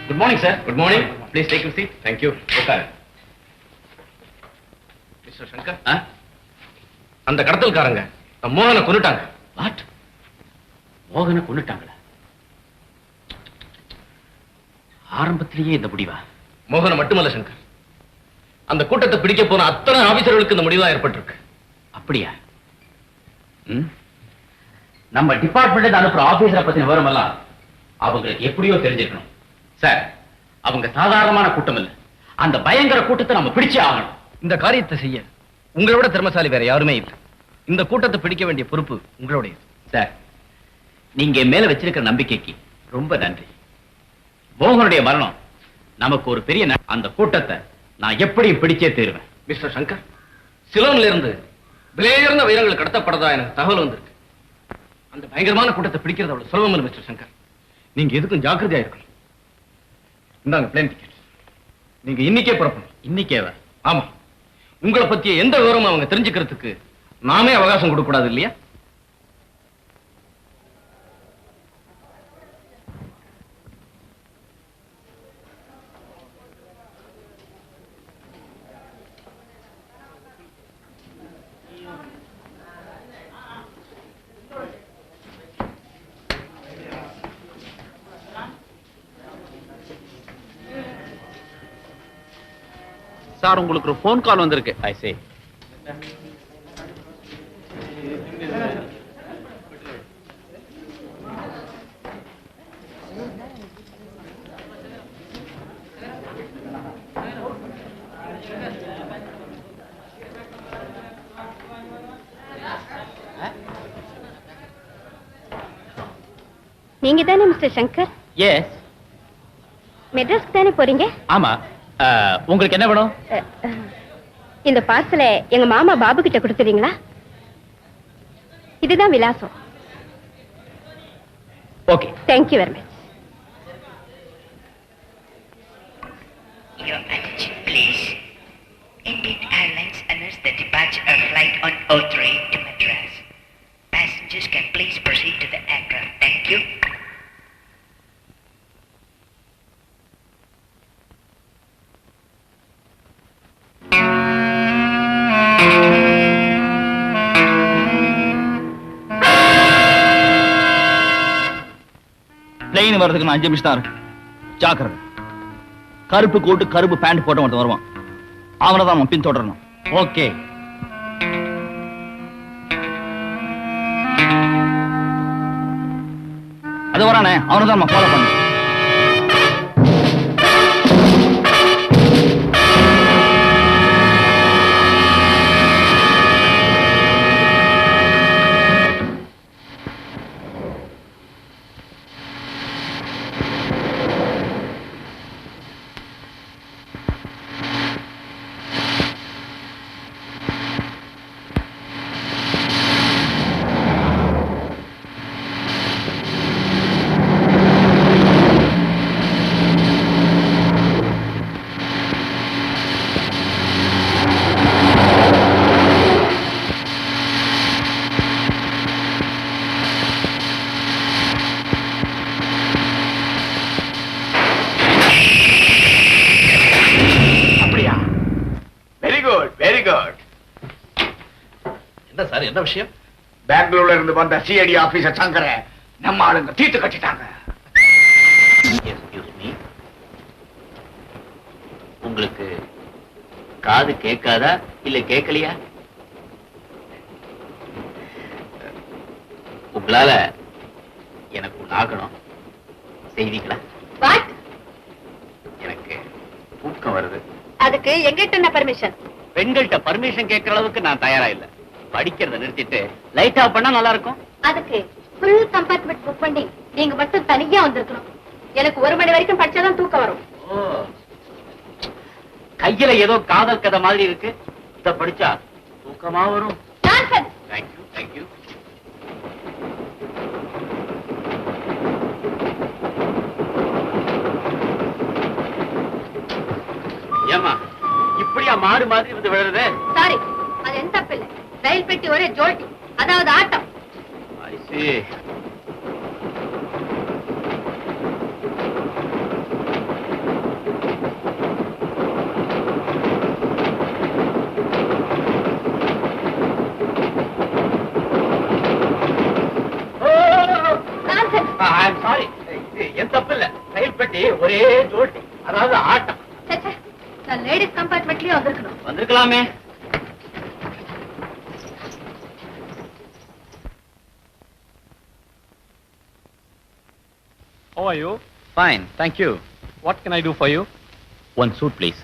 Good morning, sir. Good morning. Please take your seat. Thank you. Okay. Mr. Shankar. அந்த கடத்தல்காரங்க மோகனை கொன்னுட்டாங்க. What? மோகனை கொன்னுட்டாங்களா? ஆரம்பத்திலேயே இந்த முடிவா? மோகனை மட்டுமல்ல சங்கர். அந்த கூட்டத்தை பிடிக்க போன அத்தனை ஆபீசர்களுக்கு இந்த முடிவா ஏற்பட்டிருக்கு. அப்படியா? நம்ம டிபார்ட்மெண்ட்ல அனுப்புற ஆபீசரை பத்தின விவரம் எல்லாம் அவங்களுக்கு எப்படியோ தெரிஞ்சிருக்கணும். சார், அவங்க சாதாரணமான கூட்டம் இல்ல. அந்த பயங்கர கூட்டத்தை நம்ம பிடிச்சே ஆகணும். இந்த காரியத்தை செய்ய உங்களோட திறமைசாலி வேற யாருமே இல்லை. இந்த கூட்டத்தை பிடிக்க வேண்டிய பொறுப்பு உங்களுடைய. சார், நீங்க மேல வச்சிருக்கிற நம்பிக்கைக்கு ரொம்ப நன்றி. மோகனுடைய மரணம் நமக்கு ஒரு பெரிய அந்த கூட்டத்தை நான் எப்படியும் பிடிச்சே தீருவேன். மிஸ்டர் சங்கர், சிலோன்ல இருந்து விலையுயர்ந்த வைரங்கள் கடத்தப்படதா எனக்கு தகவல் வந்திருக்கு. அந்த பயங்கரமான கூட்டத்தை பிடிக்கிறது அவ்வளவு சுலபம் இல்லை மிஸ்டர் சங்கர். நீங்க எதுக்கும் ஜாக்கிரதையா இருக்கணும். இந்தாங்க பிளேன் டிக்கெட். நீங்க இன்னைக்கே புறப்படணும். இன்னைக்கேவா? ஆமா. உங்களை பத்திய எந்த விவரமும் அவங்க தெரிஞ்சுக்கிறதுக்கு நாமே அவகாசம் கொடுக்க கூடாது இல்லையா? சார் உங்களுக்கு ஒரு ஃபோன் கால் வந்திருக்கு. ஐ சே. நீங்க தானே மிஸ்டர் சங்கர்? எஸ். மெட்ராஸ்க்கு தானே போறீங்க? ஆமா. உங்களுக்கு என்ன வேணும்? இந்த பார்சலை எங்க மாமா பாபு கிட்ட கொடுத்துறீங்களா? இதுதான் விலாசம். Okay. Thank you very much. Your attention, please. Indian Airlines announced the departure of flight on O3 to Madras. Passengers can please proceed to the aircraft. Thank you. Plain வர்றதுக்கு நான் 5 நிமிஷம் தான் இருக்கு. ஜாக்கிரதை. கருப்பு கோட்டு கருப்பு பேண்ட் போட்ட ஒருத்தன் வருவான். அவனை தான் நம்ம பின்தொடரணும். ஓகே. அது வரானே, அவனை தான் நம்ம ஃபாலோ பண்ணணும். சார் என்ன விஷயம்? பெங்களூர்ல இருந்து வந்த சிஐடி ஆபீசர் சங்கர நம்ம ஆளுங்க தீர்த்து கட்டிட்டாங்க. உங்களுக்கு காது கேட்காதா இல்ல கேட்கலையா? உங்களால எனக்கு ஒண்ணு ஆகணும். செய்வீங்களா? வாட்? எனக்கு தூக்கம் வருது. அதுக்கு எங்கிட்ட என்ன பர்மிஷன்? பெண்கள்கிட்ட பர்மிஷன் கேட்கற அளவுக்கு நான் தயாரா இல்ல. படிக்கிறத நிறுத்திட்டு லைட் ஆஃப் பண்ணா நல்லா இருக்கும். அதுக்கு ஃபுல் கம்பார்ட்மெண்ட் புக் பண்ணி நீங்க மட்டும் தனியா வந்திருக்கணும். எனக்கு 1 மணி வரைக்கும் படிச்சாதான் தூக்கம் வரும். கையில ஏதோ காதல் கதை மாதிரி இருக்கு. இத படிச்சா தூக்கமா வரும். Thank you thank you. ஏமா இப்படியா மாடு மாதிரி இருந்து விழுறது? சாரி, அது எந்த தப்பு இல்ல. ரயில் பெட்டி ஒரே ஜோல்டி, அதாவது ஆட்டம். I see. I'm sorry. என் தப்பு இல்ல. ரயில் பெட்டி ஒரே ஜோல்டி, அதாவது ஆட்டம். நான் லேடிஸ் கம்பார்ட்மெண்ட்லயே வந்திருக்கணும். வந்திருக்கலாமே. How are you? Fine, thank you. What can I do for you? One suit, please.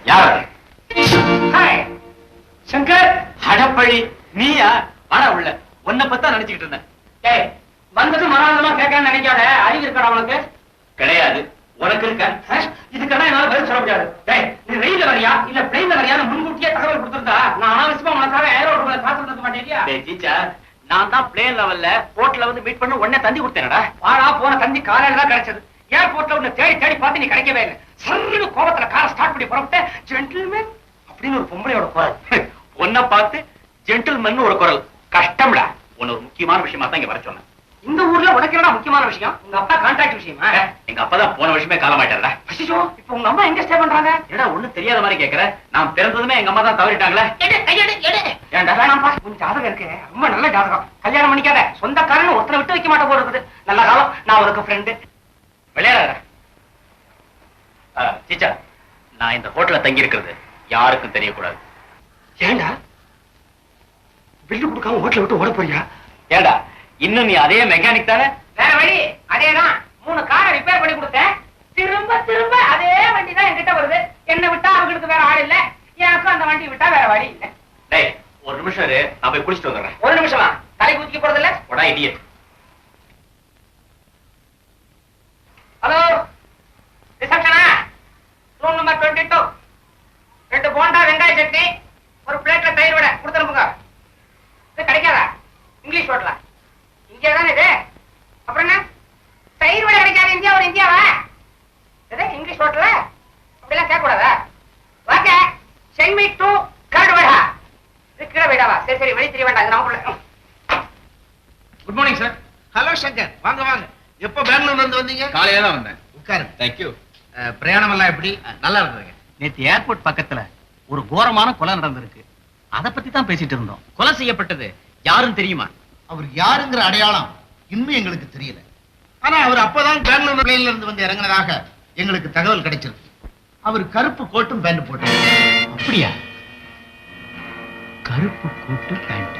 யார் ஹாய் சங்கர். அடப்பழி நீயா? வாடா உள்ள. உன்னை பத்தா நினைச்சுக்கிட்டு இருந்தேன். டேய் வந்தது மறாதமா கேட்கணும்னு நினைக்காத. அறிவு இருக்கடா உனக்கு? கிடையாது. உனக்கு இருக்க? இதுக்கெல்லாம் என்னால பதில் சொல்ல முடியாது. டேய் நீ ரயில்ல வரியா இல்ல பிளைன்ல வரியான்னு முன்கூட்டியே தகவல் கொடுத்திருந்தா நான் அனாவசியமா உனக்காக ஏரோட்ல காசு கொடுக்க மாட்டேங்கியா? டேய் டீச்சா, நான் தான் பிளேன் லெவல்ல போர்ட்ல வந்து மீட் பண்ண உடனே தந்தி கொடுத்தேனடா. வாடா போன தந்தி காலையில தான் கிடைச்சது. ஏர்போர்ட்ல உன்னை தேடி தேடி பார்த்து நீ கிடைக்கவே இல்லை. சர்ன்னு கோபத்துல காரை ஸ்டார்ட் பண்ணி புறப்பட்டு ஜென்டில்மேன் அப்படின்னு ஒரு பொம்பளையோட குரல். உன்னை பார்த்து ஜென்டில்மன் ஒரு குரல். கஷ்டம்டா. உன்ன ஒரு முக்கியமான விஷயமா தான் இங்க வர சொன்னேன். இந்த ஊர்ல உனக்கு என்னடா முக்கியமான விஷயம்? உங்க அப்பா கான்ட்ராக்ட் விஷயமா? எங்க அப்பா தான் போன வருஷமே காலமாயிட்டாரா. அச்சோ, இப்போ உங்க அம்மா எங்க ஸ்டே பண்றாங்க? என்னடா ஒண்ணும் தெரியாத மாதிரி கேக்குற? நான் பிறந்ததுமே எங்க அம்மா தான் தவறிட்டாங்களே. ஏன்டா வேணாம்ப்பா, உன் ஜாதகம் இருக்கு, ரொம்ப நல்ல ஜாதகம். கல்யாணம் பண்ணிக்காத. சொந்தக்காரன்னு ஒருத்தரை விட்டு வைக்க மாட்ட போல இருக்குது. நல்ல காலம். நான் உனக்கு ஃப்ரெண்டு. விளையாடுற டீச்சர், நான் இந்த ஹோட்டல்ல தங்கி இருக்கிறது யாருக்கும் தெரியக்கூடாது. ஏண்டா பில்லு கொடுக்காம ஹோட்டலை விட்டு ஓட போறியா? ஏண்டா இன்னும் நீ அதே மெக்கானிக் தானே? வேற வழி அதேதான். 3 காரை ரிப்பேர் பண்ணி கொடுத்தேன். திரும்ப திரும்ப அதே வண்டி தான் என்கிட்ட வருது. என்ன விட்டா அவங்களுக்கு வேற ஆள் இல்ல, எனக்கும் அந்த வண்டி விட்டா வேற வழி இல்ல. டேய் ஒரு நிமிஷம் இரு, நான் போய் குளிச்சுட்டு வந்துடுறேன். ஒரு நிமிஷமா? தலை குதிக்க போறது இல்ல? உடா இடியட். ஹலோ ரிசப்ஷனா? Room number 22. 2 போண்டா, வெங்காய சட்னி, ஒரு பிளேட்ல தயிர் வடை கொடுத்து அனுப்புங்க. இது கிடைக்காதா? இங்கிலீஷ் ஹோட்டலா? இந்தியா தானே இது. அப்புறம் என்ன தயிர் வடை கிடைக்காது? இந்தியா ஒரு இந்தியாவா இது? இங்கிலீஷ் ஹோட்டல அப்படிலாம் கேட்க கூடாதா? வாங்க சென்மி டு கர்டு வடா. இது கீழே போயிடாவா? சரி சரி, வெளியே தெரிய வேண்டாம். இது நமக்குள்ள. Good morning sir. Hello Shankar, வாங்க வாங்க. எப்போ பெங்களூர்ல இருந்து வந்தீங்க? காலையில தான் வந்தேன். உட்காருங்க. தேங்க்யூ. பிரயாணம் எல்லாம் எப்படி? நல்லா இருந்ததுங்க. நேத்து ஏர்போர்ட் பக்கத்துல ஒரு கோரமான கொலை நடந்திருக்கு. அத பத்தி தான் பேசிட்டு இருந்தோம். கொலை செய்யப்பட்டது யாரும் தெரியுமா? அவர் யாருங்கிற அடையாளம் இன்னும் எங்களுக்கு தெரியல. ஆனா அவர் அப்பதான் பெங்களூர் பிளேன்ல இருந்து வந்து இறங்கினதாக எங்களுக்கு தகவல் கிடைச்சிருக்கு. அவர் கருப்பு கோட்டும் பேண்ட் போட்டு. அப்படியா? கருப்பு coat pant.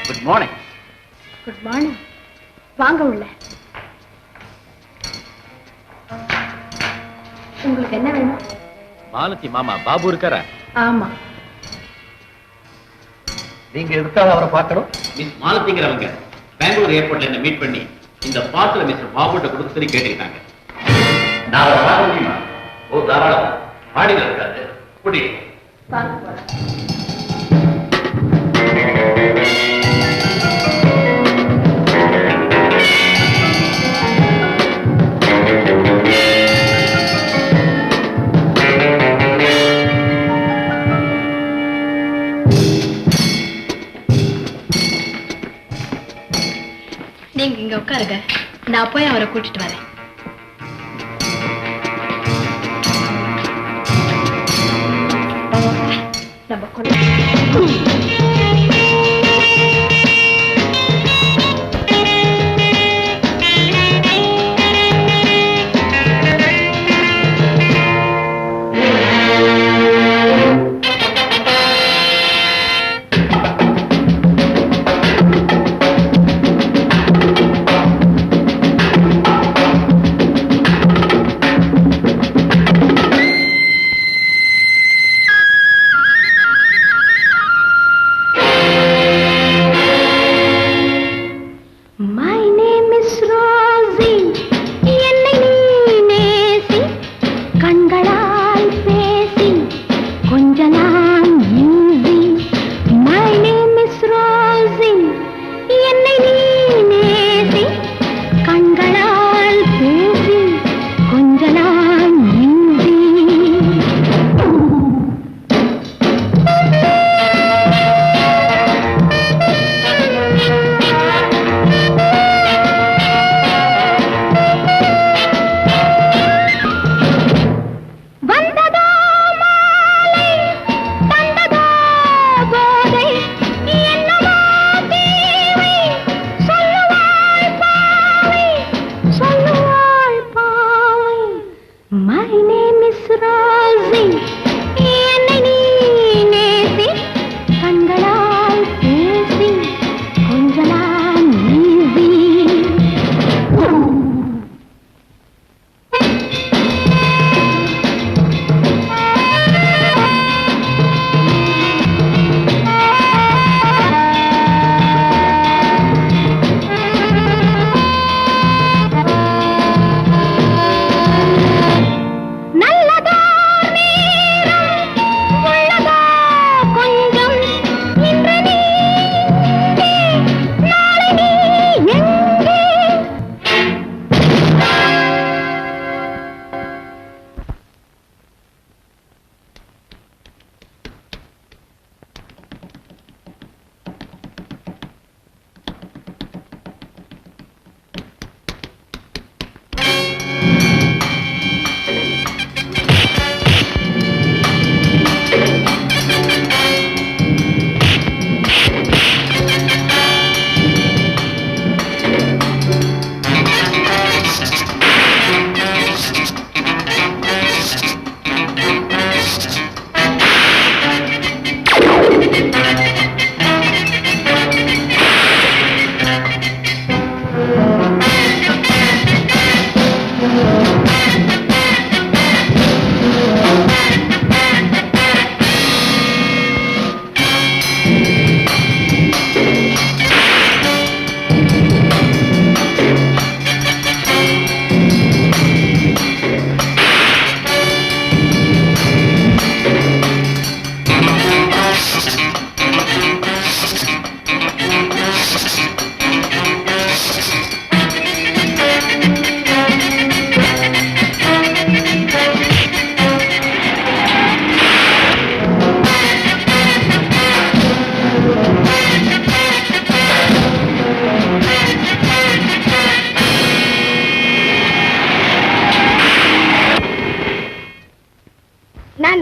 Good morning. Good morning. வாங்க உள்ள. உங்களுக்கு என்ன வேணும்? மாலதி மாமா பாபு இருக்காரா? ஆமா. நீங்க எதுக்காக அவரை பார்க்கணும்? மிஸ் மாலதிங்கிறவங்க பெங்களூர் ஏர்போர்ட்ல என்ன மீட் பண்ணி இந்த பார்சல மிஸ்டர் பாபுட்ட கொடுக்க சொல்லி கேட்டுக்கிட்டாங்க. நான் அவரை பார்க்க முடியுமா? ஓ தாராளம். மாடியில் இருக்காரு. கூட்டிட்டு வாங்க போலாம். நீங்க இங்க உட்காருங்க, நான் போய் அவரை கூட்டிட்டு வரேன். நம்ம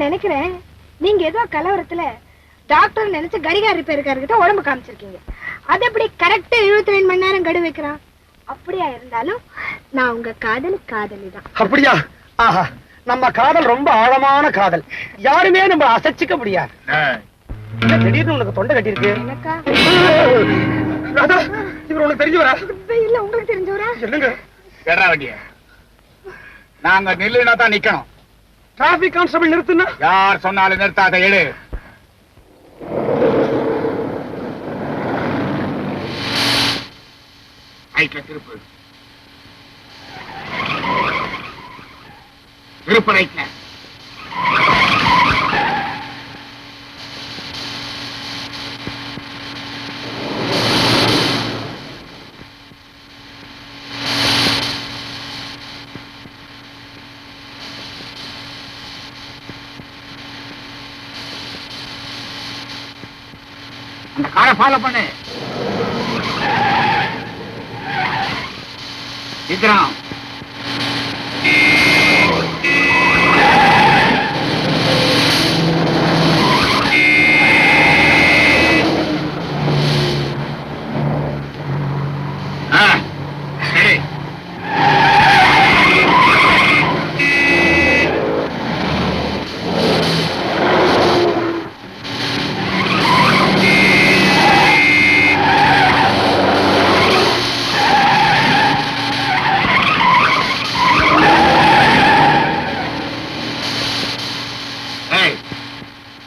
நினைக்கிறேன் நீங்க ஏதோ கலவரத்துல டாக்டர் நினைச்சு கடிகார ரிப்பேருக்காரர்கிட்ட உடம்பு காமிச்சிருக்கீங்க. அது எப்படி கரெக்டா 72 மணி நேரம் கடு வைக்கிறான்? அப்படியா இருந்தாலும் நான் உங்க காதலி தான். அப்படியா? ஆஹா, நம்ம காதல் ரொம்ப ஆழமான காதல். யாருமே நம்ம அசைச்சிக்க முடியாது. திடீர்னு உனக்கு தொண்டை கட்டி இருக்கு. எனக்கா? இவர் உனக்கு தெரிஞ்சவரா? இல்ல, உங்களுக்கு தெரிஞ்சவரா? சொல்லுங்க. வேற வண்டிய நாங்க நில்லுனா தான் நிக்கணும். டிராபிக் கான்ஸ்டபிள் நிறுத்துனா? யார் சொன்னாலும் நிறுத்தாத. எழு. ரைட்ல திருப்பு. திருப்பு ரைட்ல. அந்த காரை ஃபாலோ பண்ணு. விக்ரம், சரி.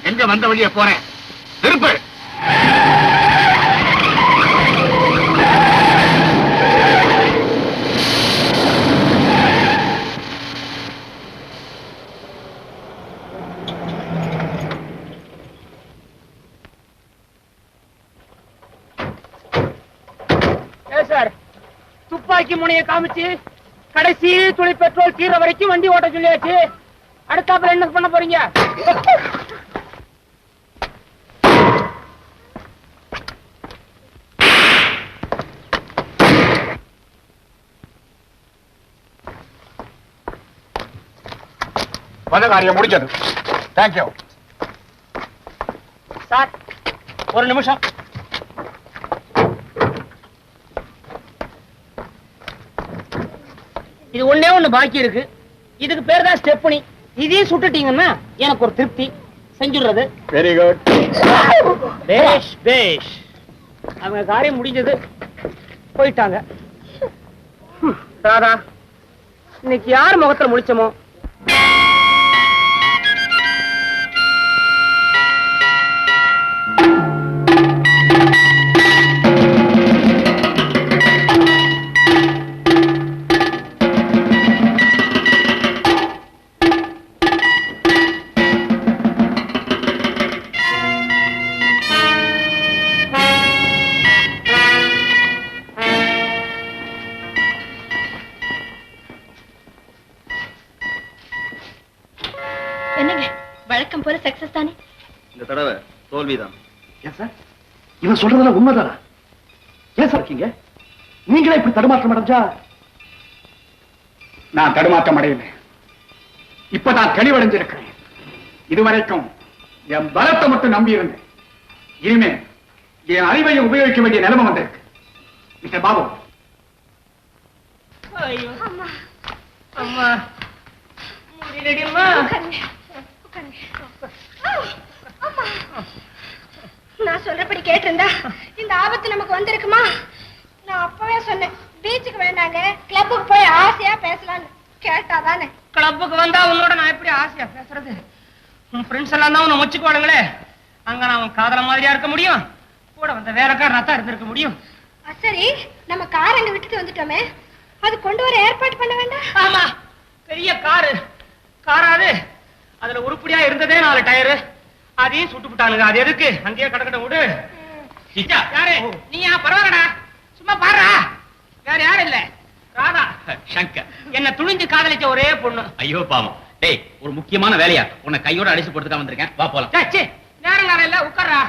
எங்க வந்த வழிய போறேன். திருப்பு. சார், துப்பாக்கி முனையை காமிச்சு கடைசி துளி பெட்ரோல் தீர வரைக்கும் வண்டி ஓட்ட சொல்லியாச்சு. அடுத்தாப்புல என்ன பண்ண போறீங்க? வந்த காரியம் முடிஞ்சது. Thank you sir. ஒரு நிமிஷம். இது ஒண்ணே ஒண்ணு பாக்கி இருக்கு. இதுக்கு பேர் தான் ஸ்டெப்னி. இதையும் சுட்டுட்டீங்கன்னா எனக்கு ஒரு திருப்தி. செஞ்சுடுறது. Very good. பேஷ் பேஷ். அவங்க காரியம் முடிஞ்சது, போயிட்டாங்க. ராதா, இன்னைக்கு யார் முகத்துல முடிச்சோமோ? வழக்கம் போல சக்சஸ் தானே? இந்த தடவை தோல்விதான். ஏன் சார், இவன் சொல்றதெல்லாம் உண்மைதானா? ஏன் சார் இருக்கீங்க? நீங்களே இப்படி தடுமாற்றம் அடைஞ்சா? நான் தடுமாற்றம் அடையல. இப்பதான் தெளிவடைஞ்சிருக்கிறேன். இதுவரைக்கும் என் பலத்தை மட்டும் நம்பி இருந்தேன். இனிமே என் அறிவையை உபயோகிக்க வேண்டிய நிலைமை வந்திருக்கு. மிஸ்டர் பாபு. ஐயோ அம்மா, முடியலடிம்மா. நான் சொல்றபடி கேட்டிருந்தா இந்த ஆபத்து நமக்கு வந்திருக்குமா? நான் அப்பவே சொன்னேன், பீச்சுக்கு வேண்டாங்க, கிளப்புக்கு போய் ஆசையா பேசலான்னு. கேட்டாதானே? கிளப்புக்கு வந்தா உன்னோட நான் எப்படி ஆசையா பேசுறது? உன் ஃப்ரெண்ட்ஸ் எல்லாம் தான் உன்னை முச்சுக்குவானுங்களே. அங்க நான் உன் காதல மாதிரியா இருக்க முடியும்? கூட வந்த வேலைக்காரனா தான் இருந்திருக்க முடியும். சரி, நம்ம கார் அங்க விட்டுட்டு வந்துட்டோமே, அது கொண்டு வர ஏற்பாடு பண்ண வேண்டாம்? ஆமா, பெரிய காராது. அதுல உருப்படியா இருந்ததே 4 டயரு. அதையும் சுட்டு விட்டானுங்க. அது எதுக்கு? அங்கேயே கடக்கட்ட விடு. யாரு நீயா? பரவாயில்லடா, சும்மா பாருடா. வேற யாரும் இல்ல, ராதா. சங்கர். என்ன துணிஞ்சு காதலிச்ச ஒரே பொண்ணு. ஐயோ பாவம். டேய், ஒரு முக்கியமான வேலையா உன்னை கையோட அடிச்சு போட்டுதான் வந்திருக்கேன். வா போலாம். நேரம் இல்ல, உட்கார்றா.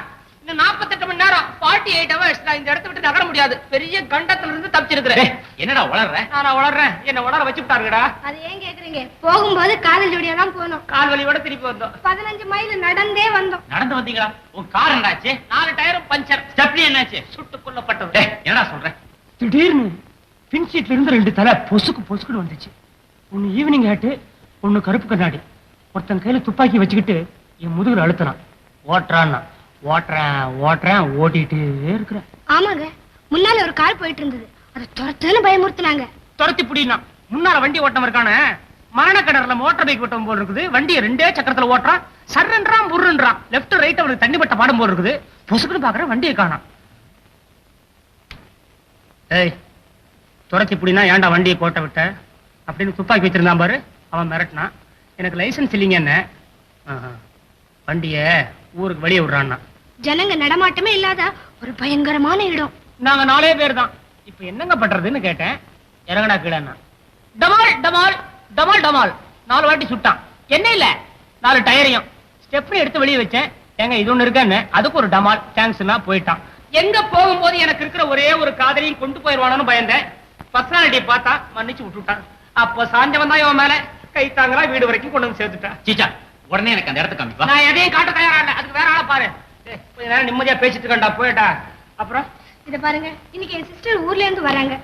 48 மணி நேரம் 48 hours நான் இந்த இடத்தை விட்டு நகர முடியாது. பெரிய கண்டத்துல இருந்து தப்பிச்சிருக்கிறேன். என்னடா வளர்ற? நான் வளர்றேன். என்ன வளர வச்சு விட்டாருங்கடா. அது ஏன் கேக்குறீங்க? போகும்போது காதல் ஜோடியா தான் போனோம். கால் வலியோட திருப்பி வந்தோம். 15 மைல் நடந்தே வந்தோம். நடந்து வந்தீங்களா? உன் கார் என்னாச்சு? 4 டயரும் பஞ்சர். ஸ்டெப்னி என்னாச்சு? சுட்டு கொல்லப்பட்டது. என்னடா சொல்ற? திடீர்னு பின் சீட்ல இருந்து 2 தலை பொசுக்குன்னு வந்துச்சு. ஒன்னு ஈவினிங் ஹேட்டு, ஒன்னு கருப்பு கண்ணாடி. ஒருத்தன் கையில துப்பாக்கி வச்சுக்கிட்டு என் முதுகுல அழுத்தினான். ஓட்டுறேன் ஓட்டிட்டே இருக்கிறேன். ஆமாங்க, முன்னால ஒரு கார் போயிட்டு இருந்தது. அது துரத்துன்னு பயமுறுத்துனாங்க. துரத்தி புடினா முன்னால வண்டி ஓட்டம் இருக்கானே, மரண கடர்ல மோட்டார் பைக் ஓட்டம் போல் இருக்குது. வண்டியை 2 சக்கரத்துல ஓட்டுறான். சர்றன்றான் முருன்றான். லெப்ட் ரைட் அவனுக்கு தண்ணி பட்ட பாடம் போல் இருக்குது. பொசுக்குன்னு பாக்குறேன், வண்டியை காணாம். ஏய், துரத்தி புடினா ஏன்டா வண்டியை கோட்டை விட்ட அப்படின்னு துப்பாக்கி வச்சிருந்தான் பாரு. அவன் மிரட்டினான். எனக்கு லைசன்ஸ் இல்லைங்க என்ன, வண்டிய ஊருக்கு வெளியே விடுறான்னா. ஜனங்க நடமாட்டமே இல்லாத ஒரு பயங்கரமான இடம். நாங்க 4 பேர் தான். இப்ப என்னங்க பண்றதுன்னு கேட்டேன். இறங்கடா கீழன்னா. டமால் டமால் டமால் டமால் 4 வாட்டி சுட்டான். என்ன இல்ல 4 டயரையும் ஸ்டெப்னி எடுத்து வெளியே வச்சேன். ஏங்க இது ஒண்ணு இருக்கான்னு அதுக்கு ஒரு டமால் தேங்க்ஸ்னா போயிட்டான். எங்க போகும்போது எனக்கு இருக்கிற ஒரே ஒரு காதலையும் கொண்டு போயிருவானு பயந்தேன். பர்சனாலிட்டியை பார்த்தா மன்னிச்சு விட்டுட்டான். அப்ப சாஞ்சவன் தான் இவன் மேல கை தாங்கறா வீடு வரைக்கும் கொண்டு வந்து சேர்த்துட்டான். சீச்சா, உடனே எனக்கு அந்த இடத்துக்கு காமிப்பா. நான் எதையும் காட்ட தயாரா இல்ல. அதுக்கு வேற ஆளை பாரு. கொஞ்ச நேரம் நிம்மதியா பேசிட்டு இருக்கேன்டா, போயிட்டா. அப்புறம் இத பாருங்க, இன்னைக்கு என் சிஸ்டர் ஊர்ல இருந்து வராங்க.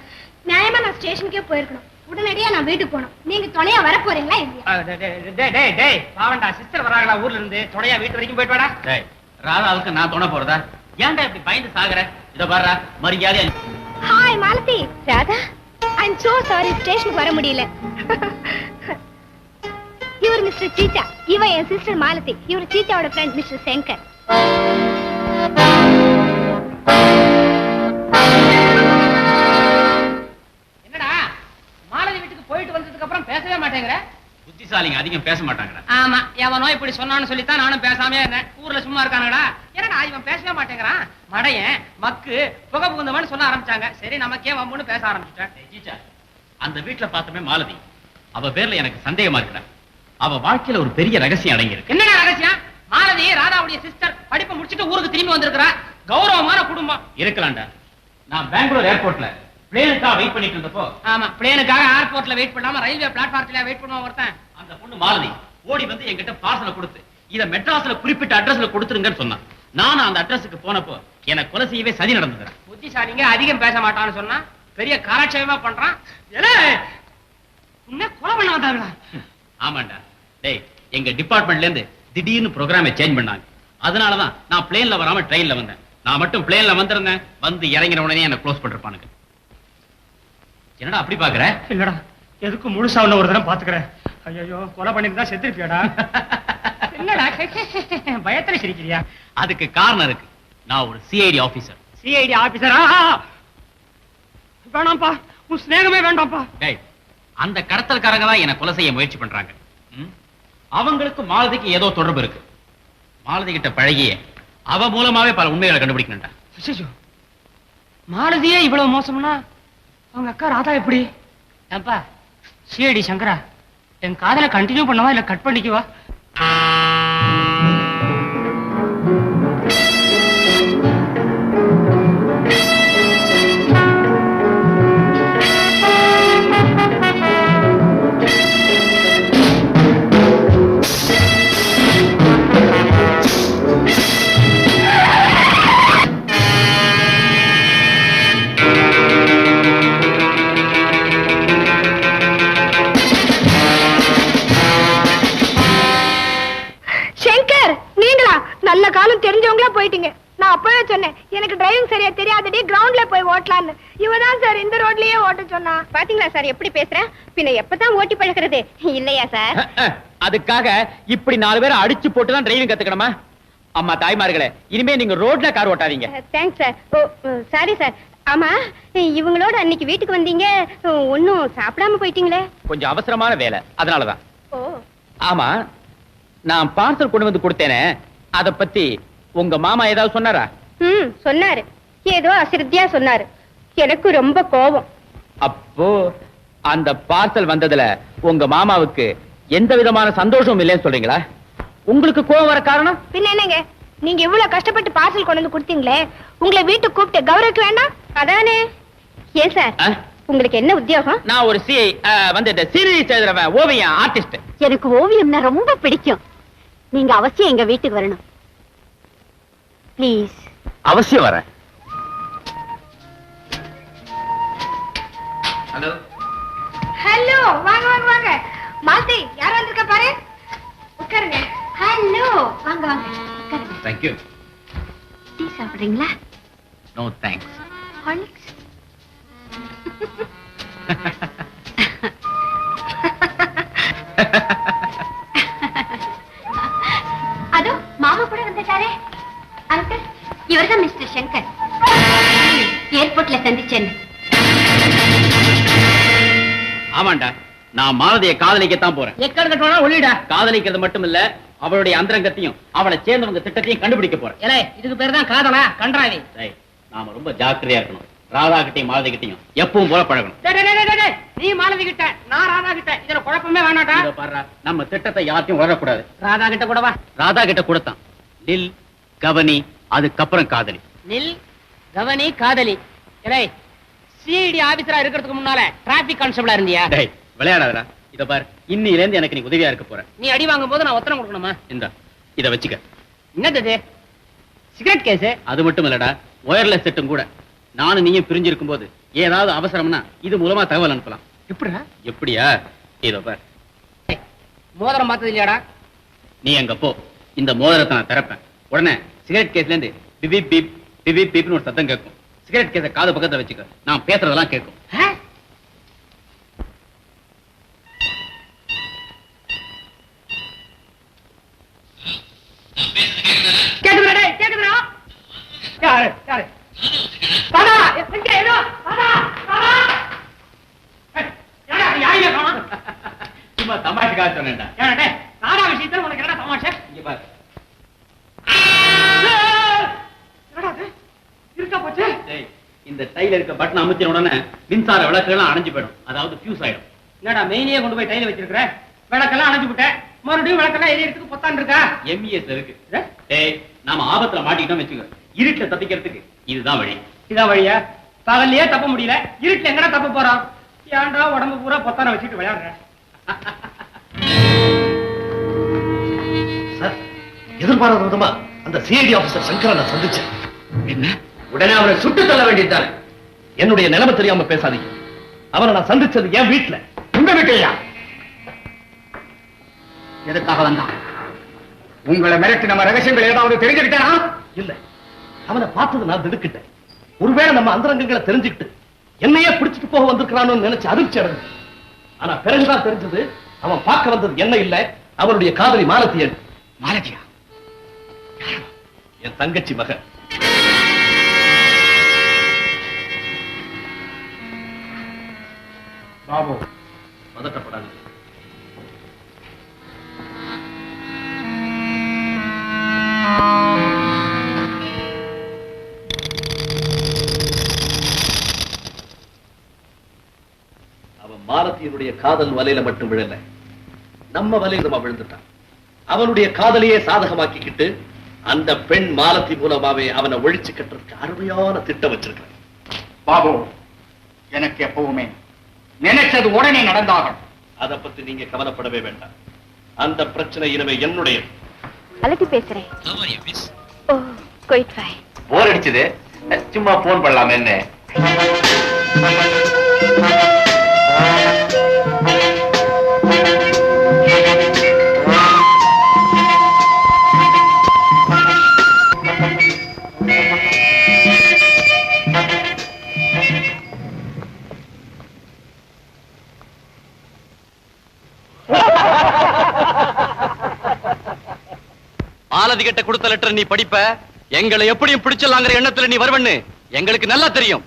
நியாயமா நான் ஸ்டேஷனுக்கே போயிருக்கணும். உடனடியா நான் வீட்டுக்கு போகணும். நீங்க துணையா வர போறீங்களா இல்லையா? டேய் பாவண்டா, சிஸ்டர் வராங்களா ஊர்ல இருந்து, துணையா வீட்டு வரைக்கும் போயிட்டு வாடா. டேய், ராதாவுக்கு நான் துணை போறதா? ஏன்டா இப்படி பயந்து சாகுற? இத பாருடா, மரியாதையா. Hi Malathi. Radha, I am so sorry, ஸ்டேஷனுக்கு வர முடியல. இவர் மிஸ்டர் சீச்சா, இவ என் சிஸ்டர் மாலதி. இவர் சீச்சாவோட ஃப்ரெண்ட் மிஸ்டர் சேங்கர். என்னடா மாலதி வீட்டுக்கு போயிட்டு வந்ததுக்கு அப்புறம் பேசவே மாட்டேங்கிற? புத்திசாலிங்க அதிகம் பேச மாட்டாங்கடா. ஆமா, எவனோ இப்படி சொன்னான்னு சொல்லித்தான் நானும் பேசாமே இருந்தேன். ஊர்ல சும்மா இருக்கானுடா. என்னடா இவன் பேசவே மாட்டேங்கிறான்? மடையன் மக்கு புகை புகுந்தவன்னு சொல்ல ஆரம்பிச்சாங்க. சரி நமக்கே வம்புன்னு பேச ஆரம்பிச்சிட்டேன். சீச்சா, அந்த வீட்டுல பார்த்தமே மாலதி, அவ பேர்ல எனக்கு சந்தேகமா இருக்குடா. அவ வாழ்க்கையில ஒரு பெரிய ரகசியம் அடங்கி இருக்கு. என்னடா ரகசியம்? மாலதி ராதாவுடைய சிஸ்டர். படிப்பை முடிச்சிட்டு ஊருக்கு திரும்பி வந்திருக்கிறா. கௌரவமான குடும்பம். இருக்கலாம்டா. நான் பெங்களூர் ஏர்போர்ட்ல பிளேனுக்காக வெயிட் பண்ணிட்டு இருந்தப்போ, ஆமா, பிளேனுக்காக ஏர்போர்ட்ல வெயிட் பண்ணாம ரயில்வே பிளாட்ஃபார்ம்ல வெயிட் பண்ணுவான் ஒருத்தன். அந்த பொண்ணு மாலதி ஓடி வந்து என்கிட்ட பார்சலை கொடுத்து, இத மெட்ராஸ்ல குறிப்பிட்ட அட்ரஸ்ல கொடுத்துருங்கன்னு சொன்னான். நானும் அந்த அட்ரஸுக்கு போனப்போ எனக்கு கொலை செய்யவே சதி நடந்தது. புத்திசாலிங்க அதிகம் பேச மாட்டான்னு சொன்னா பெரிய காராட்சயமா பண்றான். உன்னை கொலை பண்ண வந்தாங்களா? ஆமாண்டா. டேய், எங்க டிபார்ட்மெண்ட்ல இருந்து திடீர்னு ப்ரோக்ராமை சேஞ்ச் பண்ணாங்க. அதனாலதான் நான் பிளேன்ல வராம ட்ரெயின்ல வந்தேன். நான் மட்டும் பிளேன்ல வந்திருந்தேன், வந்து இறங்கின உடனே என்ன க்ளோஸ் பண்ணிருப்பானுங்க. என்னடா அப்படி பாக்குற? இல்லடா, எதுக்கு முழுசா உன்ன ஒரு தடவை பாத்துக்கிறேன். ஐயோ, கொலை பண்ணிருந்தா செத்துருப்பியாடா. என்னடா பயத்துல சிரிக்கிறியா? அதுக்கு காரணம் இருக்கு. நான் ஒரு சிஐடி ஆபீசர். சிஐடி ஆபீசரா? வேணாம்ப்பா, உன் ஸ்நேகமே வேண்டாம்ப்பா. டேய், அந்த கடத்தல்காரங்க தான் என்ன கொலை செய்ய முயற்சி பண்றாங்க. அவங்களுக்கு மாலதிக்கு ஏதோ தொடர்பு இருக்கு. மாலதி கிட்ட பழகிய அவ மூலமாவே பல உண்மைகளை கண்டுபிடிக்கணும்டா. மாலதியே இவ்வளவு மோசம்னா அவங்க அக்கா ராதா எப்படி? ஏன்பா சிஐடி சங்கரா, என் காதலை கண்டினியூ பண்ணவா இல்ல கட் பண்ணிக்குவா? நல்ல காலம் தெரிஞ்சவங்களா போயிட்டீங்க. நான் அப்பவே சொன்னேன், எனக்கு டிரைவிங் சரியா தெரியாதடி, கிரவுண்ட்ல போய் ஓட்டலான்னு. இவதான் சார் இந்த ரோட்லயே ஓட்ட சொன்னா. பாத்தீங்களா சார் எப்படி பேசுறேன்? பின்ன எப்பதான் ஓட்டி பழகிறது இல்லையா சார்? அதுக்காக இப்படி 4 பேரை அடிச்சு போட்டுதான் டிரைவிங் கத்துக்கணுமா? அம்மா தாய்மார்களே, இனிமே நீங்க ரோட்ல கார் ஓட்டாதீங்க. Thanks sir. Oh sorry sir. ஆமா, இவங்களோட அன்னைக்கு வீட்டுக்கு வந்தீங்க, ஒன்னும் சாப்பிடாம போயிட்டீங்களே? கொஞ்சம் அவசரமான வேலை, அதனாலதான். ஓ ஆமா, நான் பார்சல் கொண்டு வந்து கொடுத்தேனே, அத பத்தி உங்க மாமா ஏதாவது சொன்னாரா? சொன்னாரு. ஏதோ அசிரத்தியா சொன்னாரு. எனக்கு ரொம்ப கோபம். அப்போ அந்த பார்சல் வந்ததுல உங்க மாமாவுக்கு எந்த விதமான சந்தோஷமும் இல்லைன்னு சொல்றீங்களா? உங்களுக்கு கோபம் வர காரணம்? பின்ன என்னங்க, நீங்க இவ்வளவு கஷ்டப்பட்டு பார்சல் கொண்டு வந்து கொடுத்தீங்களே, உங்களை வீட்டுக்கு கூப்பிட்டு கௌரவிக்க வேண்டாம்? அதானே. ஏன் சார், உங்களுக்கு என்ன உத்தியோகம்? நான் ஒரு சிஐ வந்து சீரியஸ் எழுதுறவன், ஓவியம் ஆர்டிஸ்ட். எனக்கு ஓவியம்னா ரொம்ப பிடிக்கும். நீங்க அவசியம் எங்க வீட்டுக்கு வரணும். ப்ளீஸ். அவசியம் வரேன். ஹலோ ஹலோ, வாங்க வாங்க வாங்க. மாலதி, யார் வந்திருக்கா பாரு. உட்காருங்க. ஹலோ, வாங்க வாங்க உட்காருங்க. Thank you. டீ சாப்பிடுறீங்களா? No thanks. ஹார்லிக்ஸ். அதோ மாமா கூட வந்துட்டாரே. அங்கிள், இவர்தான் மிஸ்டர் சங்கர். ஏர்போர்ட்ல சந்திச்சேன். ஆமாண்டா, நான் மாலதியை காதலிக்கத்தான் போறேன். எக்கடுக்கட்டோனா ஒளிடா. காதலிக்கிறது மட்டும் இல்ல, அவளுடைய அந்தரங்கத்தையும் அவளை சேர்ந்தவங்க திட்டத்தையும் கண்டுபிடிக்க போறேன். ஏலே, இதுக்கு பேர் தான் காதலா? கன்றாவி. டேய், நாம ரொம்ப ஜாக்கிரதையா இருக்கணும். ராதா கிட்டையும் மாலதி கிட்டையும் எப்பவும் போல பழகணும். டேய், டேய், டேய், டேய், நீ மாலதி கிட்ட, நான் ராதா கிட்ட. இதுல குழப்பமே வேணாடா. இதோ பாருடா, நம்ம திட்டத்தை யார்ட்டையும் உணரக்கூடாது. ராதா கிட்ட கூட வா. ராதா கிட்ட கூடத்தான். நில், கவனி, அதுக்கப்புறம் காதலி. நில், கவனி, காதலி. ஏலே, சிஐடி ஆபீசரா இருக்கிறதுக்கு முன்னால டிராபிக் கான்ஸ்டபிளா இருந்தியா? டேய், விளையாடாதடா. இத பாரு, இன்னில இருந்து எனக்கு நீ உதவியா இருக்க போற. நீ அடி வாங்கும் போது நான் ஒத்தனம் கொடுக்கணுமா? இந்தா, இத வச்சுக்க. என்னது இது? Cigarette case? அது மட்டும் இல்லடா, ஒயர்லெஸ் செட்டும் கூட. நானும் நீயும் பிரிஞ்சிருக்கும் போது ஏதாவது அவசரம்னா இது மூலமா தகவல் அனுப்பலாம். எப்படிடா? எப்படியா? இதோ பாரு. மோதிரம் பார்த்தது இல்லையாடா? நீ அங்க போ, இந்த மோதிரத்தை நான் திறப்பேன். உடனே சிகரெட் கேஸ்ல இருந்து பிபிப் பீப் பிபிப் பீப்னு ஒரு சத்தம் கேட்கும். சிகரெட் கேஸை காது பக்கத்துல வச்சுக்க, நான் பேசுறதெல்லாம் கேட்கும். கேக்குதுடா, டேய், கேக்குதுடா. யாரு யாரு? ராதா, எங்க ஏதோ? ராதா, ராதா. ஏய், யாரா யாரையா காணோம்? சும்மா தமாஷுக்காக சொன்னேன்டா. ஏடா, டேய், ராதா விஷயத்துல உனக்கு என்னடா தமாஷை? இங்க பாரு. என்னடா இது? இருக்கா போச்சு? டேய், இந்த டைல இருக்க பட்டன் அமுத்தின உடனே மின்சார விளக்குகள் அணைஞ்சு போயிடும். அதாவது ஃபியூஸ் ஆயிடும். என்னடா மெயினியே கொண்டு போய் டைல வச்சிருக்கிற? விளக்கெல்லாம் அணைஞ்சு விட்ட, மறுபடியும் விளக்கெல்லாம் எரியறதுக்கு பொத்தான் இருக்கா? எம்இஎஸ் இருக்கு. டேய், நாம ஆபத்துல மாட்டிக்கிட்டோம் வச்சுக்க, இருட்டுல தப்பிக்கிறதுக்கு இதுதான் வழி. இதான் வழியா? பகல்லையே தப்ப முடியல, இருட்டுல எங்கடா தப்ப போறான்? ஏன்டா உடம்பு பூரா பொத்தான வச்சுட்டு விளையாடுற? சார், எதிர்பாராத விதமா அந்த சிஐடி ஆபீசர் சங்கரை நான் சந்திச்சேன். என்ன? உடனே அவரை சுட்டு தள்ள வேண்டியதுதானே. என்னுடைய நிலைமை தெரியாம பேசாதீங்க. அவரை நான் சந்திச்சது என் வீட்டுல. உங்க வீட்டையா? எதுக்காக வந்தான்? உங்களை மிரட்டி நம்ம ரகசியங்கள் ஏதாவது தெரிஞ்சுக்கிட்டானா? இல்ல, அவனை பார்த்தது நான் திடுக்கிட்டேன். ஒருவேளை நம்ம அந்தரங்கங்களை தெரிஞ்சுக்கிட்டு என்னையே பிடிச்சிட்டு போக வந்திருக்கிறானு நினைச்சு அதிர்ச்சி அடைஞ்சு. ஆனா பிறகுதான் தெரிஞ்சது அவன் பார்க்க வந்தது என்ன இல்ல, அவனுடைய காதலி மாலதி. மாலதியா? என் தங்கச்சி மகன். பாபு, பதட்டப்படாது. அவன் மாலத்தியினுடைய காதல் வலையில மட்டும் விழல, நம்ம வலையில நம்ம விழுந்துட்டான். அவனுடைய காதலையே சாதகமாக்கிக்கிட்டு அந்த பெண் மாலத்தி மூலமாவே அவனை ஒழிச்சு கட்டுறதுக்கு அருமையான திட்டம் வச்சிருக்கான். பாபு, எனக்கு எப்பவுமே நினைச்சது உடனே நடந்தாகும். அதை பத்தி நீங்க கவலைப்படவே வேண்டாம். அந்த பிரச்சனை இனிமே என்னுடைய. அலட்டி பேசுறேன். ஓ, குயிட் ஃபை. போர் அடிச்சது, சும்மா போன் பண்ணலாமே. என்ன மாலதி கிட்ட கொடுத்த லெட்டர் நீ படிப்ப, எங்களை எப்படியும் பிடிச்சலாங்கிற எண்ணத்துல நீ வருவன்னு எங்களுக்கு நல்லா தெரியும்.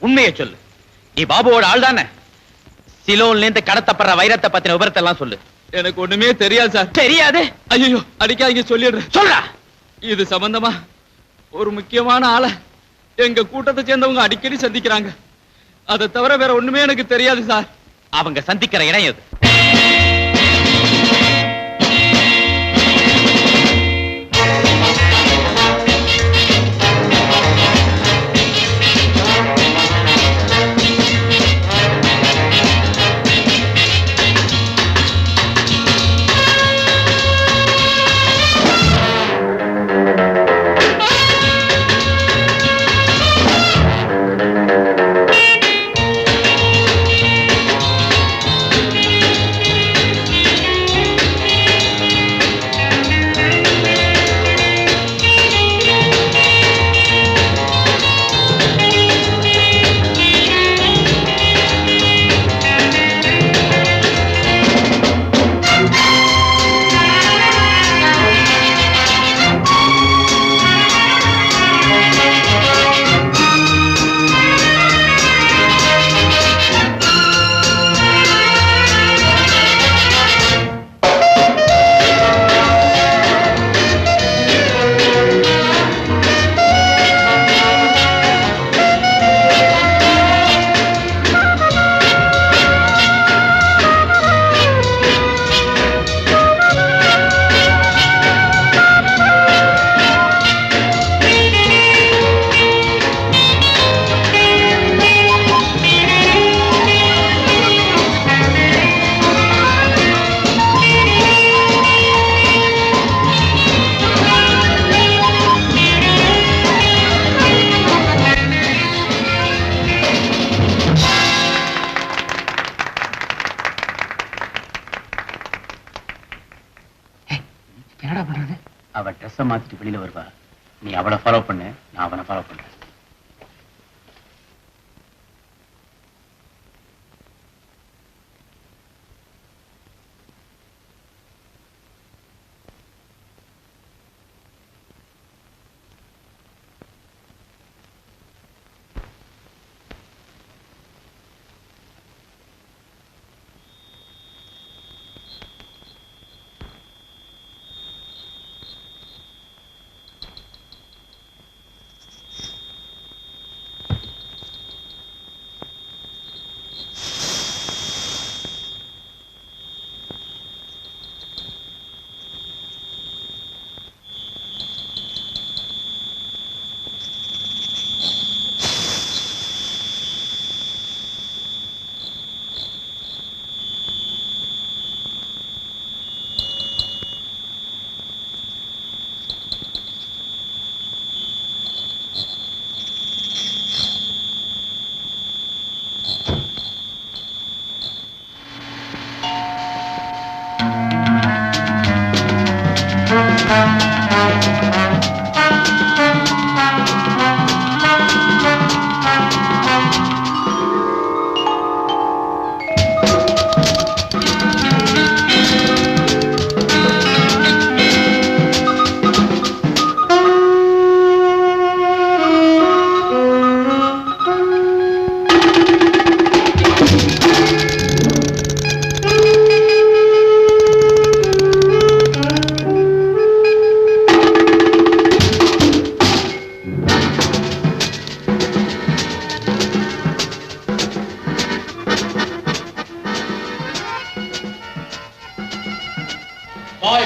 உண்மையை சொல்லு. நீ பாபுவோட ஆள் தானே? சிலோன்ல இருந்து கடத்தப்படுற வைரத்தை பத்தின விவரத்தை எல்லாம் சொல்லு. எனக்கு ஒண்ணுமே தெரியாது சார். தெரியாது? ஐயோ அடிக்காதீங்க, சொல்லிடுறேன். சொல்றா. இது சம்பந்தமா ஒரு முக்கியமான ஆளை எங்க கூட்டத்தை சேர்ந்தவங்க அடிக்கடி சந்திக்கிறாங்க. அதை தவிர வேற ஒண்ணுமே எனக்கு தெரியாது சார். அவங்க சந்திக்கிற இடம் எது? அவ ட்ரெஸ்ஸை மாத்திட்டு வெளியில வருவா. நீ அவளை ஃபாலோ பண்ணு, நான் அவனை ஃபாலோ பண்றேன்.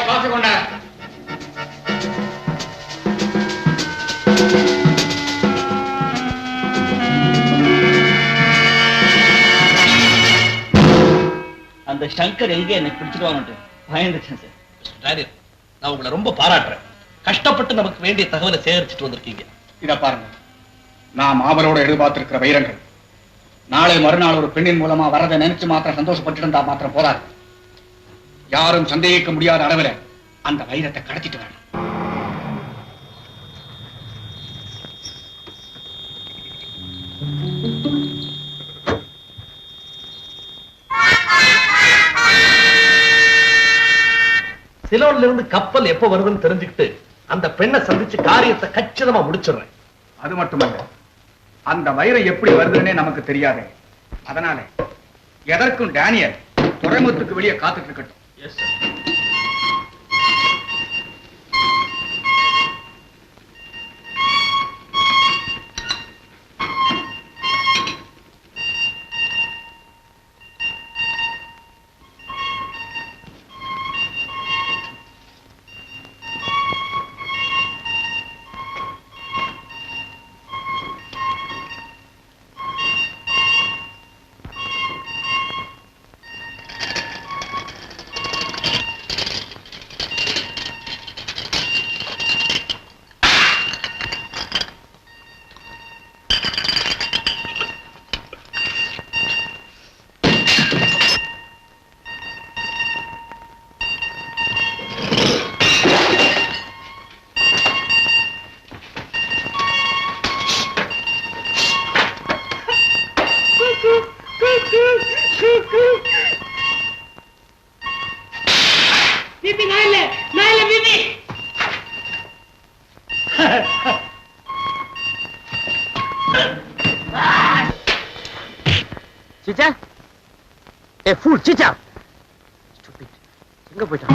காஃபி கொண்டா. அந்த சங்கர் எங்க என்ன பிடிச்சிடுவான்னு பயந்துட்டேன் சார். டேனியல், நான் உங்களை ரொம்ப பாராட்டுறேன். கஷ்டப்பட்டு நமக்கு வேண்டிய தகவலை சேகரிச்சுட்டு வந்திருக்கீங்க. இத பாருங்க, நாம் ஆவலோட எதிர்பார்த்திருக்கிற வைரங்கள் நாளை மறுநாள் ஒரு பெண்ணின் மூலமா வரதை நினைச்சு மாத்திரம் சந்தோஷப்பட்டு இருந்தா மாத்திரம் போதாது. யாரும் சந்தேகிக்க முடியாத அளவில் அந்த வைரத்தை கடத்திட்டு வரணும். சிலோன்ல இருந்து கப்பல் எப்ப வருதுன்னு தெரிஞ்சுக்கிட்டு அந்த பெண்ணை சந்திச்சு காரியத்தை கச்சிதமா முடிச்சிடுறேன். அது மட்டுமல்ல, அந்த வைரம் எப்படி வருதுன்னே நமக்கு தெரியாது. அதனால எதற்கும் டேனியல் துறைமுகத்துக்கு வெளியே காத்துட்டு இருக்கட்டும். Yes sir. Cheecha, a fool Cheecha, எங்க போயிட்டான்?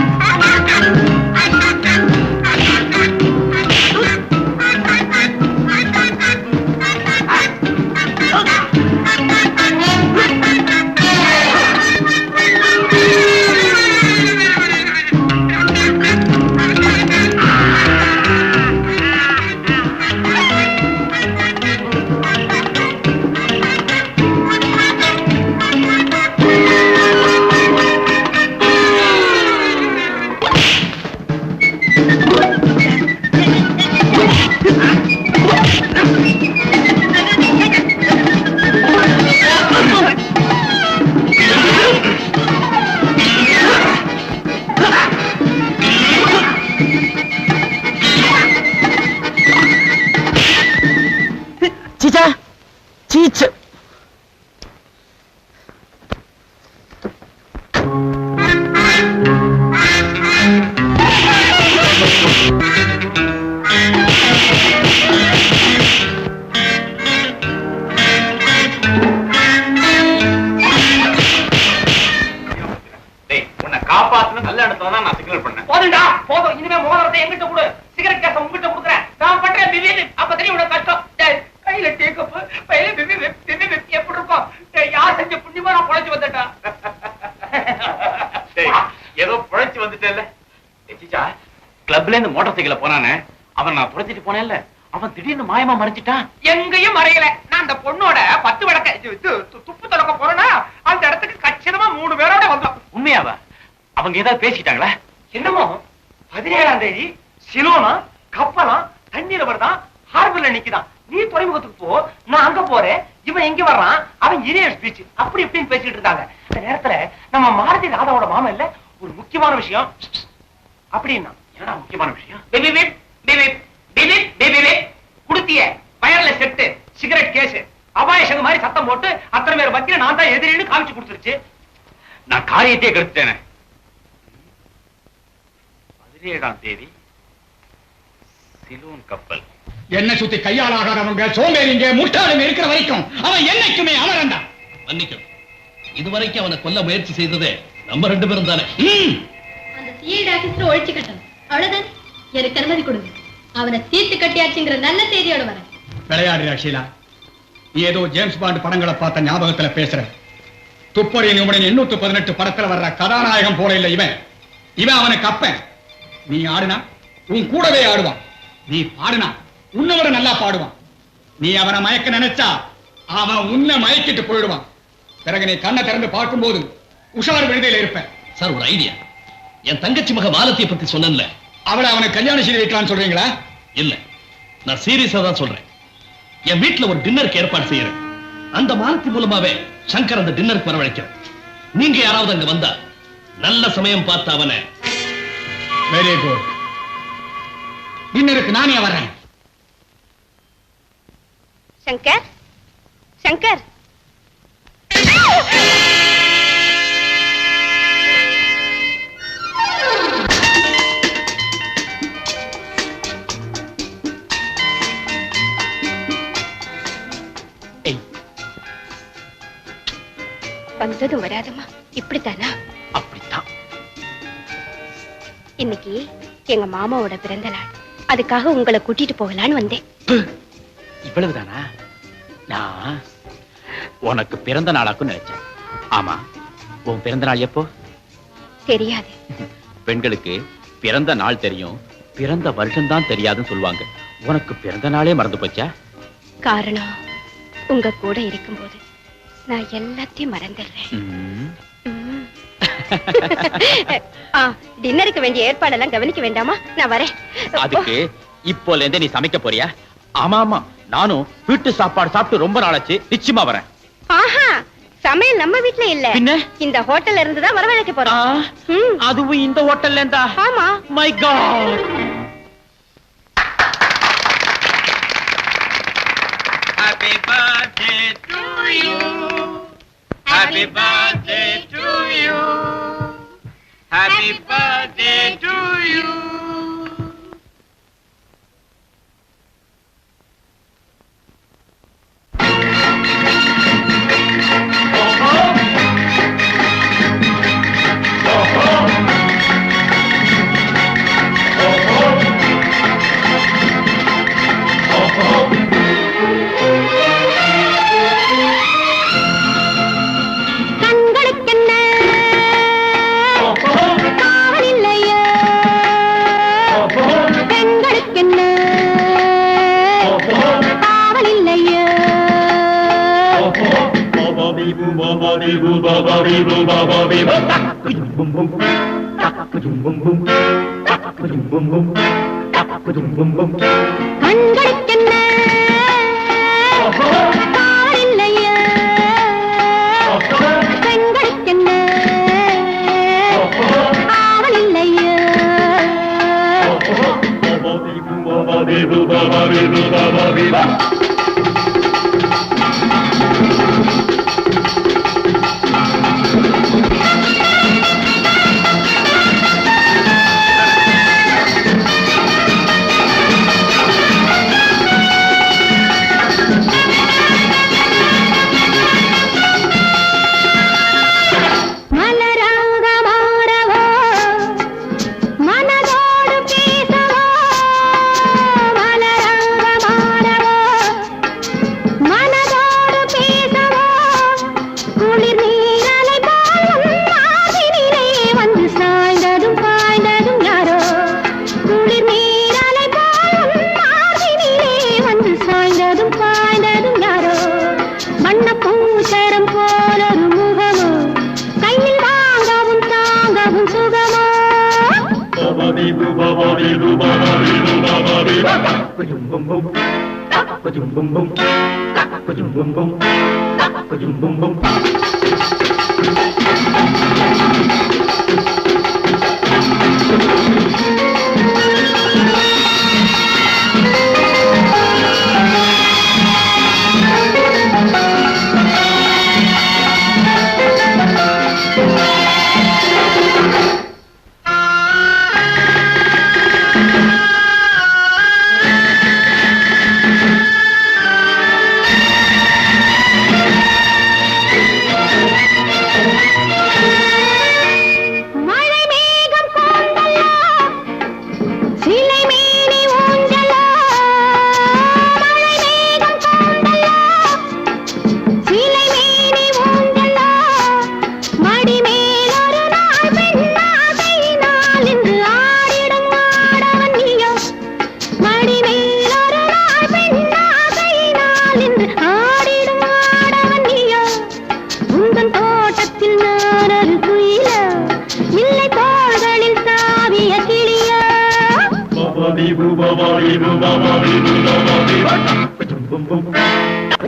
கிளப்ல இருந்து மோட்டார் சைக்கிள்ல போனானே அவன் நான் துரத்திட்டு போனேன்ல, அவன் திடீர்னு மாயமா மறைச்சிட்டான். எங்கேயும் மறையல. நான் அந்த பொண்ணோட 10 விளக்க துப்பு தொடக்க போறேன்னா அந்த இடத்துக்கு கச்சிதமா 3 பேரோட வந்தோம். உண்மையாவா? அவங்க ஏதாவது பேசிட்டாங்களா? என்னமோ 17ஆம் தேதி சிலோனா கப்பலாம் தண்ணீர் வருதான், ஹார்பர்ல நிக்குதான், நீ துறைமுகத்துக்கு போ, நான் அங்க போறேன், இவன் எங்க வர்றான், அவன் இரியர் ஸ்பீச் அப்படி இப்படின்னு பேசிட்டு இருக்காங்க. அந்த நேரத்துல நம்ம மாருதி ராதாவோட மாமா இல்ல ஒரு முக்கியமான விஷயம் அப்படின்னா. என்னடா முக்கியமான விஷயம்? குடுத்திய வயர்ல செட்டு சிகரெட் கேஸ் அபாயசங்க மாதிரி சத்தம் போட்டு அத்தனை பேர் மத்தியில நான் தான் எதிரின்னு காமிச்சு கொடுத்துருச்சு. நான் காரியத்தையே கெடுத்துட்டேனே. 17ஆம் தேதி சிலோன் கப்பல். என்ன சுத்தி கையால் ஆகாதவங்க சோம்பேறிங்க முட்டாளுங்க இருக்கிற வரைக்கும் அவன் என்னைக்குமே அமரண்டா. மன்னிக்கும், இதுவரைக்கும் அவனை கொல்ல முயற்சி செய்ததே நம்ம 2 பேரும் தானே. அந்த சிஐடி ஆபீசர் ஒழிச்சு கட்டணும், அவ்வளவுதானே. எனக்கு அனுமதி கொடுங்க, அவனை தீர்த்து கட்டியாச்சுங்கிற நல்ல செய்தியோட வரேன். விளையாடுறா ஷீலா, நீ ஏதோ ஜேம்ஸ் பாண்ட் படங்களை பார்த்த ஞாபகத்துல பேசுற. துப்பறியின் 818 படத்துல வர்ற கதாநாயகம் போல இல்ல இவன். இவன் அவனுக்கு அப்பன். நீ ஆடுனா உன் கூடவே ஆடுவான், நீ பாடுனா உன்னை விட நல்லா பாடுவான். நீ அவனை மயக்க நினைச்சா அவன் உன்னை மயக்கிட்டு போயிடுவான். பிறகு நீ கண்ணை திறந்து பார்க்கும்போது உஷார் விடுதலையில் இருப்ப. சார், ஒரு ஐடியா. என் தங்கச்சி மக மாலத்தியை பத்தி சொன்னேன்ல, அவளை அவனுக்கு கல்யாணம் செய்து வைக்கலாம்னு சொல்றீங்களா? இல்ல, நான் சீரியஸா தான் சொல்றேன். என் வீட்டுல ஒரு டின்னருக்கு ஏற்பாடு செய்யறேன். அந்த மாலத்தி மூலமாவே சங்கர் அந்த டின்னருக்கு வரவழைக்கிறேன். நீங்க யாராவது அங்க வந்தா நல்ல சமயம் பார்த்து அவனை. Very good. டின்னருக்கு நானே வரேன். சங்கர், சங்கர், வந்ததும் வராதமா இப்படித்தானா? அப்படித்தான். இன்னைக்கு எங்க மாமாவோட பிறந்த நாள், அதுக்காக உங்களை கூட்டிட்டு போகலான்னு வந்தேன். இவ்வளவுதானா? நான் உனக்கு பிறந்த நாளாக்கும் நினைச்சேன். ஆமா, உன் பிறந்த நாள் எப்போ? தெரியாது. பெண்களுக்கு பிறந்த நாள் தெரியும், பிறந்த வருஷம் தான் தெரியாதுன்னு சொல்லுவாங்க. உனக்கு பிறந்த நாளே மறந்து போச்சா? காரணம், உங்க கூட இருக்கும்போது நான் எல்லாத்தையும் மறந்துடுறேன். டின்னருக்கு வேண்டிய ஏற்பாடெல்லாம் கவனிக்க வேண்டாமா? நான் வரேன். அதுக்கு இப்போல இருந்தே நீ சமைக்க போறியா? ஆமா ஆமா, நானும் வீட்டு சாப்பாடு சாப்பிட்டு ரொம்ப நாளாச்சு. நிச்சயமா வரேன். ஆஹா, சமையல் நம்ம வீட்ல இல்ல, இந்த ஹோட்டல்ல இருந்து தான் வரவழைக்க போறோம். அதுவும் இந்த ஹோட்டல்ல இருந்தா? ஆமா. My God. Happy birthday to you. Happy birthday to you. Happy birthday to you.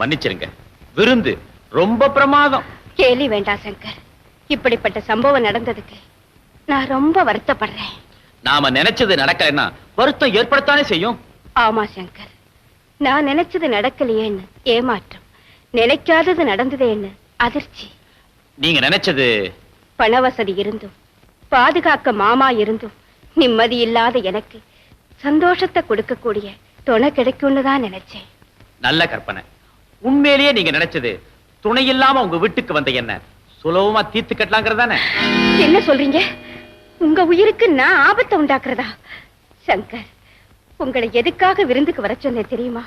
மன்னிச்சிருங்க, விருந்து ரொம்ப பிரமாதம். கேலி வேண்டாம் சங்கர், இப்படிப்பட்ட சம்பவம் நடந்ததுக்கு நான் ரொம்ப வருத்தப்படுறேன். நாம நினைச்சது நடக்கலைன்னா வருத்தம் ஏற்படத்தானே செய்யும். ஆமா சங்கர், நான் நினைச்சது நடக்கலையேன்னு ஏமாற்றம், நினைக்காதது நடந்ததேன்னு அதிர்ச்சி. நீங்க நினைச்சது பண வசதி இருந்தும் பாதுகாக்க மாமா இருந்தும் நிம்மதி இல்லாத எனக்கு சந்தோஷத்தை கொடுக்கக்கூடிய துணை கிடைக்கும்னு தான் நினைச்சேன். நல்ல கற்பனை. உண்மையிலேயே நீங்க நினைச்சது துணை இல்லாம உங்க வீட்டுக்கு வந்த என்ன சுலபமா தீர்த்து கட்டலாங்கிறதானே? என்ன சொல்றீங்க? உங்க உயிருக்கு நான் ஆபத்தை உண்டாக்குறதா? சங்கர், உங்களை எதுக்காக விருந்துக்கு வர சொன்னேன் தெரியுமா?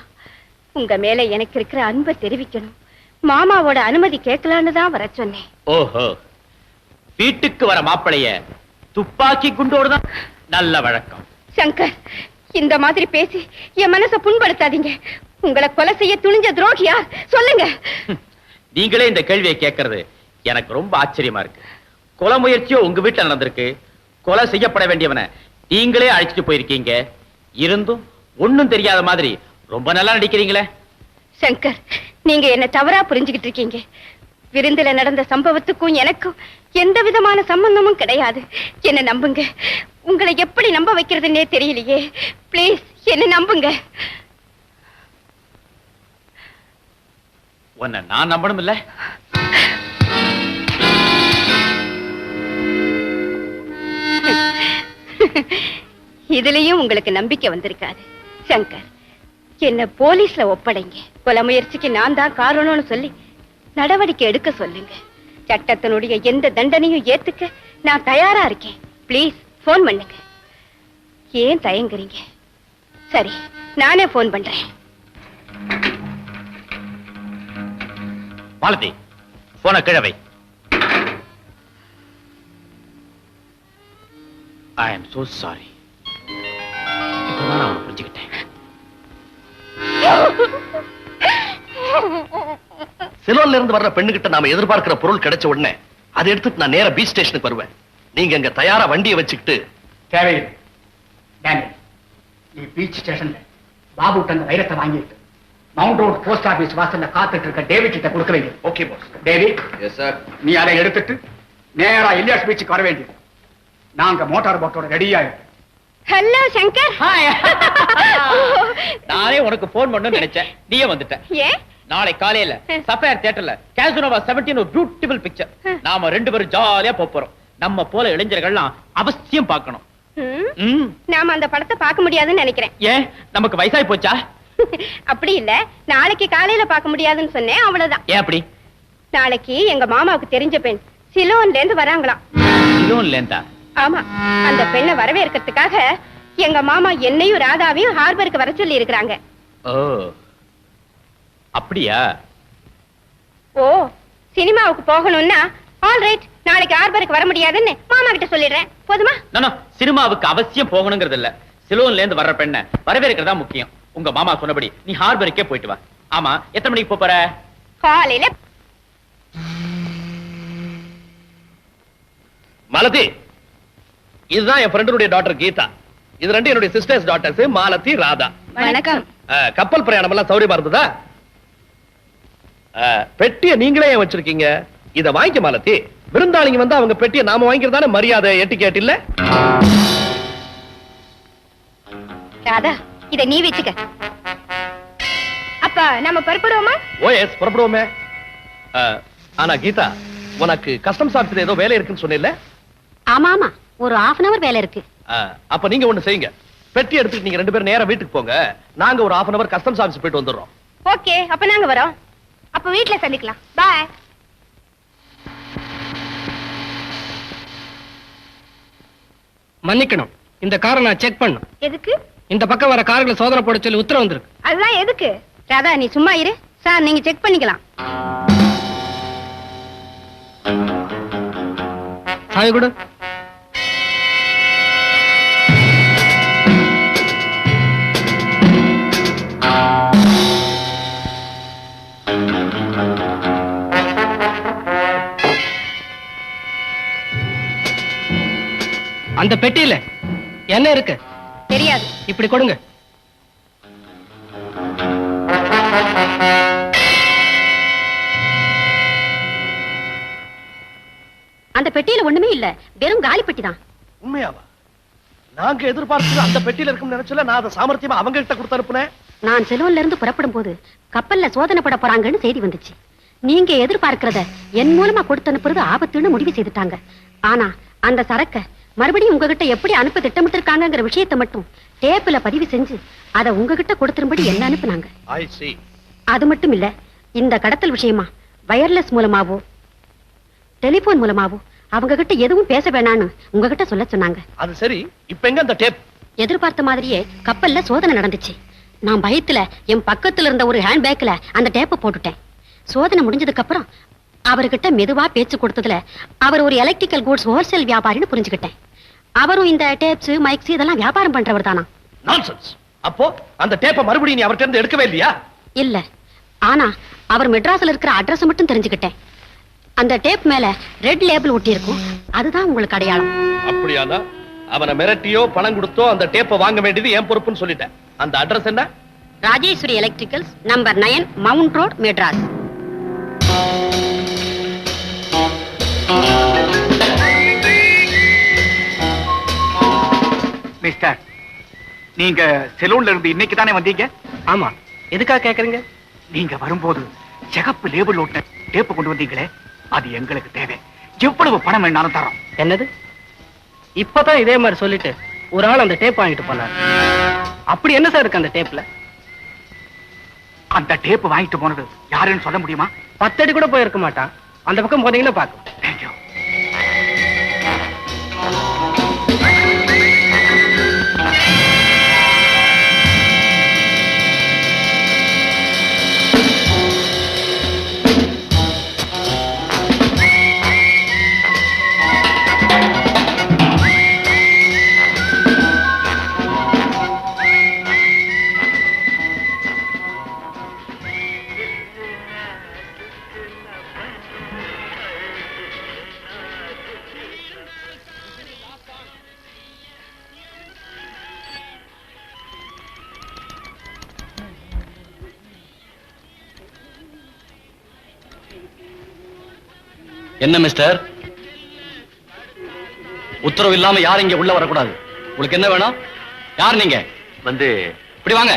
உங்க மேல எனக்கு இருக்கிற அன்பை தெரிவிக்கணும், மாமாவோட அனுமதி கேட்கலான்னு தான் வர சொன்னேன். ஓஹோ, வீட்டுக்கு வர மாப்பிளைய துப்பாக்கி குண்டோடுதான் நல்ல வழக்கம். சங்கர், இந்த மாதிரி பேசி என் மனசை புண்படுத்தாதீங்க. உங்களை கொலை செய்ய துணிஞ்ச துரோகியா? சொல்லுங்க. நீங்களே இந்த கேள்வியை கேட்கறது எனக்கு ரொம்ப ஆச்சரியமா இருக்கு. கொலை முயற்சியோ உங்க வீட்டுல நடந்திருக்கு, கொலை செய்யப்பட வேண்டியவனை நீங்களே அழைச்சிட்டு போயிருக்கீங்க. இருந்தும் ஒண்ணும் தெரியாத மாதிரி ரொம்ப நல்லா நடிக்கிறீங்களே. சங்கர், நீங்க என்ன தவறா புரிஞ்சுகிட்டு இருக்கீங்க. விருந்துல நடந்த சம்பவத்துக்கும் எனக்கும் எந்த விதமான சம்பந்தமும் கிடையாது. என்ன நம்புங்க. உங்களை எப்படி நம்ப வைக்கிறதுன்னே தெரியலையே. பிளீஸ் என்ன நம்புங்க. உன்னை நான் நம்பணும் இல்ல? இதுலயும் உங்களுக்கு நம்பிக்கை வந்திருக்காது. சங்கர், என்ன போலீஸ்ல ஒப்படைங்க. கொலை முயற்சிக்கு நான் தான் காரணம்னு சொல்லி நடவடிக்கை எடுக்க சொல்லுங்க. சட்டத்தினுடைய எந்த தண்டனையும் ஏத்துக்க நான் தயாரா இருக்கேன். பிளீஸ் போன் பண்ணுங்க. ஏன் தயங்குறீங்க? சரி, நானே போன் பண்றேன். மாலதி, போன கிழவை. I am so sorry. இப்பதான் நான் புரிஞ்சுக்கிட்டேன். சிலோன்ல இருந்து வர்ற பெண்ணுகிட்ட நாம எதிர்பார்க்கிற பொருள் கிடைச்ச உடனே அதை எடுத்துட்டு நான் நேரா பீச் ஸ்டேஷனுக்கு வருவேன். நீங்க அங்க தயாரா வண்டியை வச்சுக்கிட்டு. தேவையில்லை டேனியல், நீ பீச் ஸ்டேஷன்ல பாபு அந்த வைரத்தை வாங்கிட்டு மவுண்ட் ரோட் போஸ்ட் ஆபீஸ் வாசல்ல காத்துட்டு இருக்க டேவிட் கிட்ட கொடுக்க வேண்டியது. Okay boss. David, yes sir. நீ அதை எடுத்துட்டு நேரா இலியாஸ் பீச்சுக்கு வர வேண்டியது. நாங்க மோட்டார் போட்டோட ரெடியா இருக்கு. ஹலோ சங்கர். நானே உனக்கு போன் பண்ணணும்னு நினைச்சேன், நீயே வந்துட்ட. ஏன்? நாளை காலையில சஃபயர் தியேட்டர்ல காசினோவா 17 ஒரு பியூட்டிஃபுல் பிக்சர். நாம ரெண்டு பேரும் ஜாலியா போறோம். நம்ம போல இளைஞர்கள்லாம் அவசியம் பார்க்கணும். நாம அந்த படத்தை பார்க்க முடியாதுன்னு நினைக்கிறேன். ஏன், நமக்கு வயசாகி போச்சா? அப்படி இல்ல, நாளைக்கு காலையில பார்க்க முடியாதுன்னு சொன்னேன், அவ்வளவுதான். ஏன் அப்படி? நாளைக்கு எங்க மாமாவுக்கு தெரிஞ்ச பெண் சிலோன்ல இருந்து வராங்களாம். சிலோன்ல இருந்தா? ஆமா, அந்த பெண்ணை வரவேற்கிறதுக்காக எங்க மாமா என்னையும் ராதாவையும் ஹார்பருக்கு வர சொல்லி இருக்கிறாங்க. ஓ, அப்படியா? ஓ, சினிமாவுக்கு போகணும்னா ஆல்ரைட், நாளைக்கு ஹார்பருக்கு வர முடியாதுன்னு மாமா கிட்ட சொல்லிடுறேன். போதுமா? சினிமாவுக்கு அவசியம் போகணுங்கிறது இல்ல, சிலோன்ல இருந்து வர்ற பெண்ணை வரவேற்கிறதா முக்கியம். உங்க மாமா சொன்னபடி நீ ஹார்பருக்கே போயிட்டு வா. ஆமா, எத்தனை மணிக்கு போற? காலையில. மாலதி, இதுதான் என் ஃப்ரெண்டுடைய டாக்டர் கீதா. இது ரெண்டு என்னுடைய சிஸ்டர்ஸ் டாக்டர்ஸ், மாலதி, ராதா. வணக்கம். கப்பல் பிரயாணம் எல்லாம் சௌரியமா இருந்ததா? பெட்டியை நீங்களே ஏன் வச்சிருக்கீங்க? இத வாங்கிக்க மாலதி. விருந்தாளிங்க வந்து அவங்க பெட்டியை நாம வாங்கிக்கிறதானே மரியாதை, எட்டிகேட் இல்ல? ராதா, இத நீ வச்சுக்க. அப்ப நம்ம புறப்படுவோமா? ஓ எஸ், புறப்படுவோமே. ஆனா கீதா, உனக்கு கஸ்டம்ஸ் ஆபீஸ்ல ஏதோ வேலை இருக்குன்னு சொன்னீல்ல? ஆமா ஆமா, ஒரு 1/2 hour வேலை இருக்கு. அப்ப நீங்க ஒண்ணு செய்யுங்க, பெட்டி எடுத்துட்டு நீங்க ரெண்டு பேரும் நேரா வீட்டுக்கு போங்க. நாங்க ஒரு 1/2 hour கஸ்டம்ஸ் ஆபீஸ் போயிட்டு வந்துடுறோம். ஓகே, அப்ப நாங்க வரோம். அப்ப வீட்ல சந்திக்கலாம். பாய். மன்னிக்கணும், இந்த காரை நான் செக் பண்ணும். எதுக்கு? இந்த பக்கம் வர கார்களை சோதனை போட சொல்லி உத்தரவு வந்திருக்கு. அதுதான் எதுக்கு? ராதா, நீ சும்மா இரு. சார், நீங்க செக் பண்ணிக்கலாம். சாவி கொடு. அந்த பெட்டியில என்ன இருக்கு தெரியாது. இப்படி கொடுங்க. அந்த பெட்டியில ஒண்ணுமே இல்ல, வெறும் காலி பெட்டி தான். உண்மையாவா? நாங்க எதிர்பார்த்தது அந்த பெட்டியில இருக்கும்னு நினைச்சல. நான் அதை சாமர்த்தியமா அவங்க கிட்ட கொடுத்து அனுப்புனேன். நான் சிலோன்ல இருந்து புறப்படும் போது கப்பல்ல சோதனை போட போறாங்கன்னு செய்தி வந்துச்சு. நீங்க எதிர்பார்க்கிறத என் மூலமா கொடுத்து அனுப்புறது ஆபத்துன்னு முடிவு செய்துட்டாங்க. ஆனா அந்த சரக்க மறுபடியும் உங்ககிட்ட எப்படி அனுப்ப திட்டமிட்டு இருக்காங்கிற விஷயத்தை மட்டும் டேப்ல பதிவு செஞ்சு அதை உங்ககிட்ட கொடுத்துரும்படி என்ன அனுப்புனாங்க. அது மட்டும் இல்ல, இந்த கடத்தல் விஷயமா வயர்லெஸ் மூலமாவோ டெலிபோன் மூலமாவும் அவங்க கிட்ட எதுவும் பேச வேணான்னு உங்ககிட்ட சொல்ல சொன்னாங்க. அது சரி, இப்ப எங்க அந்த டேப்? எதிர்பார்த்த மாதிரியே கப்பல்ல சோதனை நடந்துச்சு. நான் பயத்துல என் பக்கத்துல இருந்த ஒரு ஹேண்ட் பேக்ல அந்த டேப்பை போட்டுட்டேன். சோதனை முடிஞ்சதுக்கு அப்புறம் அவர்கிட்ட மெதுவா பேச்சு கொடுத்ததுல அவர் ஒரு எலக்ட்ரிக்கல் கூட்ஸ் ஹோல்சேல் வியாபாரின்னு புரிஞ்சுக்கிட்டேன். அவரும் இந்த டேப்ஸ் மைக்ஸ் இதெல்லாம் வியாபாரம் பண்றவர் தானா? நான்சென்ஸ். அப்போ அந்த டேப்பை மறுபடியும் நீ அவர்கிட்ட இருந்து எடுக்கவே இல்லையா? இல்ல, ஆனா அவர் மெட்ராஸ்ல இருக்கிற அட்ரஸ் மட்டும் தெரிஞ்சுக்கிட்டேன். அந்த டேப் மேல ரெட் லேபிள் ஒட்டி இருக்கும், அதுதான் உங்களுக்கு அடையாளம். அப்படியானா அவனை மிரட்டியோ பணம் கொடுத்தோ அந்த டேப்பை வாங்க வேண்டியது என் பொறுப்புன்னு சொல்லிட்டேன். அந்த அட்ரஸ் என்ன? Rajeshwari electricals, number 9, Mount Road, Madras. Mister, நீங்க செலூன்ல இருந்து இன்னைக்கு தானே வந்தீங்க? ஆமா. எதுக்காக கேக்குறீங்க? நீங்க வரும்போது சிகப்பு லேபிள் ஒட்டின டேப்பு கொண்டு வந்தீங்களே, அது எங்களுக்கு தேவை. எவ்வளவு பணம் வேணாலும் தரோம். என்னது? இப்பதான் இதே மாதிரி சொல்லிட்டு ஒரு ஆள் அந்த டேப் வாங்கிட்டு போனார். அப்படி என்ன சார் இருக்கு அந்த டேப்ல? அந்த டேப் வாங்கிட்டு போனது யாருன்னு சொல்ல முடியுமா? 10 அடி கூட போயிருக்க மாட்டான். அந்த பக்கம் போனீங்கன்னா பாக்கும். தேங்க்யூ. என்ன மிஸ்டர், உத்தரவு இல்லாம யாரும் இங்க உள்ள வரக்கூடாது. உங்களுக்கு என்ன வேணும்? யார் நீங்க? வந்து இப்படி வாங்க.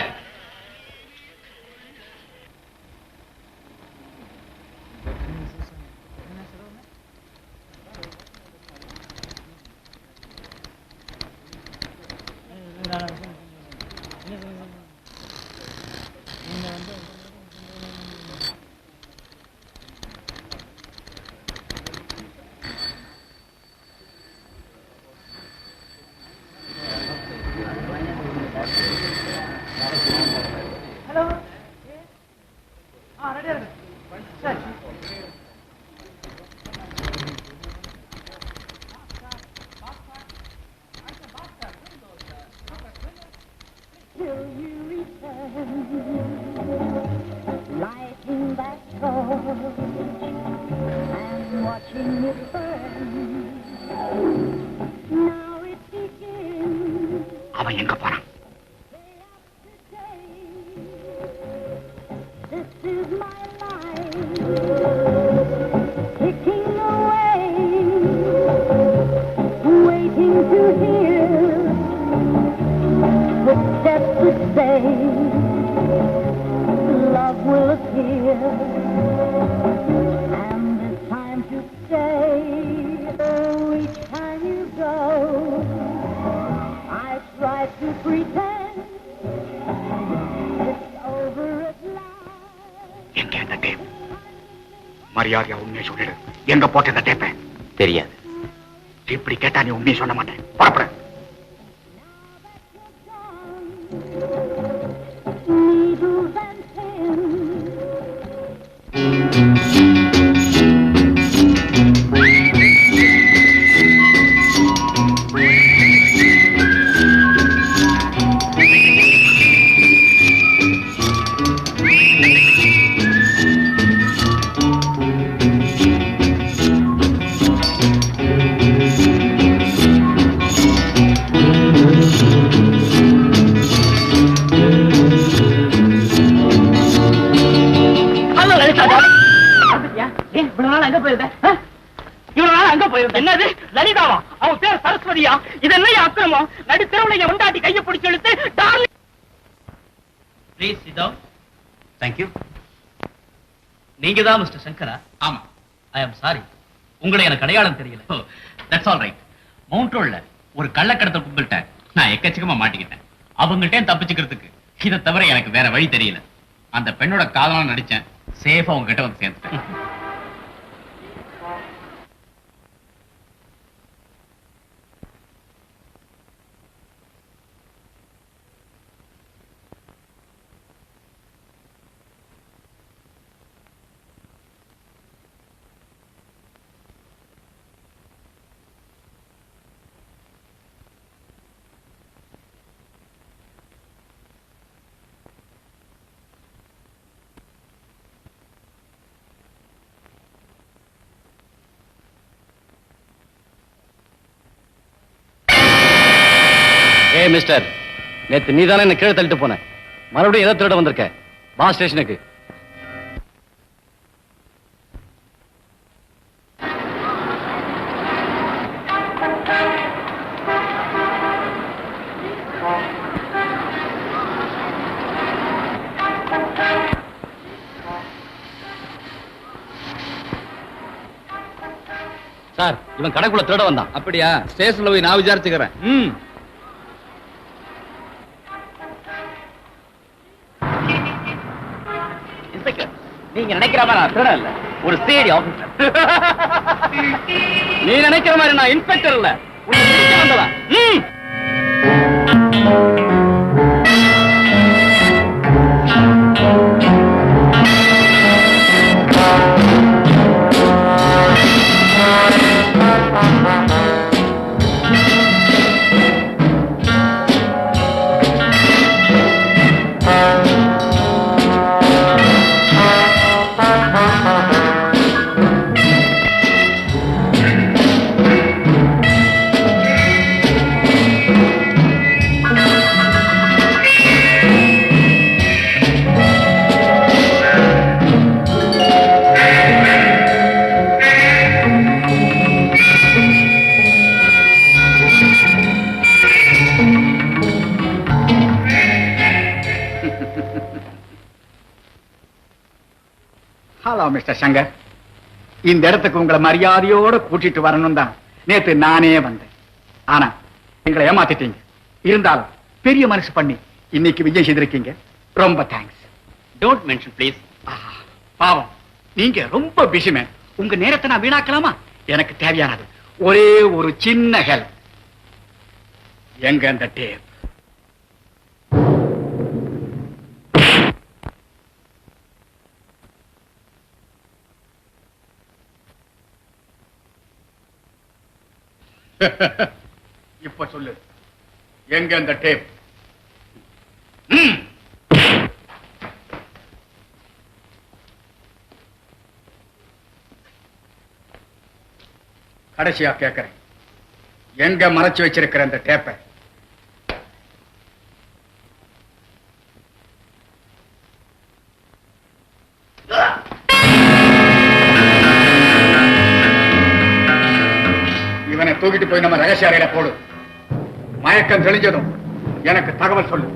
அவன் எங்க போறான்? மரியாதையா உண்மையை சொல்லிடு. எங்க போட்டு இந்த டேப்பை? தெரியாது. இப்படி கேட்டா நீ உண்மையை சொல்ல மாட்டேன். புறப்பட. என்னது லலிதாவா? அவன் பேர் சரஸ்வதியா? இது என்ன அக்கிரமம்? நடுத்தரவுல உண்டாட்டி கையை பிடிச்சு இழுத்து darling. Please sit down. Thank you. நீங்க தான் மிஸ்டர் சங்கரா? ஆமா. ஐ அம் சாரி, உங்களை எனக்கு அடையாளம் தெரியல. That's all right. மவுண்ட் ரோட்ல ஒரு கள்ளக்கடத்தல் கும்பல்கிட்ட நான் எக்கச்சக்கமா மாட்டிக்கிட்டேன். அவங்கள்ட்ட தப்பிச்சுக்கிறதுக்கு இதை தவிர எனக்கு வேற வழி தெரியல. அந்த பெண்ணோட காதலா நடிச்சேன். சேஃபா உங்ககிட்ட வந்து சேர்ந்துட்டேன். மிஸ்டர், நேத்து நீதானே என்ன கீழே தள்ளிட்டு போன, மறுபடியும் எதை திருட வந்திருக்க? வா ஸ்டேஷனுக்கு. சார், இவன் கடைக்குள்ள திருட வந்தான். அப்படியா? ஸ்டேஷன்ல போய் நான் விசாரிச்சுக்கிறேன். நீங்க நினைக்கிற மாதிரி நான் திருட இல்ல, ஒரு சிஐடி ஆபீசர். நீ நினைக்கிற மாதிரி நான் இன்ஸ்பெக்டர் இல்ல, வந்தவன். ஹலோ மிஸ்டர் சங்கர், இந்த இடத்துக்கு உங்களை மரியாதையோட கூட்டிட்டு வரணும் தான் நேத்து நானே வந்தேன். ஆனா எங்களை ஏமாத்திட்டீங்க. இருந்தாலும் பெரிய மனசு பண்ணி இன்னைக்கு விஜய் செய்திருக்கீங்க. ரொம்ப தேங்க்ஸ். Don't mention please. பாவம், நீங்க ரொம்ப பிஸிமே. உங்க நேரத்தை நான் வீணாக்கலாமா? எனக்கு தேவையானது ஒரே ஒரு சின்ன ஹெல்ப். எங்க அந்த டேப்? இப்ப சொல்லு, எங்க அந்த டேப்? கடைசியா கேட்கிறேன், எங்க மறைச்சு வச்சிருக்கிற அந்த டேப்பை? இவனை தூக்கிட்டு போய் நம்ம ரகசிய அறையில போடு. மயக்கம் தெளிஞ்சதும் எனக்கு தகவல் சொல்லு.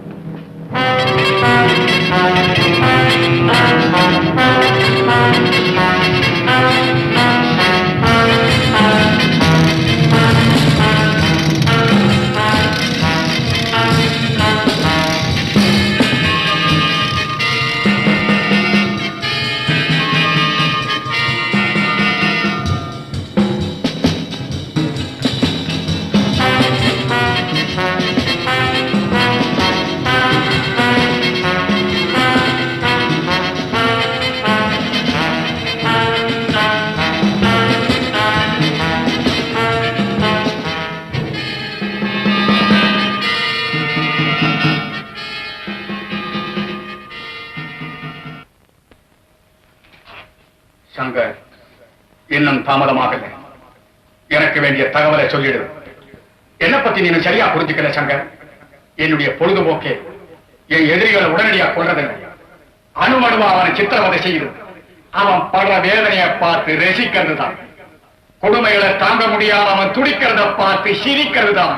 சங்கர், இன்னும் தாமதமாகல. எனக்கு வேண்டிய தகவலை சொல்லிடு. என்ன பத்தி நீ சரியா புரிஞ்சுக்கல சங்கர். என்னுடைய பொழுதுபோக்கே என் எதிரிகளை உடனடியா கொள்றதில்லை. அணுமணுவா அவனை சித்திரவதை செய்யுது. அவன் படுற வேதனையை பார்த்து ரசிக்கிறது தான். கொடுமைகளை தாங்க முடியாம அவன் துடிக்கிறத பார்த்து சிரிக்கிறது தான்.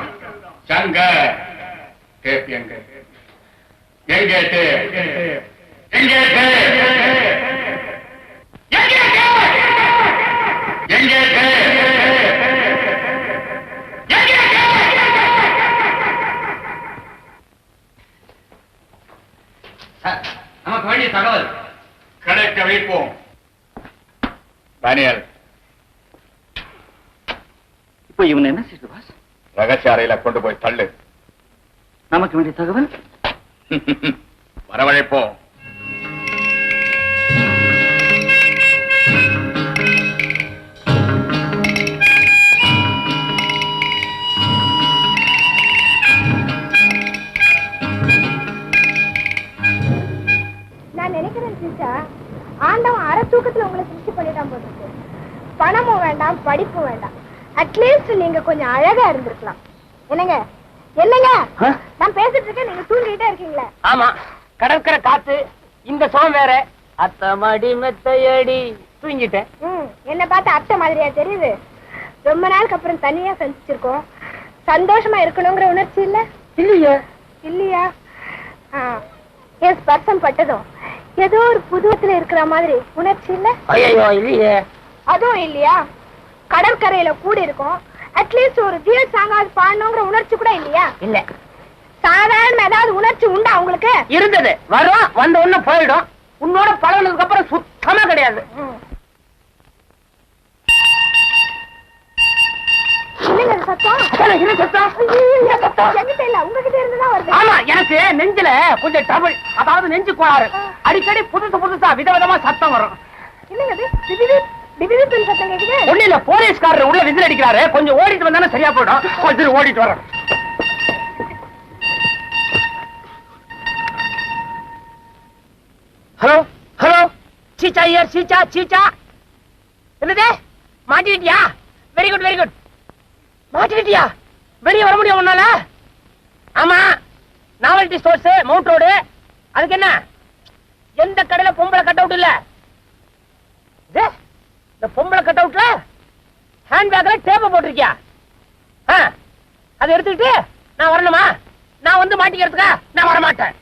சங்கர், டேப் எங்க? எங்கே டேப்? எங்கே டேப்? நமக்கு வேண்டிய தகவல் கிடைக்க வைப்போம். தானியல், இப்ப இவன் என்ன செய்து பாஸ்? ரகசிய அறையில கொண்டு போய் தள்ளு. நமக்கு வேண்டிய தகவல் வரவழைப்போம். நான் நினைக்கிறேன் சிஸ்டா, ஆண்டவன் அரை தூக்கத்துல உங்களை சிருஷ்டி பண்ணிட்டான் போட்டு. பணமும் வேண்டாம், படிப்பும் வேண்டாம். அட்லீஸ்ட் நீங்க கொஞ்சம் அழகா இருந்திருக்கலாம். என்னங்க, என்னங்க நான் பேசிட்டு இருக்கேன், நீங்க தூங்கிட்டே இருக்கீங்களா? ஆமா, கடற்கரை காத்து, இந்த சோம் வேற. அத்தமடி மெத்தையடி தூங்கிட்டேன். என்ன பார்த்து அத்தை மாதிரியா தெரியுது? ரொம்ப நாளுக்கு அப்புறம் தனியா சந்திச்சிருக்கோம். சந்தோஷமா இருக்கணுங்கிற உணர்ச்சி இல்ல? இல்லையா? என் ஸ்பர்சம் பட்டதும் ஏதோ ஒரு புதுவத்துல இருக்கிற மாதிரி உணர்ச்சி இல்ல? ஐயோ இல்லையே. அதுவும் இல்லையா? கடற்கரையில கூடி இருக்கும், அட்லீஸ்ட் ஒரு ஜிஎஸ் சாங்காவது பாடணுங்கிற உணர்ச்சி கூட இல்லையா? இல்ல. சாதாரண ஏதாவது உணர்ச்சி உண்டா உங்களுக்கு? இருந்தது, வரும், வந்த ஒண்ணு போயிடும். உன்னோட பழகினதுக்கு அப்புறம் சுத்தமா கிடையாது. ஆமா, எனக்கு நெஞ்சில கொஞ்சம் ட்ரபிள், அதாவது நெஞ்சு கோளாறு. அடிக்கடி புதுசா விதவிதமா சத்தம் வரும். ஒண்ணு இல்ல, போலீஸ்காரர் உள்ள விசில் அடிக்கிறாரு, கொஞ்சம் ஓடிட்டு வந்தானே சரியா போயிடும். கொஞ்சம் ஓடிட்டு வர. Hello hello, Cheecha Iyer, Cheecha Cheecha. என்னது, மாட்டிக்கிட்டியா? Very good very good. மாட்டிக்கிட்டியா? வெளியே வர முடியும் உன்னால? ஆமா, நாவல்டி ஸ்டோர்ஸ், மவுண்ட் ரோடு. அதுக்கு என்ன, எந்த கடையில பொம்பளை கட் அவுட் இல்ல? இந்த பொம்பளை கட் அவுட்ல ஹேண்ட்பேக்ல டேப்ப போட்டிருக்கியா? அதை எடுத்துக்கிட்டு நான் வரணுமா? நான் வந்து மாட்டிக்கிறதுக்கா? நான் வர மாட்டேன்.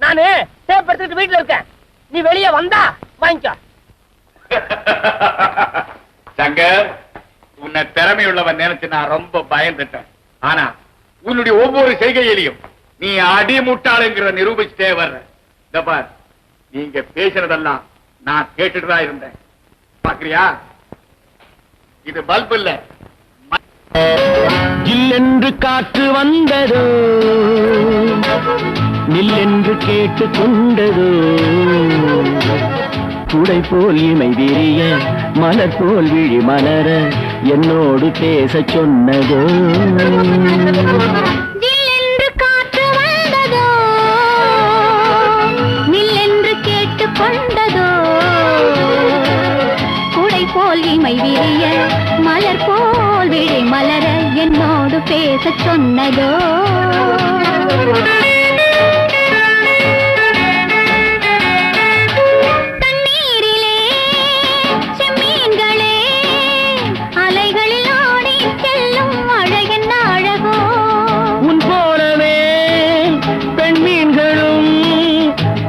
நானு டேப் எடுத்துக்கிட்டு வீட்டுல இருக்கேன். நீ வெளியே வந்தா வாங்கிக்க. சங்கர், உன்னை திறமையுள்ளவன் நினைச்சு நான் ரொம்ப பயந்துட்டேன். ஆனா உன்னுடைய ஒவ்வொரு செய்கையிலையும் நீ அடிமுட்டாளுங்கிற நிரூபிச்சுட்டே வர்ற. இந்த பார், நீங்க பேசுறதெல்லாம் நான் கேட்டுட்டுதான் இருந்தேன். பாக்குறியா? இது பல்ப் இல்ல. ஜில்லென்று காற்று வந்ததோ, நில்லென்று கேட்டு கொண்டதோ, குடை போல் இமை விரிய, மலர் போல் விழி மலர, என்னோடு பேச சொன்னதோ. ஜில்லென்று காற்று வந்ததோ, நில்லென்று கேட்டு கொண்டதோ, குடை போல் இமை விரிய, மலர் போல் விழி மலர, என்னோடு பேச சொன்னதோ. தண்ணீரிலே செம்மீன்களே, அலைகளில் ஓடி செல்லும் அழகென்ன அழகோ. உன் போலவே பெண்மீன்களும்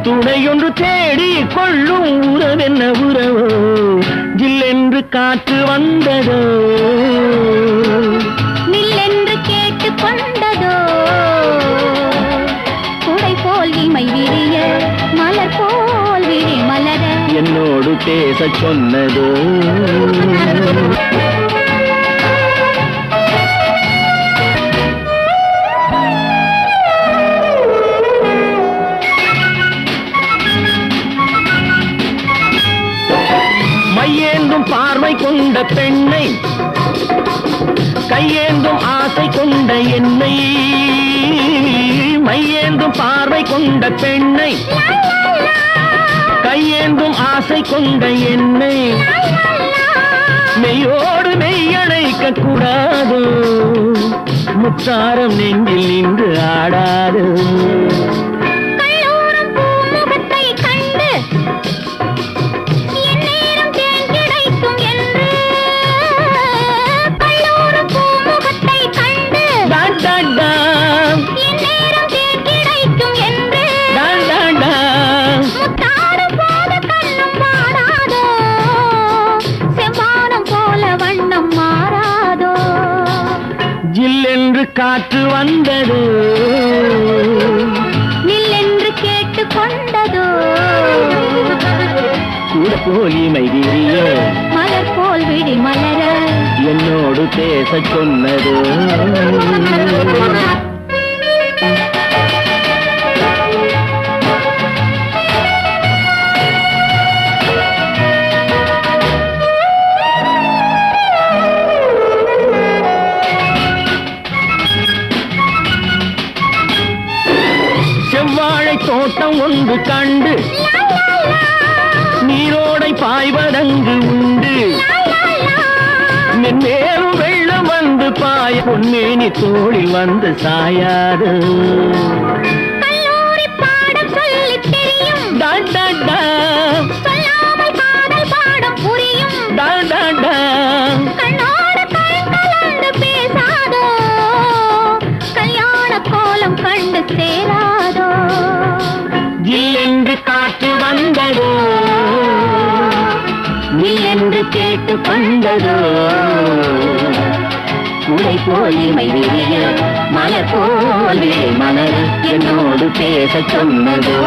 துணையொன்று தேடி கொள்ளும் உறவென்ன உறவோ. ஜில்லென்று காற்று வந்ததோ, நில்லென்று கேட்டு கொண்டதோ, குடை போல் இமை விரிய, மலர் போல் விழி மலர, என்னோடு பேச சொன்னதோ. மையேந்தும் பார்வை கொண்ட பெண்ணை, கையேந்தும் ஆசை கொண்ட என்னை, மையேந்தும் பார்வை கொண்ட பெண்ணை, கையேந்தும் ஆசை கொண்ட என்னை, மெய்யோடு மெய்யணைக்க கூடாது, முத்தாரம் நெஞ்சில் நின்று ஆடாது. காற்று வந்தது, நில்லென்று கேட்டு கொண்டதோ, கூட போல் இமை விரிய, மலர் போல் விழி மலர, என்னோடு பேச சொன்னதோ. செவ்வாழை தோட்டம் ஒன்று கண்டு, நீரோடை பாய்வதங்கு உண்டு, மென்மேலும் வெள்ளம் வந்து பாய பொன்னேனி தோளில் வந்து சாயாது. கல்லூரி பாடம் சொல்லி தெரியும், சொல்லாமல் காதல் பாடம் புரியும், கண்ணோடு கண் கலந்து பேசாதோ, கல்யாண கோலம் கண்டு சேராதோ. ஜில்லென்று காற்று வந்ததோ, நீ என்று கேட்டு கொண்டதோ, குடை போல் இமை விரிய மலர் போலே மலர் என்னோடு பேச சொன்னதோ.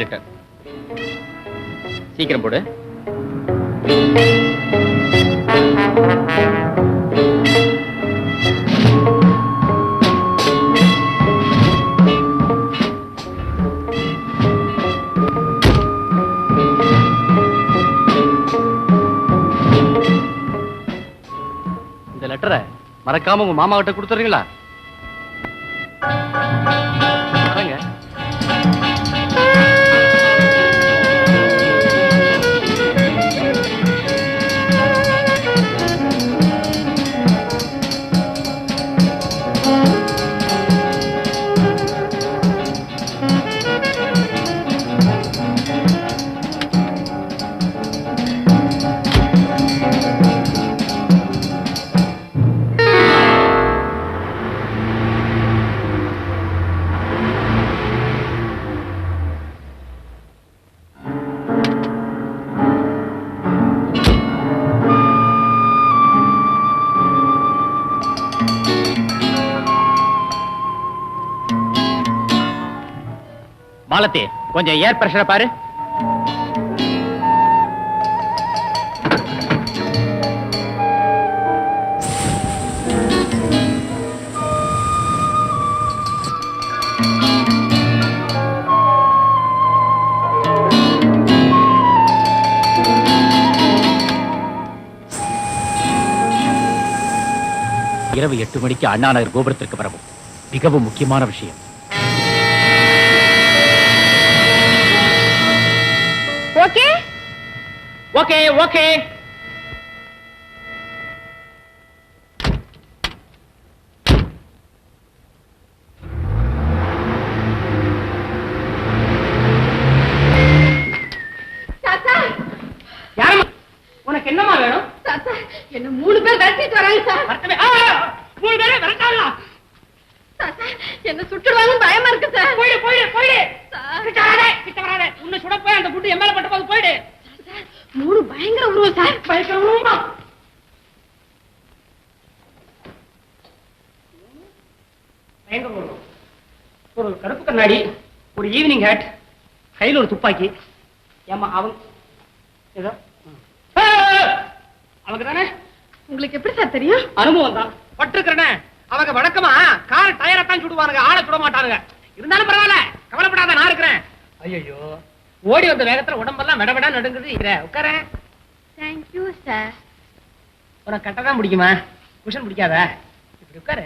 லிட்டர் சீக்கிரம் போடு. இந்த லெட்டரை மறக்காம உங்க மாமா கிட்ட கொடுத்துறீங்களா? மாலத்தி, கொஞ்சம் ஏர் பிரஷரை பாரு. இரவு 8 மணிக்கு அண்ணா நகர் கோபுரத்திற்கு வரவும். மிகவும் முக்கியமான விஷயம். Okay okay okay. உனக்கு என்னமா வேணும்? என்ன 3 பேர் விரட்டிட்டு வராங்க சார். 3 பேரை விரட்டாங்களா? என்ன சுட்டுடுவாங்க பயமா இருக்கு சார். போயிடு போயிடு போயிடு. கிட்ட வராதே. உன்னை சுடப்போய் அந்த குண்டு எம்எல்ஏ பட்ட போது போயிடு. 3 பயங்கர உருவம் சார். பயங்கர உருவமா? பயங்கர உருவம். ஒரு கருப்பு கண்ணாடி, ஒரு ஈவினிங் ஹேட், கையில் ஒரு துப்பாக்கி. ஏமா அவங்க ஏதோ அவங்க தானே? உங்களுக்கு எப்படி சார் தெரியும்? அனுபவம் தான். பட்டிருக்கிறேனே. அவங்க வழக்கமா கார் டயரை தான் சுடுவானுங்க, ஆளை சுட மாட்டானுங்க. இருந்தாலும் பரவாயில்ல, கவலைப்படாத, நான் இருக்கிறேன். ஐயோ, ஓடி வந்த வேகத்துல உடம்பெல்லாம் விடவிட நடுங்குது. உட்கார. Thank you sir. உனக்கு கட்டதான் பிடிக்குமா? குஷன் பிடிக்காத. இப்படி உட்காரு.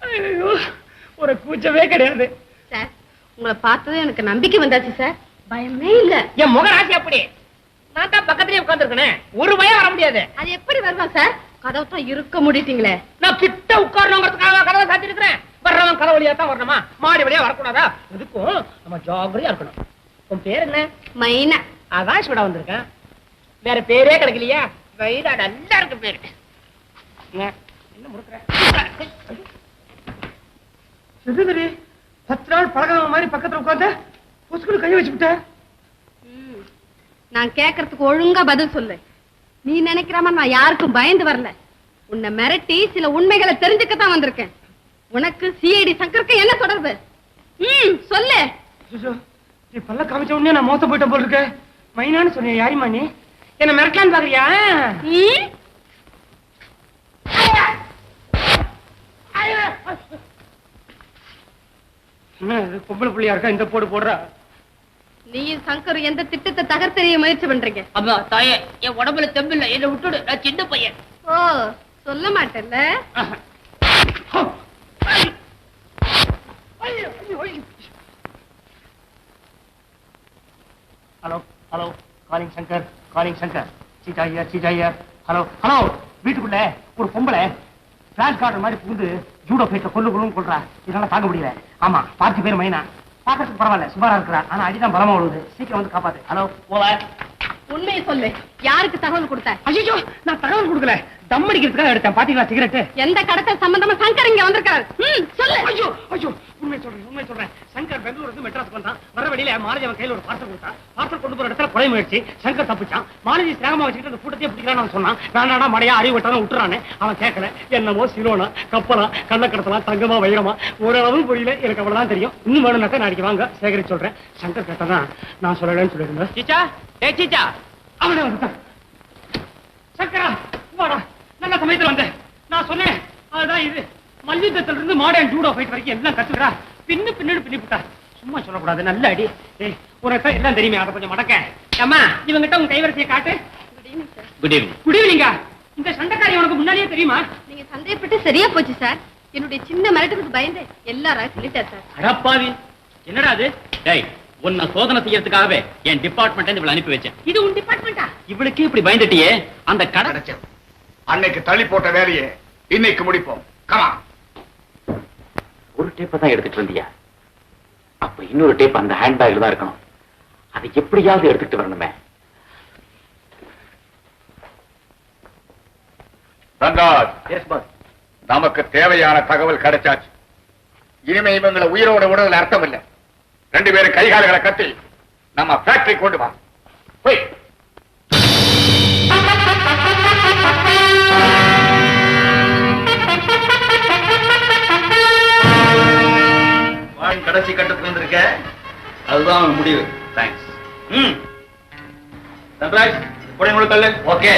ஐயோ, ஒரு கூச்சமே கிடையாது சார். உங்களை பார்த்ததும் எனக்கு நம்பிக்கை வந்தாச்சு சார். பயமே இல்ல. என் முகராசி அப்படி. நான் தான் பக்கத்துலயே உட்கார்ந்துருக்கேன். ஒரு பயம் வர முடியாது. அது எப்படி வருவா சார்? கதவு தான் இருக்க முடிட்டீங்களே. நான் கிட்ட உட்காரணுங்கிறதுக்காக கதவை சாத்திருக்கிறேன். வர்றவன் கதவு வழியா தான் வரணுமா? மாடி வழியா வரக்கூடாதா? இதுக்கும் நம்ம ஜாகிரதையா இருக்கணும். உன் பேர் என்ன? மைனா. அதான் சுட வந்திருக்கேன். வேற பேரே கிடைக்கலையா? வைரா நல்லா இருக்கு பேரு. என்ன முறுக்குற? 10 நாள் பழகாம மாதிரி பக்கத்துல உட்கார்ந்து புசுக்குள்ள கையை வச்சுக்கிட்ட. நான் கேட்கறதுக்கு ஒழுங்கா பதில் சொல்லு. நீ நினைக்கிற மாதிரி நான் யாருக்கும் பயந்து வரல. உன்னை மிரட்டி சில உண்மைகளை தெரிஞ்சுக்கத்தான் வந்திருக்கேன். உனக்கு சிஐடி சங்கருக்கு என்ன தொடர்பு? சொல்லு. நீ பல்ல காமிச்ச உடனே நான் மோசம் போயிட்ட போல இருக்க. மைனான்னு சொன்ன யாரிமா நீ? என்ன மிரட்டலான்னு பாக்குறியா? என்ன பொம்பளை புள்ளியா இருக்கா இந்த போடு போடுறா? நீயும் சங்கர் எந்த திட்டத்தை தகர்த்தெறிய முயற்சி பண்றீங்க? அம்மா தாயே, என் உடம்புல தெம்பில்ல, என்ன விட்டுடு, நான் சின்ன பையன். ஓ, சொல்ல மாட்டேன்ல. Hello hello, calling Shankar, calling Shankar. Cheecha Iyer. Hello hello, வீட்டுக்குள்ள ஒரு பொம்பளை பிளாஷ் கார்டு மாதிரி புகுந்து ஜூடோ ஃபைட்டை கொல்லுன்னு கொள்றா. இதனால தாங்க முடியல. ஆமா, பார்த்து பேர் மைனா. பாக்கிறதுக்கு பரவாயில்ல, சுமாரா இருக்கிறா. ஆனா அடிதான் பலமா விழுது. சீக்கிரம் வந்து காப்பாத்து. Hello, over. உண்மையை சொல்லு, யாருக்கு தகவல் கொடுத்த? ஐயோ, நான் தகவல் கொடுக்கல, தம் அடிக்கிறதுக்காக எடுத்தேன். பாத்தீங்களா சிகரெட்? எந்த கடத்தல் சம்பந்தமா சங்கர் இங்க வந்திருக்காரு? சொல்லு. ஐயோ, உண்மை சொல்றேன். சங்கர் பெங்களூர் இருந்து மெட்ராஸ் வந்தான். வர வழியில மாலதி அவன் கையில ஒரு பார்சல் கொடுத்தான். பார்சல் கொண்டு போற இடத்துல கொலை முயற்சி. சங்கர் தப்பிச்சான். மாலதி சிரமமா வச்சுக்கிட்டு அந்த கூட்டத்தையே பிடிக்கிறான்னு சொன்னான். வேண்டாடா மடையா அறிவு விட்டாலும் விட்டுறானே. அவன் கேட்கல. என்னமோ சிலோனா கப்பலா கள்ளக்கடத்தலாம் தங்கமா வைரமா ஓரளவு புரியல. எனக்கு அவ்வளவுதான் தெரியும். இன்னும் வேணும்னாக்க நாளைக்கு வாங்க சேகரிச்சு சொல்றேன். சங்கர் கேட்டதான் நான் சொல்லலன்னு சொல்லிருந்தேன். சீச்சா, சீச்சா, அவனே வந்துட்டான். சங்கரா, வாடா, நல்ல சமயத்துல வந்தேன். நான் சொன்னேன், அதுதான் இது. மல்யுத்தத்துல இருந்து மாடர்ன் ஜூடோ ஃபைட் வரைக்கும் எல்லாம் கத்துக்கிறா. பின்னிவிட்டா. சும்மா சொல்லக்கூடாது, நல்ல அடி. உனக்கு எல்லாம் தெரியுமே, அதை கொஞ்சம் மடக்க. அம்மா, இவங்கிட்ட உங்க கைவரிசையை காட்டு. Good evening. குட் ஈவினிங்கா? இந்த சண்டைக்காரி உனக்கு முன்னாடியே தெரியுமா? நீங்க சந்தேகப்பட்டு சரியா போச்சு சார். என்னுடைய சின்ன மிரட்டுக்கு பயந்து எல்லாரும் சொல்லிட்டார் சார். அடப்பாவி, என்னடா அது? டேய், உன்னை சோதனை செய்யறதுக்காகவே என் டிபார்ட்மெண்ட் இவளை அனுப்பி வச்சேன். இது உன் டிபார்ட்மெண்டா? இவளுக்கு இப்படி பயந்துட்டியே. அந்த கடை அன்னைக்கு தள்ளி போட்ட வேலையை இன்னைக்கு முடிப்போம். கமா. ஒரு டேப்பை தான் எடுத்துட்டு இருந்தியா? அப்ப இன்னொரு டேப் அந்த ஹேண்ட்பேக்ல தான் இருக்கணும். அதை எப்படியாவது எடுத்துட்டு வரணுமே. நமக்கு தேவையான தகவல் கிடைச்சாச்சு. இனிமே இவங்களை உயிரோட விடுறதுல அர்த்தம் இல்லை. 2 பேரும் கைகால்களை கட்டி நம்ம ஃபேக்டரி கொண்டு வா. போய் கடைசி கட்டத்துக்கு வந்திருக்க, அதுதான் முடிவு. தேங்க்ஸ். சன்ராஜ், கொடை முழுக்கல்ல. ஓகே.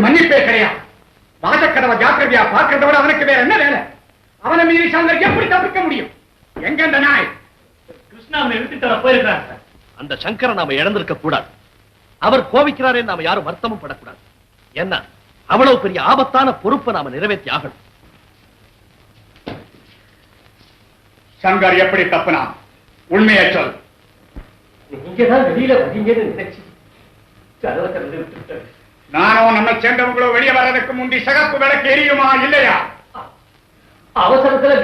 மன்னிப்பே கிடையாது. வாசக்கடவை ஜாக்கிரதையா பார்க்கிறதோட அவனுக்கு வேற என்ன வேலை? அவனை மீறி சங்கர் எப்படி தப்பிக்க முடியும்? எங்க அந்த நாய்? கிருஷ்ணா அவனை இழுத்துட்டு வர போயிருக்கிறார். அந்த சங்கரை நாம இழந்திருக்க கூடாது. அவர் கோபிக்கிறாரே நாம யாரும் வருத்தமும் படக்கூடாது. என்ன அவ்வளவு பெரிய ஆபத்தான பொறுப்பை நாம நிறைவேற்றி ஆகணும். சங்கர் எப்படி தப்புனா? உண்மையை சொல். நீங்கதான் வெளியில வரீங்கன்னு நினைச்சு நானும் நம்ம சேர்ந்தவங்களோ வெளியே வர்றதுக்கு முந்தி சகப்பு விளக்கு எரியுமா இல்லையா? அவசரத்துல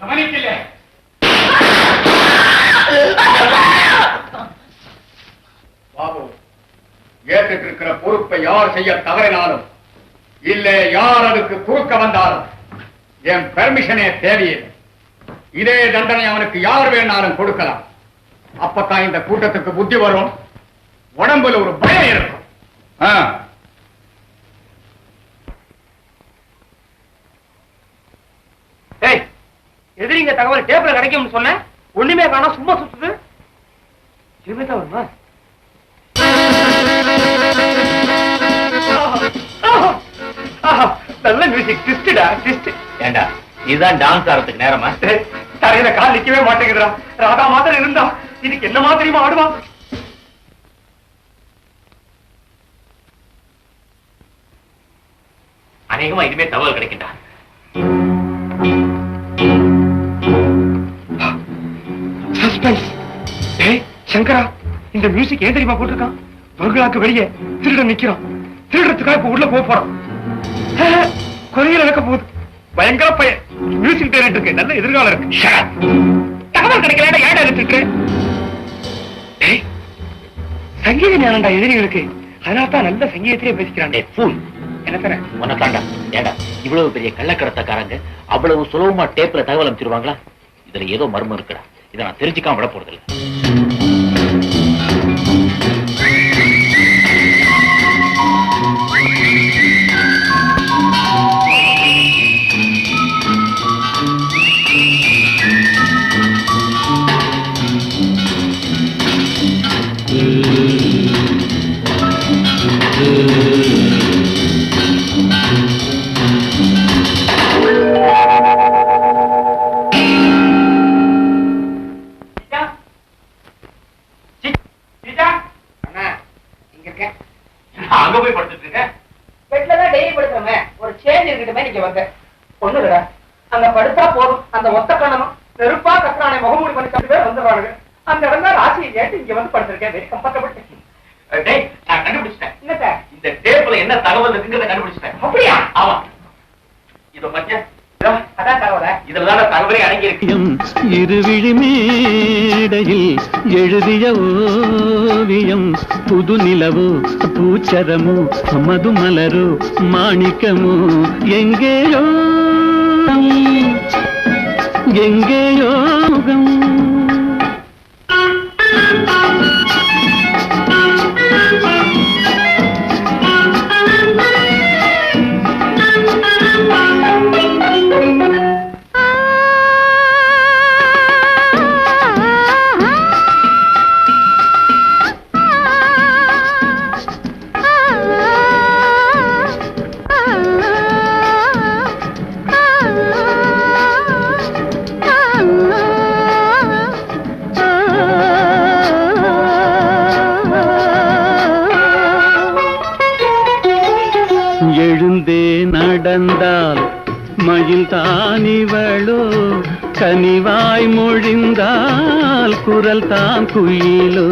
கவனிக்கல. பாபு, ஏற்றுட்டு இருக்கிற பொறுப்பை யார் செய்ய தவறினாலும் இல்ல யார் அதுக்கு குறுக்க வந்தாலும் என் பெர்மிஷனே தேவையில்லை. இதே தண்டனை அவனுக்கு யார் வேணாலும் கொடுக்கலாம். அப்பதான் இந்த கூட்டத்துக்கு புத்தி வரும். உடம்புல ஒரு பயம் இருக்கும். எதிரிங்க தகவல் டேப்ல கிடைக்கும்னு சொன்ன ஒண்ணுமே காணோம், சும்மா சுத்துது. இனிமேதான் வருமா? நல்ல மியூசிக், ட்விஸ்டா ட்விஸ்ட். ஏண்டா இதுதான் டான்ஸ் ஆடுறதுக்கு நேரமா? தரையில கால் நிக்கவே மாட்டேங்குதுடா. ராதா மாத்திரம் இருந்தா இதுக்கு என்ன மாதிரியுமா ஆடுவான்? அநேகமா இனிமே தகவல் கிடைக்கின்றா. சஸ்பென்ஸ். டேய் சங்கரா, இந்த மியூசிக் ஏன் தெரியுமா போட்டிருக்கான்? பங்களாக்கு வெளியே திருடன் நிக்கிறான். திருடத்துக்காக இப்ப உள்ள போறான். கொலையில நடக்க போகுது. பயங்கர பையன். மியூசிக் டைரக்டர் இருக்கு, நல்ல எதிர்காலம் இருக்கு. தகவல் கிடைக்கல, ஏடா எடுத்துட்டு? டேய் சங்கீத ஞானம்டா எதிரிகளுக்கு. அதனால தான் நல்ல சங்கீதத்திலே பேசிக்கிறான். ஃபூல். என்ன தர உன்னை தாண்டா. ஏடா இவ்வளவு பெரிய கள்ளக்கடத்தக்காரங்க அவ்வளவு சுலபமா டேப்ல தகவல் அமைச்சிருவாங்களா? இதுல ஏதோ மர்மம் இருக்குடா. இதை நான் தெரிஞ்சுக்காம விட போறதில்லை. அங்க போய் படுத்துட்டு இருக்க. பெட்லதான் டெய்லி படுக்கிறோமே, ஒரு சேஞ்ச் இருக்கட்டுமே நீங்க வந்த. ஒண்ணுடா, அங்க படுத்தா போதும். அந்த ஒத்த கணமும் நெருப்பா கத்துறானே முகமூடி பண்ணி கண்டு பேர் வந்துடுவானுங்க. அந்த இடம் தான் ராசியை கேட்டு இங்க வந்து படுத்திருக்கேன். Very comfortable. டேய் நான் கண்டுபிடிச்சிட்டேன். என்ன சார்? இந்த டேப்ல என்ன தகவல் இருக்குங்கிறத கண்டுபிடிச்சிட்டேன். அப்படியா? ஆமா. இத பத்தியா? அதான் தகவல. இதுலதான் தகவலே அடங்கி இருக்கு. இருவிழி மேடையில் எழுதிய ஓவியம் புது நிலவோ பூச்சரமோ மதுமலரோ மாணிக்கமோ எங்கேயோ எங்கேயோ எழுந்தே நடந்தால் மயில் தானிவளோ கனிவாய் மொழிந்தால் குரல் தான் குயிலோ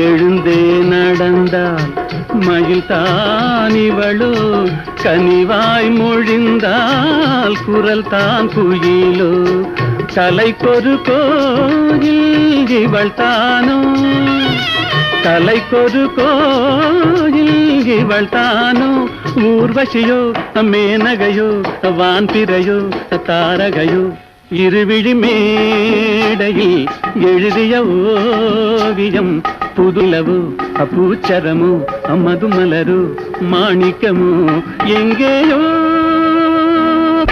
எழுந்தே நடந்தால் மயில் தானிவளோ கனிவாய் மொழிந்தால் குரல் தான் குயிலோ கலைக்கொரு கோயில் இவள் தானோ கலைக்கொரு கோயில் இவள் தானோ ஊர்வசியோ மேனகையோ வான்பிறையோ தாரகையோ இருவிழி மேடையில் எழுதிய ஓவியம் புதுலவோ பூச்சரமோ மதுமலரோ மாணிக்கமோ எங்கேயோ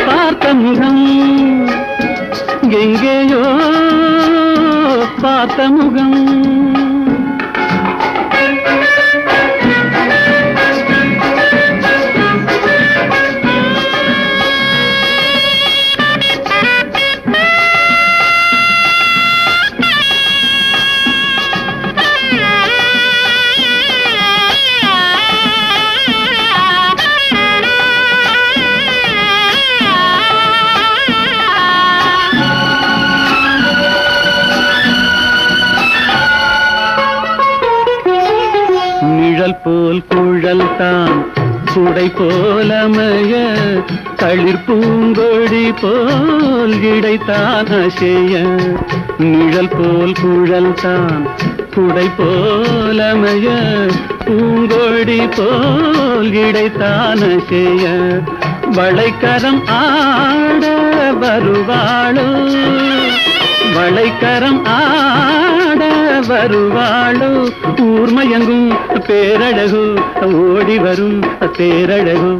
பார்த்த முகம் எங்கேயோ பார்த்த முகம் போல் குழல் தான் குடை போலமைய தளிர் பூங்கொடி போல் இடைத்தான் அசைய நிழல் போல் குழல் தான் குடை போலமைய பூங்கொடி போல் இடைத்தான் அசைய வளைக்கரம் ஆட வருவாளோ வளைக்கரம் ஆட வருவாளோ ஊர்மயங்கும் பேரழகு ஓடி வரும் பேரழகு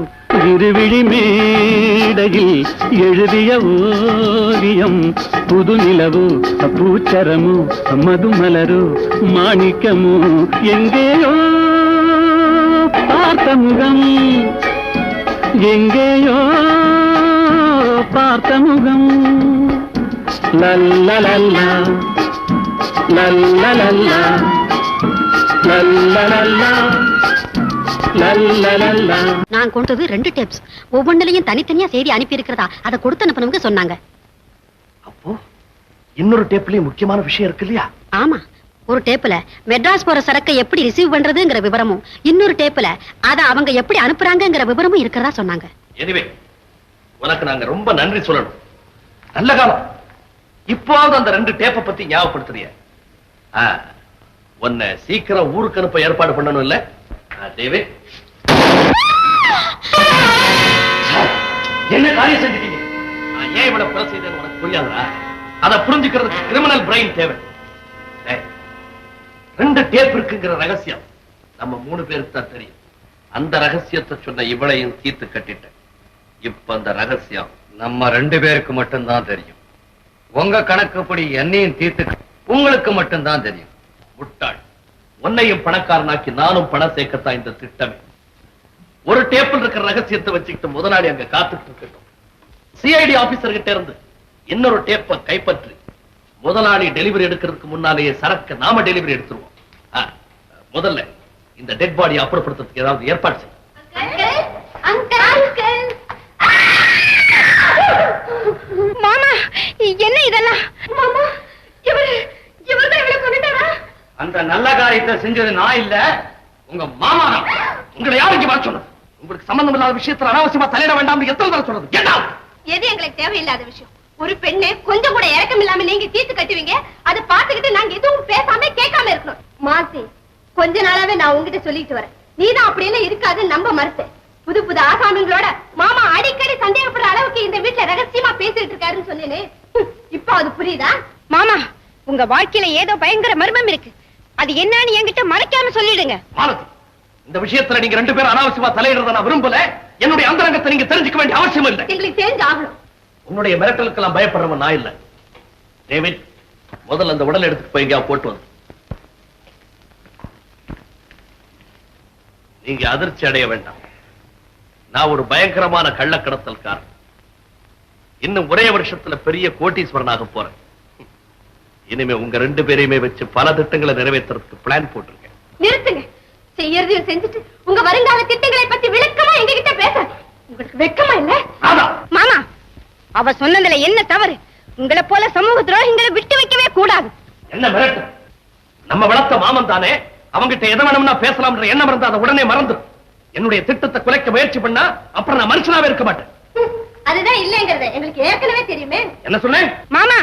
இருவிழி மேடையில் எழுதிய ஓவியம் புது நிலவு பூச்சரமு மதுமலரு மாணிக்கமு எங்கேயோ பார்த்த முகம் எங்கேயோ பார்த்த முகம் லல்லலல்லா லல்லலல்லா லல்லலல்லா லல்லலல்லா. நான் கொடுத்தது 2 டேப்ஸ். ஒவ்வொன்றிலையும் தனித்தனியா செய்தி அனுப்பி இருக்கிறதா அதை கொடுத்து அனுப்பினவங்க சொன்னாங்க. அப்போ இன்னொரு டேப்லயும் முக்கியமான விஷயம் இருக்கு இல்லையா? ஆமா, ஒரு டேப்ல மெட்ராஸ் போற சரக்கை எப்படி ரிசீவ் பண்றதுங்கிற விவரமும் இன்னொரு டேப்ல அத அவங்க எப்படி அனுப்புறாங்கங்கிற விவரமும் இருக்கிறதா சொன்னாங்க. எனிவே உனக்கு நாங்க ரொம்ப நன்றி சொல்லணும். நல்ல காலம். இப்போது அந்த 2 டேப்பை பத்தி ஞாபகப்படுத்துறிய. உன்னை சீக்கிரம் ஊருக்கு அனுப்ப ஏற்பாடு பண்ணணும் இல்ல? டேவிட், என்ன காரியம் செஞ்சுட்டீங்க? நான் ஏன் இவ்வளவு கொலை செய்தேன்னு உனக்கு புரியாதா? அதை புரிஞ்சுக்கிறதுக்கு கிரிமினல் பிரெயின் தேவை. 2 டேப் இருக்குங்கிற ரகசியம் நம்ம 3 பேருக்கு தான் தெரியும். அந்த ரகசியத்தை சொன்ன இவளையும் தீர்த்து கட்டிட்டேன். இப்ப அந்த ரகசியம் நம்ம 2 பேருக்கு மட்டும்தான் தெரியும். உங்க கணக்குப்படி என்னையும் தீர்த்து உங்களுக்கு மட்டும்தான் தெரியும். முட்டாள், உன்னையும் பணக்காரனாக்கி நானும் பணம் சேர்க்கத்தான் இந்த திட்டமே. ஒரு டேபிள் இருக்கிற ரகசியத்தை வச்சுக்கிட்டு முதலாளி அங்க காத்துட்டு இருக்கட்டும். சிஐடி ஆபீசர் கிட்ட இருந்து இன்னொரு டேப்பை கைப்பற்றி முதலாளி டெலிவரி எடுக்கிறதுக்கு முன்னாலேயே சரக்கு நாம டெலிவரி எடுத்துருவோம். முதல்ல இந்த டெட் பாடியை அப்புறப்படுத்துறதுக்கு ஏதாவது ஏற்பாடு செய்யும். மாமா, என்ன இதெல்லாம்? மாமா, இவர்தான் இவளை கொண்டுட்டாரா? அந்த நல்ல காரியத்தை செஞ்சது நான் இல்ல, உங்க மாமா தான். உங்களை யாரு இங்க வர சொன்னது? உங்களுக்கு சம்பந்தம் இல்லாத விஷயத்துல அனாவசியமா தலையிட வேண்டாம் எத்தனை தடவை சொல்றது? எது எங்களுக்கு தேவையில்லாத விஷயம்? ஒரு பெண்ணை கொஞ்சம் கூட இறக்கம் இல்லாம நீங்க தீர்த்து கட்டுவீங்க, அதை பார்த்துக்கிட்டு நாங்க எதுவும் பேசாம கேட்காம இருக்கணும். மாசி, கொஞ்ச நாளாவே நான் உங்ககிட்ட சொல்லிட்டு வரேன், நீதான் அப்படியெல்லாம் இருக்காது நம்ப மறுத்தேன். புது புது ஆசாமிங்களோட மாமா அடிக்கடி சந்தேகப்படுற அளவுக்கு இந்த வீட்டுல ரகசியமா பேசிட்டு இருக்காருன்னு சொன்னேனே, இப்ப அது புரியுதா? மாமா, உங்க வாழ்க்கையில ஏதோ பயங்கர மர்மம் இருக்கு. அது என்னன்னு என்கிட்ட மறைக்காம சொல்லிடுங்க. இந்த விஷயத்துல நீங்க 2 பேரும் அனாவசியமா தலையிடுறத நான் விரும்பல. என்னுடைய அந்தரங்கத்தை நீங்க தெரிஞ்சுக்க வேண்டிய அவசியம் இல்லை. எங்களுக்கு தெரிஞ்சு ஆகணும். உன்னுடைய மிரட்டலுக்கு எல்லாம் பயப்படுறவன் நான் இல்ல. டேவிட், முதல்ல அந்த உடல் எடுத்துட்டு போய் எங்கேயா போட்டு வந்து. நீங்க அதிர்ச்சி அடைய வேண்டாம். நான் ஒரு பயங்கரமான கள்ளக்கடத்தல்காரன். இன்னும் ஒரே வருஷத்துல பெரிய கோட்டீஸ்வரனாக போறேன். இனிமே உங்க 2 பேரையுமே வச்சு பல திட்டங்களை நிறைவேற்றுறதுக்கு பிளான் போட்டிருக்கேன். நிறுத்துங்க. செய்யறதையும் செஞ்சுட்டு உங்க வருங்கால திட்டங்களை பத்தி விளக்கமா எங்ககிட்ட பேச உங்களுக்கு வெக்கமா இல்ல? மாமா, அவ சொன்னதுல என்ன தவறு? உங்களை போல சமூக துரோகிகளை விட்டு வைக்கவே கூடாது. என்ன மிரட்டு? நம்ம வளர்த்த மாமன் தானே, அவங்கிட்ட எதை வேணும்னா பேசலாம்ன்ற எண்ணம் இருந்தா அதை உடனே மறந்து. என்னுடைய திட்டத்தை குலைக்க முயற்சி பண்ணா அப்புறம் நான் மனுஷனாவே இருக்க மாட்டேன். அதுதான் இல்லங்கிறத எங்களுக்கு ஏற்கனவே தெரியுமே. என்ன சொன்னேன்? மாமா,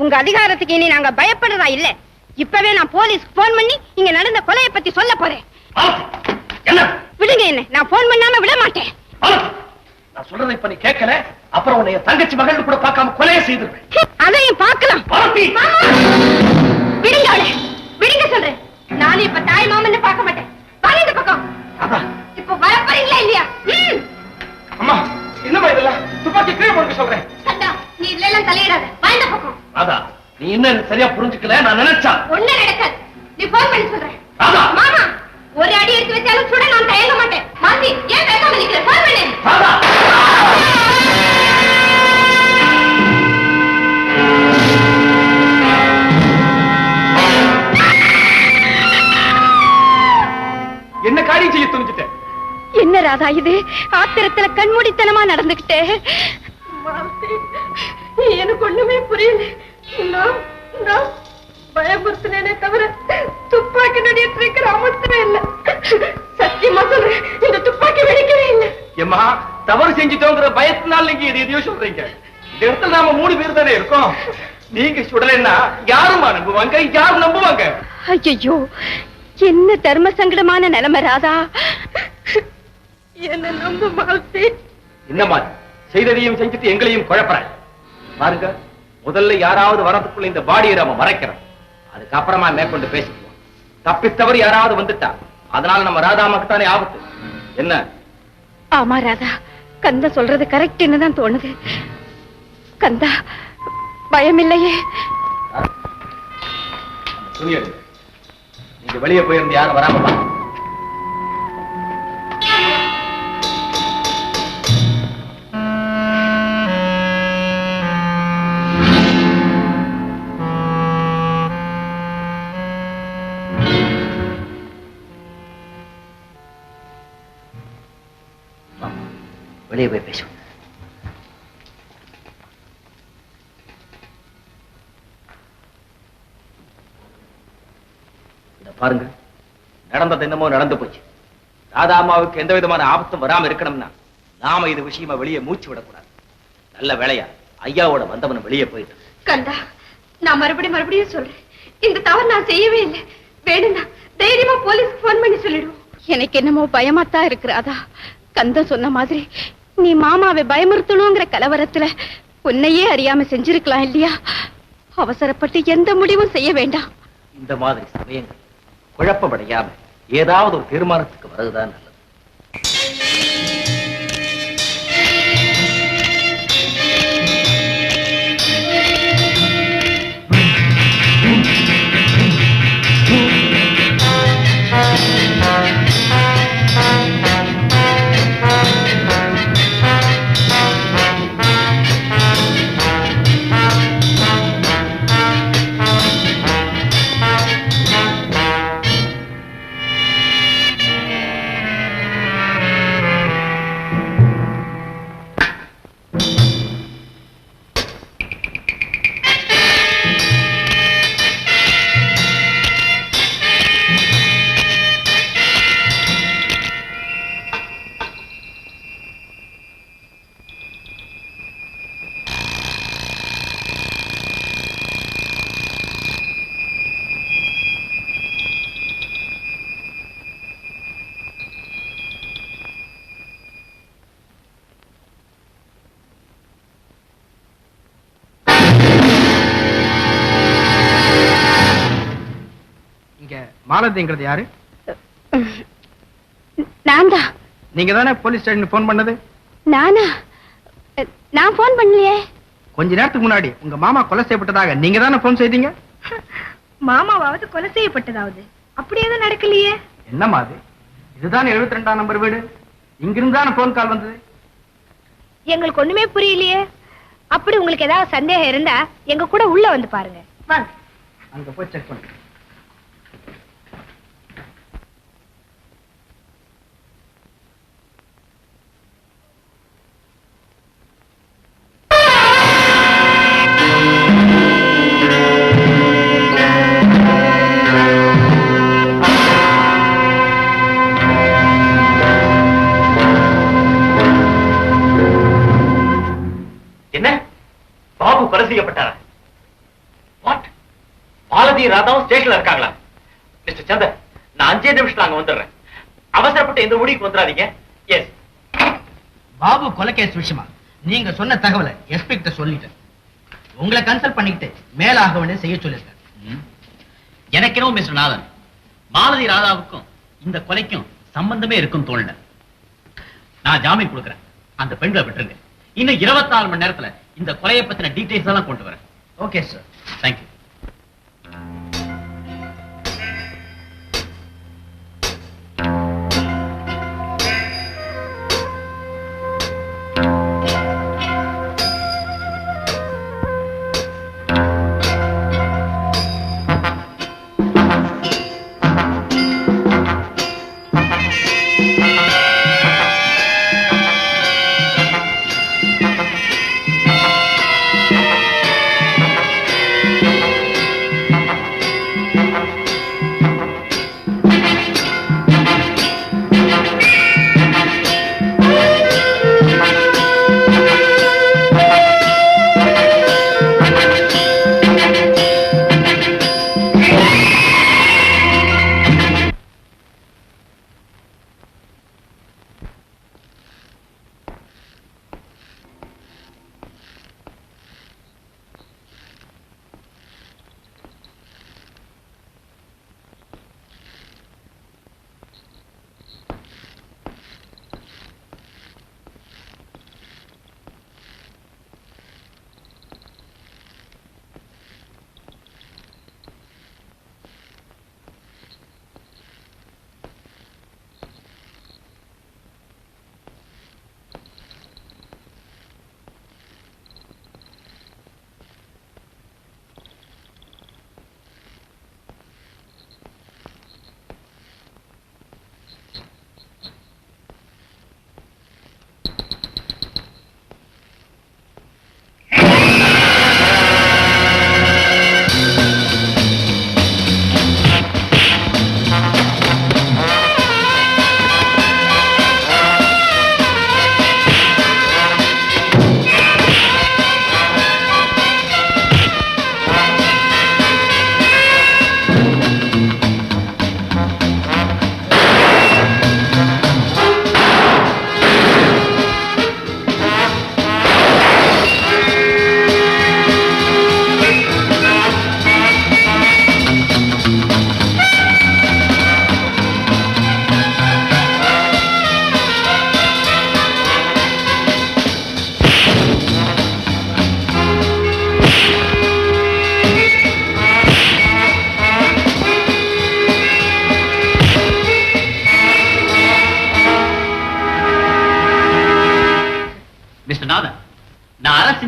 உங்க அதிகாரத்துக்கு இனி நாங்க பயப்படுறதா இல்ல. இப்பவே நான் போலீஸ்க்கு போன் பண்ணி இங்க நடந்த கொலையை பத்தி சொல்ல போறேன். விடுங்க, என்ன நான் போன் பண்ணாம விட மாட்டேன். நான் சொல்றதை இப்ப நீ கேட்கல, அப்புறம் உன்னைய தங்கச்சி மகள் கூட பார்க்காம கொலையை செய்திருப்பேன். அதையும் பார்க்கலாம். விடுங்க அவளை, விடுங்க சொல்றேன். நானும் இப்ப தாய் மாமன் பார்க்க மாட்டேன். வாங்க இந்த பக்கம். இப்ப வர போறீங்களா இல்லையா? அம்மா, என்னமா இதெல்லாம்? துப்பாக்கி கீழே போடுங்க சொல்றேன். சண்டா, நீ இதுல எல்லாம் தலையிடாத. வா இந்த பக்கம். ராதா, நீ இன்னும் சரியா புரிஞ்சுக்கல. நான் நினைச்சா ஒண்ணு நடக்காது. நீ போன் பண்ணி சொல்றேன். மாமா, ஒரு அடி எடுத்து வச்சாலும் சுட நான் தயங்க மாட்டேன். மாசி, ஏன் பேசாம நிக்கிற? போன் பண்ணு. என்ன காரியம் செய்ய துணிச்சிட்டேன்? என்ன ராதா இது? ஆத்திரத்துல கண்மூடித்தனமா நடந்துகிட்டே. எனக்கு ஒண்ணுமே புரியல. நான் பயமுறுத்தினே தவிர துப்பாக்கி நடிகிற அமர்த்தவே இல்லை. சத்தியமா சொல்றேன், இந்த துப்பாக்கி வெடிக்கவே இல்லை. ஏமா, தவறு செஞ்சுட்டோங்கிற பயத்தினால நீங்க இது எதையோ சொல்றீங்க. இந்த இடத்துல நாம 3 பேர் தானே இருக்கோம். நீங்க சுடலைன்னா யாருமா நம்புவாங்க? யாரும் நம்புவாங்க? ஐயோ, என்ன தர்ம சங்கடமான நிலைமை ராதா. என்ன நம்ப மாட்டே. என்னமா செய்ததையும் செஞ்சுட்டு எங்களையும் குழப்பற பாருங்க. முதல்ல யாராவது வரதுக்குள்ள இந்த பாடியை நாம மறைக்கிறோம். அதுக்கப்புறமா மேற்கொண்டு பேசிக்குவோம். தப்பித்தவர் யாராவது வந்துட்டா அதனால நம்ம ராதாமாக்கு தானே ஆபத்து. என்ன? ஆமா ராதா, கந்தா சொல்றது கரெக்ட்னு தான் தோணுது. கந்தா, பயம் இல்லையே? துணியது, நீங்க வெளியே போயிருந்து யாரும் வராம பா. வெளியே போய் பேசுவோம். பாருங்க, நடந்தது என்னமோ நடந்து போச்சு. ராதா அம்மாவுக்கு எந்த விதமான ஆபத்தும் வராம இருக்கணும்னா நாம இது விஷயமா வெளியே மூச்சு விடக்கூடாது. நல்ல வேலையா ஐயாவோட வந்தவனும் வெளியே போயிட்டு. கந்தா, நான் மறுபடியும் சொல்றேன், இந்த தவறு நான் செய்யவே இல்லை. வேணும்னா தைரியமா போலீஸ்க்கு போன் பண்ணி சொல்லிடுவோம். எனக்கு என்னமோ பயமாத்தான் இருக்கு ராதா. கந்தா சொன்ன மாதிரி நீ மாமாவை பயமுறுத்தணுங்கிற கலவரத்துல உன்னையே அறியாம செஞ்சிருக்கலாம் இல்லையா? அவசரப்பட்டு எந்த முடிவும் செய்ய வேண்டாம். இந்த மாதிரி சமயங்கள் குழப்பமடையாம ஏதாவது ஒரு தீர்மானத்துக்கு வருதுதான் நல்லது. மாலதிங்கிறது யாரு? நான் தான். நீங்க தானே போலீஸ் ஸ்டேஷன் போன் பண்ணது? நானா? நான் போன் பண்ணலையே. கொஞ்ச நேரத்துக்கு முன்னாடி உங்க மாமா கொலை செய்யப்பட்டதாக நீங்க தானே போன் செய்தீங்க? மாமாவாவது கொலை செய்யப்பட்டதாவது அப்படி எதுவும் நடக்கலையே. என்னம்மா அது? இதுதானே 72ஆம் நம்பர் வீடு. இங்கிருந்து தானே போன் கால் வந்தது. எங்களுக்கு ஒண்ணுமே புரியலையே. அப்படி உங்களுக்கு ஏதாவது சந்தேகம் இருந்தா எங்க கூட உள்ள வந்து பாருங்க. வாங்க. அங்க போய் செக் பண்ணுங்க. என்ன? பாபு கொலை செய்யப்பட்டாரா? வாட்? மாலதி ராதாவும் ஸ்டேஷன்ல இருக்காங்களா? மிஸ்டர் சந்தர், நான் 5 நிமிஷத்துல அங்க வந்துடுறேன். அவசரப்பட்டு எந்த முடிவுக்கு வந்துடாதீங்க. எஸ். பாபு கொலை கேஸ் விஷயமா நீங்க சொன்ன தகவலை எஸ்பி கிட்ட சொல்லிட்டேன். உங்களை கன்சல்ட் பண்ணிக்கிட்டு மேல ஆக வேண்டிய செய்ய சொல்லிருக்கேன். எனக்கெனவும் மிஸ்டர் நாதன், மாலதி ராதாவுக்கும் இந்த கொலைக்கும் சம்பந்தமே இருக்கும் தோணல. நான் ஜாமீன் கொடுக்கிறேன். அந்த பெண்களை விட்டுருங்க. இன்னும் 24 மணி நேரத்துல இந்த கொலையை பத்தின டீடைல்ஸ் எல்லாம் கொண்டு வரேன். Okay sir. தேங்க்யூ.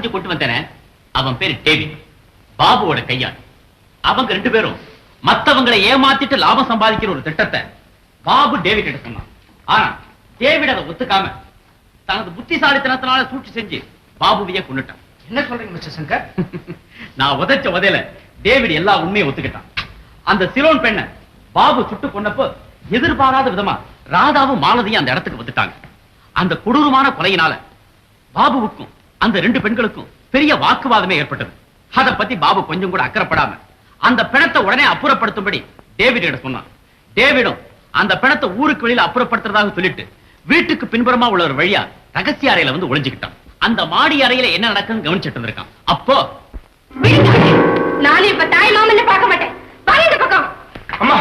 செஞ்சு கொண்டு வந்தேனே அவன் பேரு டேவிட், பாபுவோட கையாள். அவங்க 2 பேரும் மத்தவங்களை ஏமாத்திட்டு லாபம் சம்பாதிக்கிற ஒரு திட்டத்தை பாபு டேவிட் கிட்ட சொன்னான். ஆனா டேவிட் அதை ஒத்துக்காம தனது புத்திசாலித்தனத்தினால சூழ்ச்சி செஞ்சு பாபுவையே கொன்னுட்டான். என்ன சொல்றீங்க மிஸ்டர் சங்கர்? நான் உதைச்ச உதையில டேவிட் எல்லா உண்மையை ஒத்துக்கிட்டான். அந்த சிலோன் பெண்ணை பாபு சுட்டு கொன்னப்போ எதிர்பாராத விதமா ராதாவும் மாலதியும் அந்த இடத்துக்கு வந்துட்டாங்க. அந்த கொடூரமான கொலையினால பாபுவுக்கும் அந்த 2 பெண்களுக்கும் பெரிய வாக்குவாதமே ஏற்பட்டது. அதை பத்தி பாபு கொஞ்சம் கூட அக்கறைப்படாம அந்த பிணத்தை உடனே அப்புறப்படுத்தும்படி டேவிட் சொன்னான். டேவிடும் அந்த பிணத்தை ஊருக்கு வெளியில அப்புறப்படுத்துறதாக சொல்லிட்டு வீட்டுக்கு பின்புறமா உள்ள ஒரு வழியா ரகசிய அறையில வந்து ஒளிஞ்சுக்கிட்டான். அந்த மாடி அறையில என்ன நடக்குன்னு கவனிச்சிட்டு இருந்திருக்கான். அப்போ நானும் இப்ப தாய் மாமன்னு பார்க்க மாட்டேன். வாங்க இந்த பக்கம். அம்மா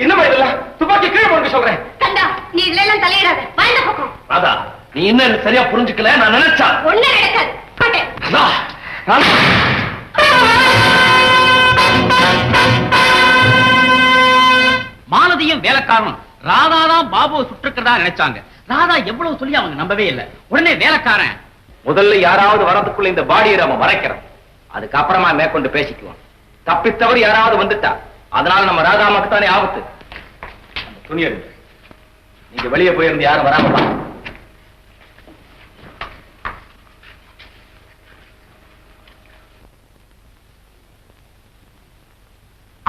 என்னமா இதெல்லாம்? துப்பாக்கி கீழே போடுங்க சொல்றேன். கண்டா நீ இதுல எல்லாம் தலையிடாத. வாங்க இந்த பக்கம். ராதா, நீ என்ன சரியா புரிஞ்சுக்கல. நான் நினைச்சா ஒண்ணு நடக்காது. மாட்டேன். மாலதியும் வேலைக்காரனும் ராதா தான் பாபுவை சுட்டிருக்கிறதா நினைச்சாங்க. ராதா எவ்வளவு சொல்லி அவங்க நம்பவே இல்லை. உடனே வேலைக்காரன், முதல்ல யாராவது வரதுக்குள்ள இந்த பாடியை நம்ம மறைக்கிறோம், அதுக்கப்புறமா மேற்கொண்டு பேசிக்குவோம். தப்பித்தவர் யாராவது வந்துட்டா அதனால நம்ம ராதாமாக்கு தானே ஆபத்து. அந்த துணி எடுங்க. நீங்க வெளியே போயிருந்து யாரும் வராம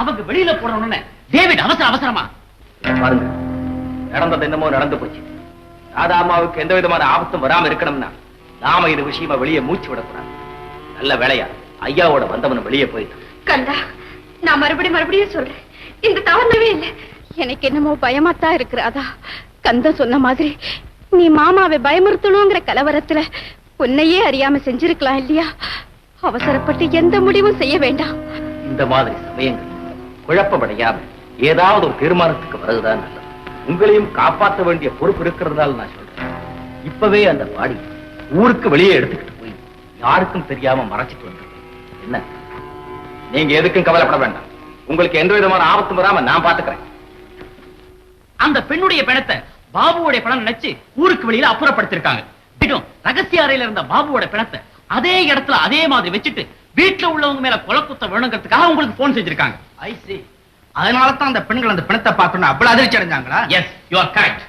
அவங்க வெளியில போறோம்னு டேவிட் அவசரமா பாருங்க, நடந்தது என்னமோ நடந்து போச்சு. ராதா அம்மாவுக்கு எந்த விதமான ஆபத்தும் வராம இருக்கணும்னா நாம இது விஷயமா வெளியே மூச்சு விடக்கூடாது. நல்ல வேலையா ஐயாவோட வந்தவன் வெளியே போயிட்டான். கண்டா நான் மறுபடியும் சொல்றேன், இந்த தவறவே இல்லை. எனக்கு என்னமோ பயமாத்தான் இருக்கிறாதா. கந்த சொன்ன மாதிரி நீ மாமாவை பயமுறுத்தணுங்கிற கலவரத்துல உன்னையே அறியாம செஞ்சிருக்கலாம் இல்லையா? அவசரப்பட்டு எந்த முடிவும் செய்ய வேண்டாம். இந்த மாதிரி சமயங்கள் குழப்பமடையாம ஏதாவது ஒரு தீர்மானத்துக்கு வருதுதான் நல்லது. உங்களையும் காப்பாற்ற வேண்டிய பொறுப்பு இருக்கிறதுனால நான் சொல்றேன், இப்பவே அந்த பாடி ஊருக்கு வெளியே எடுத்துக்கிட்டு போய் யாருக்கும் தெரியாம மறைச்சிட்டு வந்து என்ன, நீங்க எதுக்கும் கவலைப்பட வேண்டாம். உங்களுக்கு எந்த விதமான ஆபத்தும் வராம நான் பாத்துக்கிறேன். அந்த பெண்ணுடைய பிணத்தை பாபுவோட பணம் நினைச்சு ஊருக்கு வெளியில அப்புறப்படுத்திருக்காங்க. ரகசிய அறையில இருந்த பாபுவோட பிணத்தை அதே இடத்துல அதே மாதிரி வச்சுட்டு வீட்டுல உள்ளவங்க மேல கொலை குத்த வேணுங்கிறதுக்காக உங்களுக்கு போன் செஞ்சிருக்காங்க. ஐ see. அதனால தான் அந்த பெண்கள் அந்த பிணத்தை பார்க்கணும் அவ்வளவு அதிர்ச்சி அடைஞ்சாங்களா? Yes, you are correct.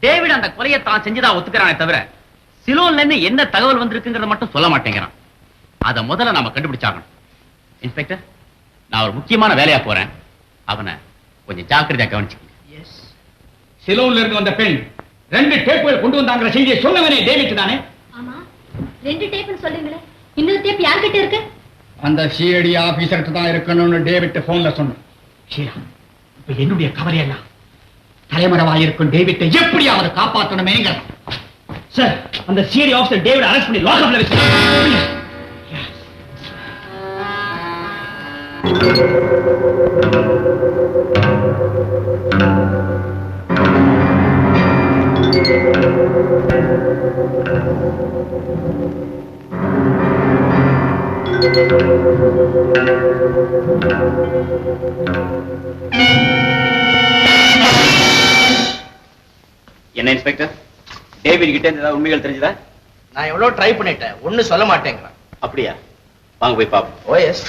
David அந்த கொலையை தான் செஞ்சதா ஒத்துக்கிறானே தவிர சிலோன்ல இருந்து என்ன தகவல் வந்திருக்குங்கிறத மட்டும் சொல்ல மாட்டேங்கிறான். அதை முதல்ல நாம கண்டுபிடிச்சாகணும். இன்ஸ்பெக்டர், நான் ஒரு முக்கியமான வேலையா போறேன், அவனை கொஞ்சம் ஜாக்கிரதையா கவனிச்சுக்கங்க. சிலோன்ல இருந்து வந்த பெண் 2 டேப்புகள் கொண்டு வந்தாங்கிற செய்தியை சொன்னவனே டேவிட் தானே? ஆமா, 2 டேப்னு சொல்றீங்களே, இன்னொரு டேப் யார்கிட்ட இருக்கு? அந்த சிஐடி ஆபீசர்கிட்ட தான் இருக்கணும்னு டேவிட் போன்ல சொன்னான். இப்ப என்னுடைய கவலையெல்லாம் தலைமறைவாயிருக்கும் டேவிட்டை எப்படியாவது காப்பாற்றணுமேங்க. சார், அந்த சிஐடி ஆபீசர் டேவிட் அரெஸ்ட் பண்ணி லாக்அப்ல வச்சு. என்ன இன்ஸ்பெக்டர், டேவிட் கிட்ட இருந்து ஏதாவது உண்மைகள் தெரிஞ்சதா? நான் எவ்வளவு ட்ரை பண்ணிட்டேன், ஒண்ணு சொல்ல மாட்டேங்கிறான். அப்படியா? வாங்க போய் பாப்போம். ஓ எஸ்.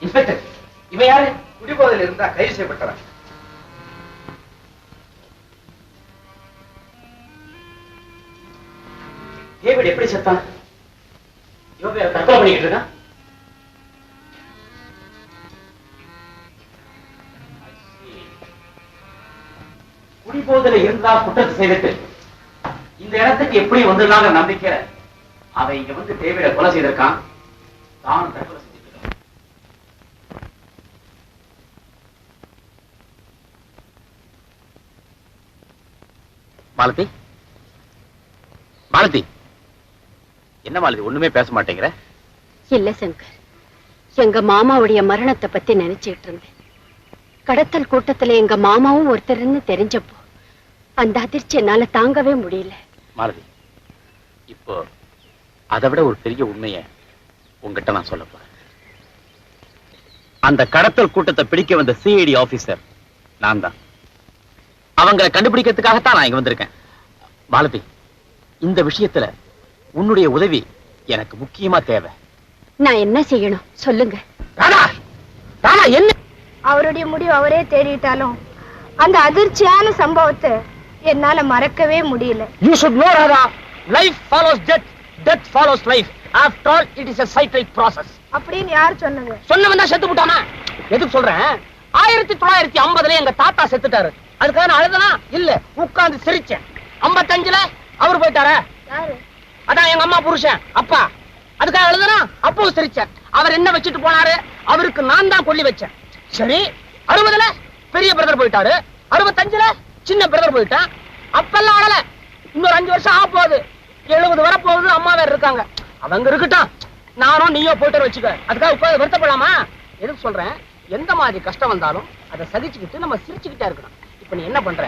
இன்ஸ்பெக்டர், இவன் யாரு? குடிபோதையில் இருந்தா கைது செய்யப்பட்டவன். டேவிட் எப்படி செத்தான்? தற்கொலை பண்ணிக்கிட்டு இருக்கான். குடிபோதையில இருந்தா குற்றத்தை செய்துட்டு இந்த இடத்துக்கு எப்படி வந்துடலாங்கிற நம்பிக்கை அவன் இங்க வந்து டேவிட கொலை செய்திருக்கான். தானும் தற்கொலை செஞ்சிருக்கான். மாலதி, மாலதி, என்ன மாலதி ஒண்ணுமே பேச மாட்டேங்கிற? இல்ல சங்கர், எங்க மாமாவுடைய மரணத்தை பத்தி நினைச்சிட்டு இருந்தேன். கடத்தல் கூட்டத்துல எங்க மாமாவும் ஒருத்தர்னு தெரிஞ்சப்போ அந்த அதிர்ச்சி என்னால தாங்கவே முடியல. மாலதி, இப்போ அதை விட ஒரு பெரிய உண்மையை உங்ககிட்ட நான் சொல்ல போறேன். அந்த கடத்தல் கூட்டத்தை பிடிக்க வந்த சிஐடி ஆபீசர் நான் தான். அவங்களை கண்டுபிடிக்கிறதுக்காகத்தான் நான் இங்க வந்திருக்கேன். மாலதி, இந்த விஷயத்துல உன்னுடைய உதவி எனக்கு முக்கியமா தேவை. நான் என்ன செய்யணும் சொல்லுங்க. என்ன அவருடைய முடிவு அவரே தேடிட்டாலும் அந்த அதிர்ச்சியான சம்பவத்தை என்னால மறக்கவே முடியல. You should know, Radha. Life follows death. Death follows life. After all, it is a cyclic process. அப்படின்னு யார் சொன்னது? சொன்னவன் தான் செத்து போட்டானா? எதுக்கு சொல்றேன்? 1950ல எங்க தாத்தா செத்துட்டாரு. அதுக்காக நான் அழுதனா? இல்ல, உட்கார்ந்து சிரிச்சேன். 55ல அவர் போயிட்டாரா? யாரு? அதான் எங்க அம்மா புருஷன் அப்பா. அதுக்காக அழுதனா? அப்பவும் சிரிச்சேன். அவர் என்ன வச்சுட்டு போனாரு? அவருக்கு நான் தான் கொல்லி வச்சேன். சரி, 60ல பெரிய பிரதர் போயிட்டாரு. 65ல சின்ன பிரதர் போயிட்டான். அப்பெல்லாம் அழல. இன்னொரு 5 வருஷம் ஆக போகுது. 70 வர போகுது. அம்மா வேற இருக்காங்க. அவங்க இருக்கட்டும், நானும் நீயோ போயிட்டு வச்சுக்க. அதுக்காக உட்கார்ந்து வருத்தப்படலாமா? எதுக்கு சொல்றேன்? எந்த மாதிரி கஷ்டம் வந்தாலும் அதை சகிச்சுக்கிட்டு நம்ம சிரிச்சுக்கிட்டே இருக்கணும். இப்ப நீ என்ன பண்ற?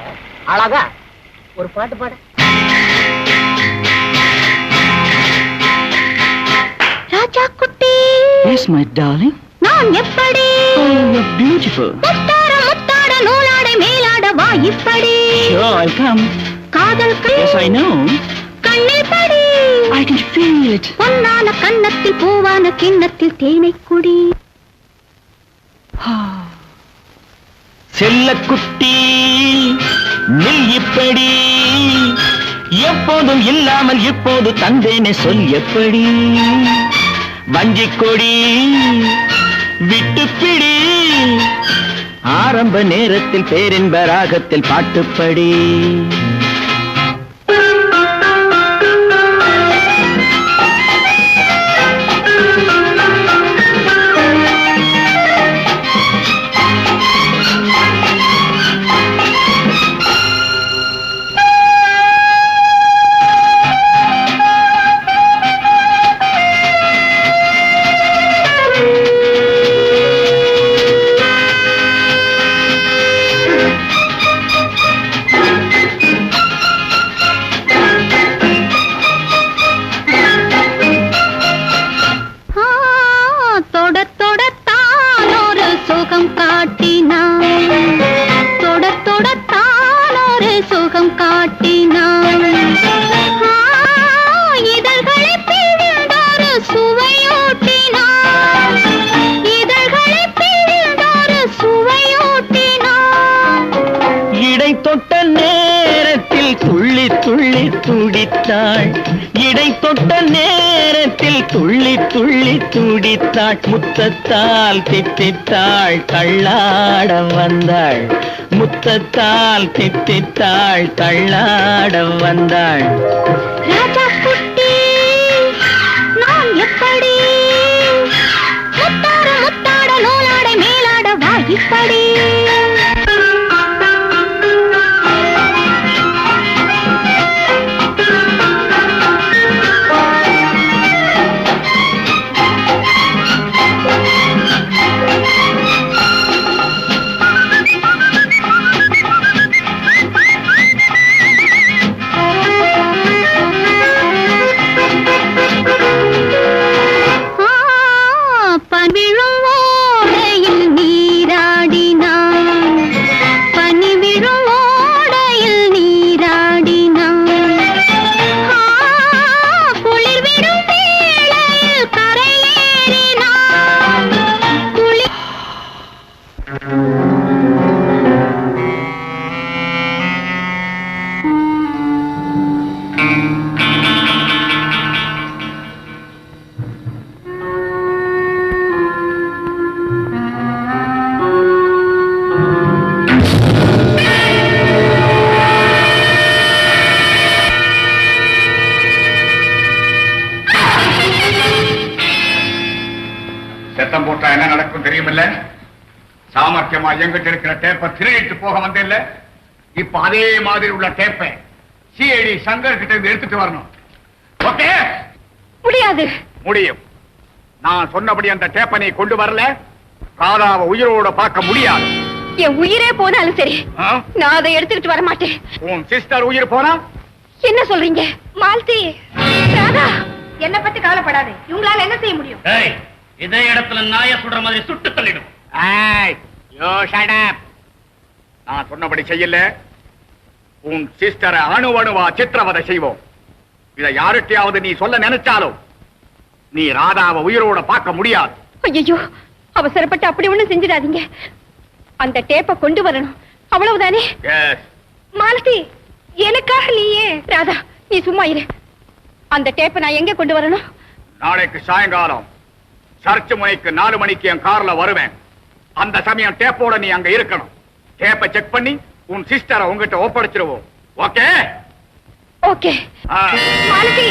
அழகா ஒரு பாட்டு பாடு. ராஜா குட்டி. Yes, my darling. நான் எப்படி? Oh, you're beautiful. முத்தாட முத்தாட நூலாடை மேலாட வா இப்படி. Sure, I'll come. காதல் Yes, I know. கண்ணில் படி. I can feel it. பொன்னான கன்னத்தில் பூவான கிண்ணத்தில் தேனை குடி. செல்லக்குட்டி நில் இப்படி, எப்போதும் இல்லாமல் இப்போது தந்தேனே சொல் எப்படி. வஞ்சிக் கொடி விட்டுப்பிடி, ஆரம்ப நேரத்தில் பேரின்ப ராகத்தில் பாட்டுப்படி. இடை தொட்ட நேரத்தில் துள்ளி துள்ளி துடித்தாள், முத்தத்தால் தித்தித்தாள், தள்ளாட வந்தாள். முத்தத்தால் தித்தித்தாள், தள்ளாட வந்தாள். ராஜா குட்டி நான் எப்படி? முத்தாட முத்தாட நூலாடை மேலாட வா இப்படி. சத்தம் போட்டா என்ன நடக்கும் தெரியுமில்ல? சாமர்த்தியமா எங்கிட்ட இருக்கிற டேப்பை திருடிட்டு போக வந்தில்ல, இப்ப அதே மாதிரி உள்ள டேப்பை சிஐடி சங்கர் கிட்ட இருந்து எடுத்துட்டு வரணும். ஓகே? முடியாது. முடியும். நான் சொன்னபடி அந்த டேப்பை நீ கொண்டு வரல, ராதாவை உயிரோட பார்க்க முடியாது. என் உயிரே போனாலும் சரி, நான் அதை எடுத்துக்கிட்டு வர மாட்டேன். உன் சிஸ்டர் உயிர் போனா என்ன சொல்றீங்க? மால்தி, ராதா, என்ன பத்தி கவலைப்படாது. இவங்களால என்ன செய்ய முடியும்? இதே இடத்துல நாய சுடுற மாதிரி சுட்டு தள்ளிடும். நான் சொன்னபடி செய்யல, உன் சிஸ்டரை அணுவணுவா சித்திரவதை செய்வோம். இதை யாருக்கையாவது நீ சொல்ல நினைச்சாலும் நீ ராதாவை உயிரோட பார்க்க முடியாது. ஐயோ, அவசரப்பட்டு அப்படி ஒண்ணு செஞ்சிடாதீங்க. அந்த டேப்பை கொண்டு வரணும், அவ்வளவுதானே? மாலதி, எனக்காக நீயே. ராதா, நீ சும்மா இரு. அந்த டேப்பை நான் எங்க கொண்டு வரணும்? நாளைக்கு சாயங்காலம் சர்ச் முனைக்கு 4 மணிக்கு என் கார்ல வருவேன். அந்த சமயம் டேப்போட நீ அங்க இருக்கணும். டேப்பை செக் பண்ணி உன் சிஸ்டரை உங்ககிட்ட ஒப்படைச்சிருவோம். ஓகே? ஓகே. மாலதி,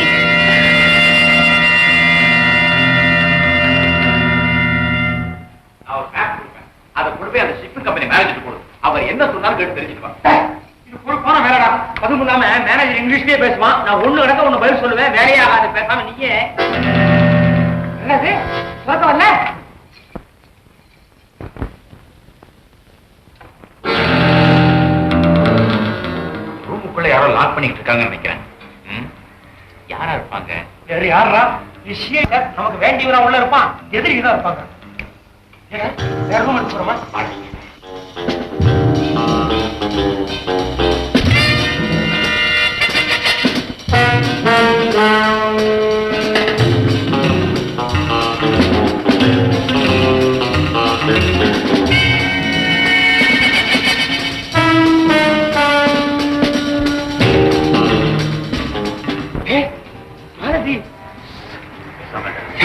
அதை கொண்டு போய் அந்த ஷிப்பிங் கம்பெனி மேனேஜர் கொடு. அவர் என்ன சொன்னாலும் கேட்டு தெரிஞ்சுக்குவாங்க. இது பொறுப்பான வேலைடா. அதுவும் இல்லாம மேனேஜர் இங்கிலீஷ்லயே பேசுவான். நான் ஒண்ணு கிடக்க ஒண்ணு பதில் சொல்லுவேன். வேலையே ஆகாது. பேசாம நீயே என்னது சொல்ல வரல? ரூமுக்குள்ள யாரோ லாக் பண்ணிட்டு இருக்காங்கன்னு நினைக்கிறேன். யாரா இருப்பாங்க? வேற யாரா? விஷயம் நமக்கு வேண்டியவரா உள்ள இருப்பான். எதிரிக்கு தான் இருப்பாங்க. வேற ரூம் எடுத்து போறோமா?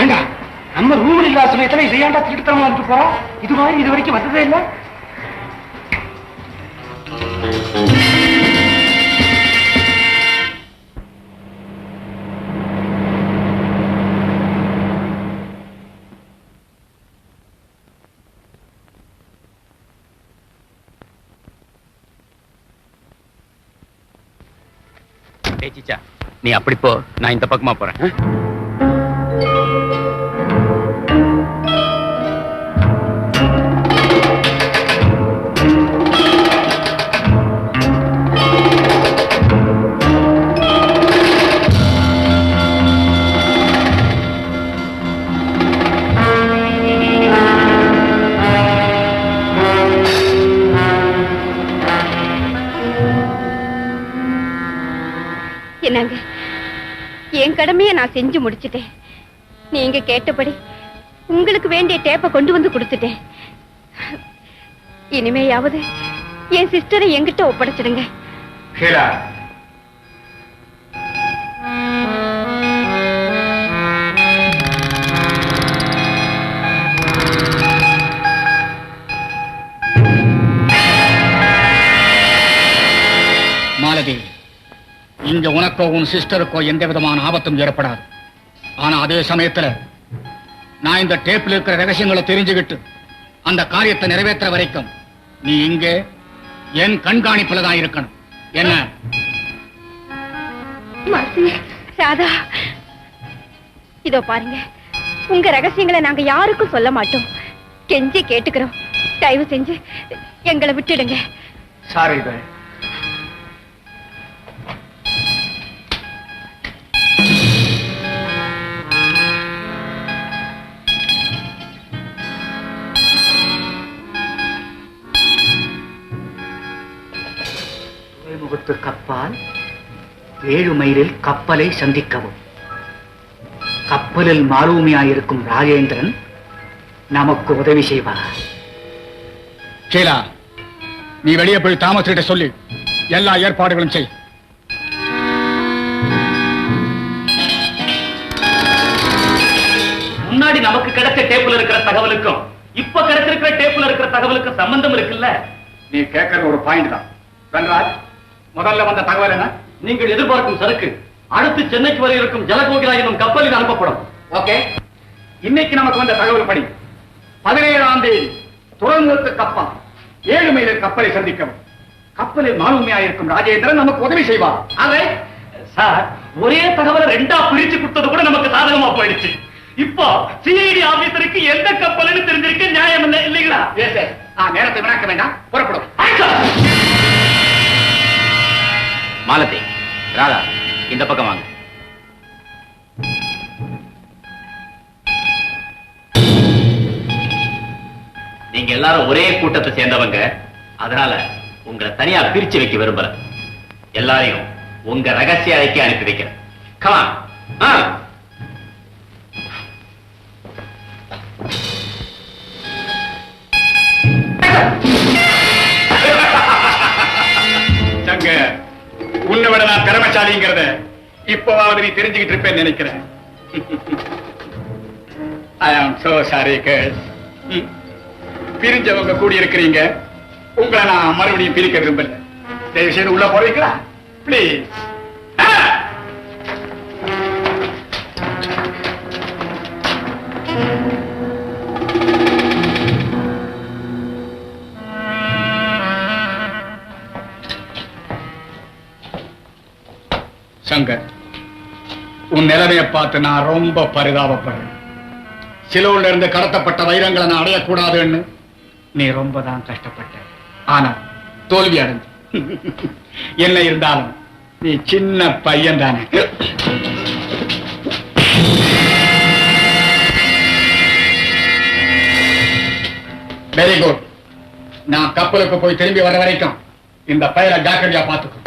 ஏண்டா, நம்ம ரூமில் இல்லாத சமயத்துல இதை ஏண்டா திருட்டுத்தனமா வந்துட்டு போறோம்? இது மாதிரி இது வரைக்கும் வந்ததே இல்லை. சிச்சா, நீ அப்படி போ, நான் இந்த பக்கமா போறேன். என்னங்க, என் கடமையை நான் செஞ்சு முடிச்சிட்டேன். நீங்க கேட்டபடி உங்களுக்கு வேண்டிய டேப்பை கொண்டு வந்து கொடுத்துட்டேன். இனிமேயாவது என் சிஸ்டரை என்கிட்ட ஒப்படைச்சிடுங்க. மாலதி, இங்க உனக்கோ உன் சிஸ்டருக்கோ எந்த விதமான ஆபத்தும் ஏற்படாது. ஆனா அதே சமயத்துல நான் இந்த டேப்ல இருக்கிற ரகசியங்களை தெரிஞ்சுக்கிட்டு அந்த காரியத்தை நிறைவேற்ற வரைக்கும் நீ இங்கே என் கண்காணிப்புல தான் இருக்கணும். என்ன? ராதா, இதோ பாருங்க, உங்க ரகசியங்களை நாங்க யாருக்கும் சொல்ல மாட்டோம். கெஞ்சி கேட்டுக்கிறோம், தயவு செஞ்சு எங்களை விட்டுடுங்க. சாரி. கப்பால் 7 மைலில் கப்பலை சந்திக்கவும். கப்பலில் மாலூமியாயிருக்கும் ராஜேந்திரன் நமக்கு உதவி செய்வார். ஷீலா, நீ வெளியே போய் தாமஸ்கிட்ட சொல்லி எல்லா ஏற்பாடுகளும் செய். முன்னாடி நமக்கு கிடைச்ச டேப்ல இருக்கிற தகவலுக்கும் இப்ப கிடைச்சிருக்கிற டேப்ல இருக்கிற தகவலுக்கும் சம்பந்தம் இருக்குல்ல? நீ கேட்கறது ஒரு பாயிண்ட் தான். தன்ராஜ், முதல்ல வந்த தகவல் என்ன? நீங்கள் எதிர்பார்க்கும் சரக்கு அடுத்து சென்னைக்கு வரை இருக்கும் ஜலகோகிலா என்னும் கப்பலில் அனுப்பப்படும். ஓகே. இன்னைக்கு நமக்கு வந்த தகவல் படி 17ஆம் தேதி துறைமுகத்து கப்பல் 7 மைல் கப்பலை சந்திக்கவும். கப்பலில் மாலுமியாயிருக்கும் ராஜேந்திரன் நமக்கு உதவி செய்வார். சார், ஒரே தகவலை 2ஆ பிரிச்சு கொடுத்தது கூட நமக்கு சாதகமா போயிடுச்சு. இப்போ சிஐடி ஆபீசருக்கு எந்த கப்பல்னு தெரிஞ்சிருக்க நியாயம் இல்லை, இல்லைங்களா? நேரத்தை வினாக்க வேண்டாம், புறப்படும். மாலதி, ராதா, இந்த பக்கம் வாங்க. நீங்க எல்லாரும் ஒரே கூட்டத்தை சேர்ந்தவங்க, அதனால உங்களை தனியா பிரிச்சு வைக்க விரும்பல. எல்லாரையும் உங்க ரகசிய அறைக்கு அனுப்பி வைக்கிறேன். கமான். சங்கர், உன்னை விட நான் திறமைசாலிங்கிறத இப்போவாவது நீ தெரிஞ்சுக்கிட்டு இருப்பேன்னு நினைக்கிறேன். I am so sorry girls. பிரிஞ்சவங்க கூடி இருக்கிறீங்க, உங்களை நான் மறுபடியும் பிரிக்க விரும்பல. தயவு செய்து உள்ள போறீங்களா பிளீஸ்? சங்கர், உன் நிலைமையை பார்த்து நான் ரொம்ப பரிதாபப்படுறேன். சிலோன்ல இருந்து கடத்தப்பட்ட வைரங்களை நான் அடையக்கூடாதுன்னு நீ ரொம்ப தான் கஷ்டப்பட்ட. ஆனா தோல்வி அடைஞ்சு. என்ன இருந்தாலும் நீ சின்ன பையன் தானே. Very good. நான் கப்பலுக்கு போய் திரும்பி வர வரைக்கும் இந்த பையனை ஜாக்கிரதையா பார்த்துக்கோ.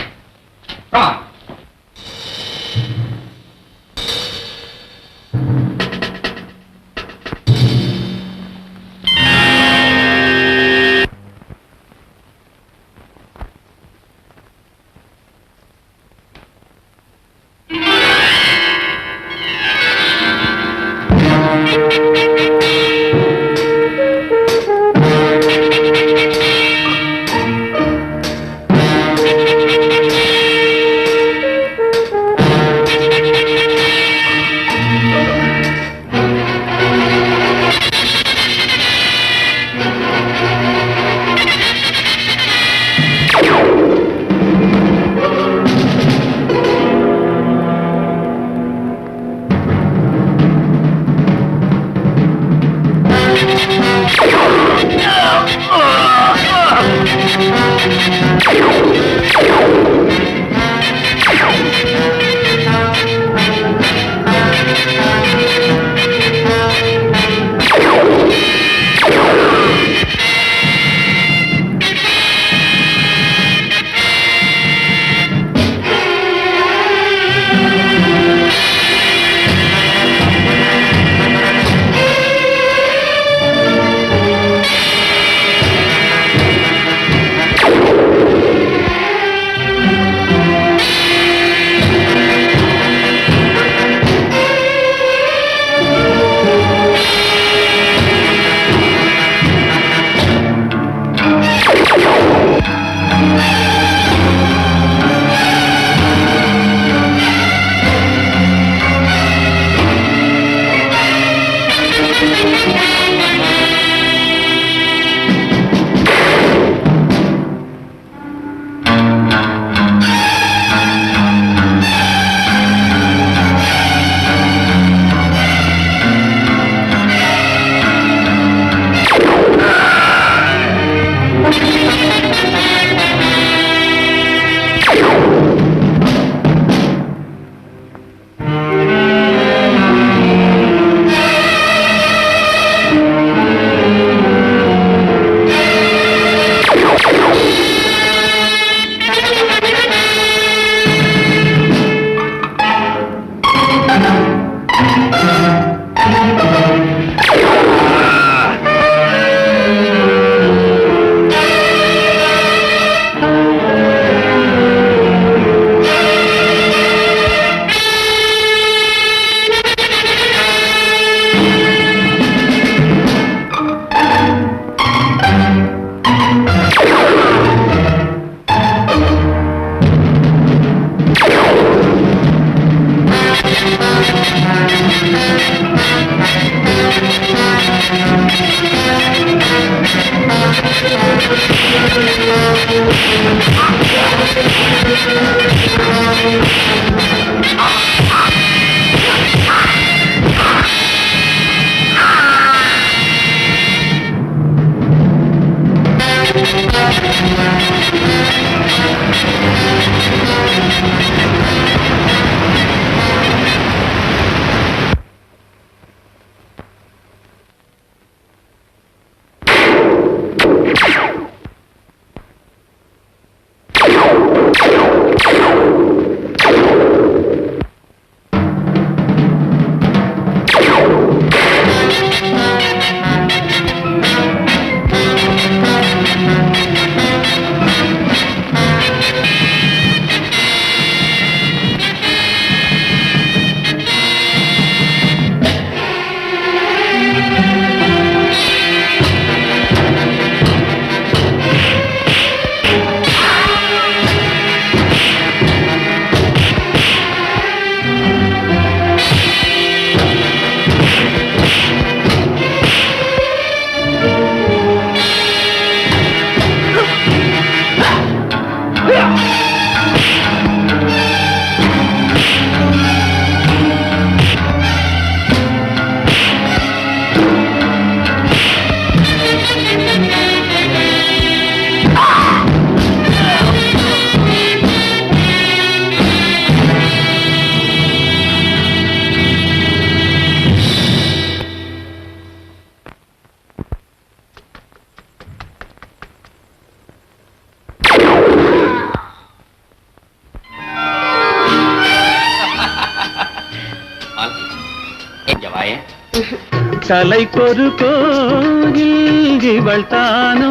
தலைக்கொரு கோயில் இவள் தானோ,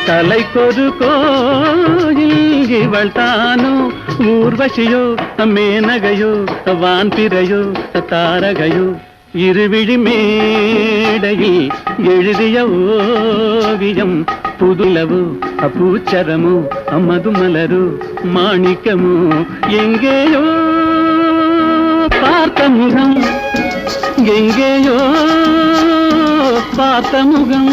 தலைக்கொரு கோயில் இவள் தானோ, ஊர்வசியோ மேனகையோ வான்பிறையோ தாரகையோ, இருவிழி மேடையில் எழுதிய ஓவியம், புதுலவோ பூச்சரமோ மதுமலரோ மாணிக்கமோ, எங்கேயோ பார்த்த முகம், எங்கேயோ பார்த்த முகம்.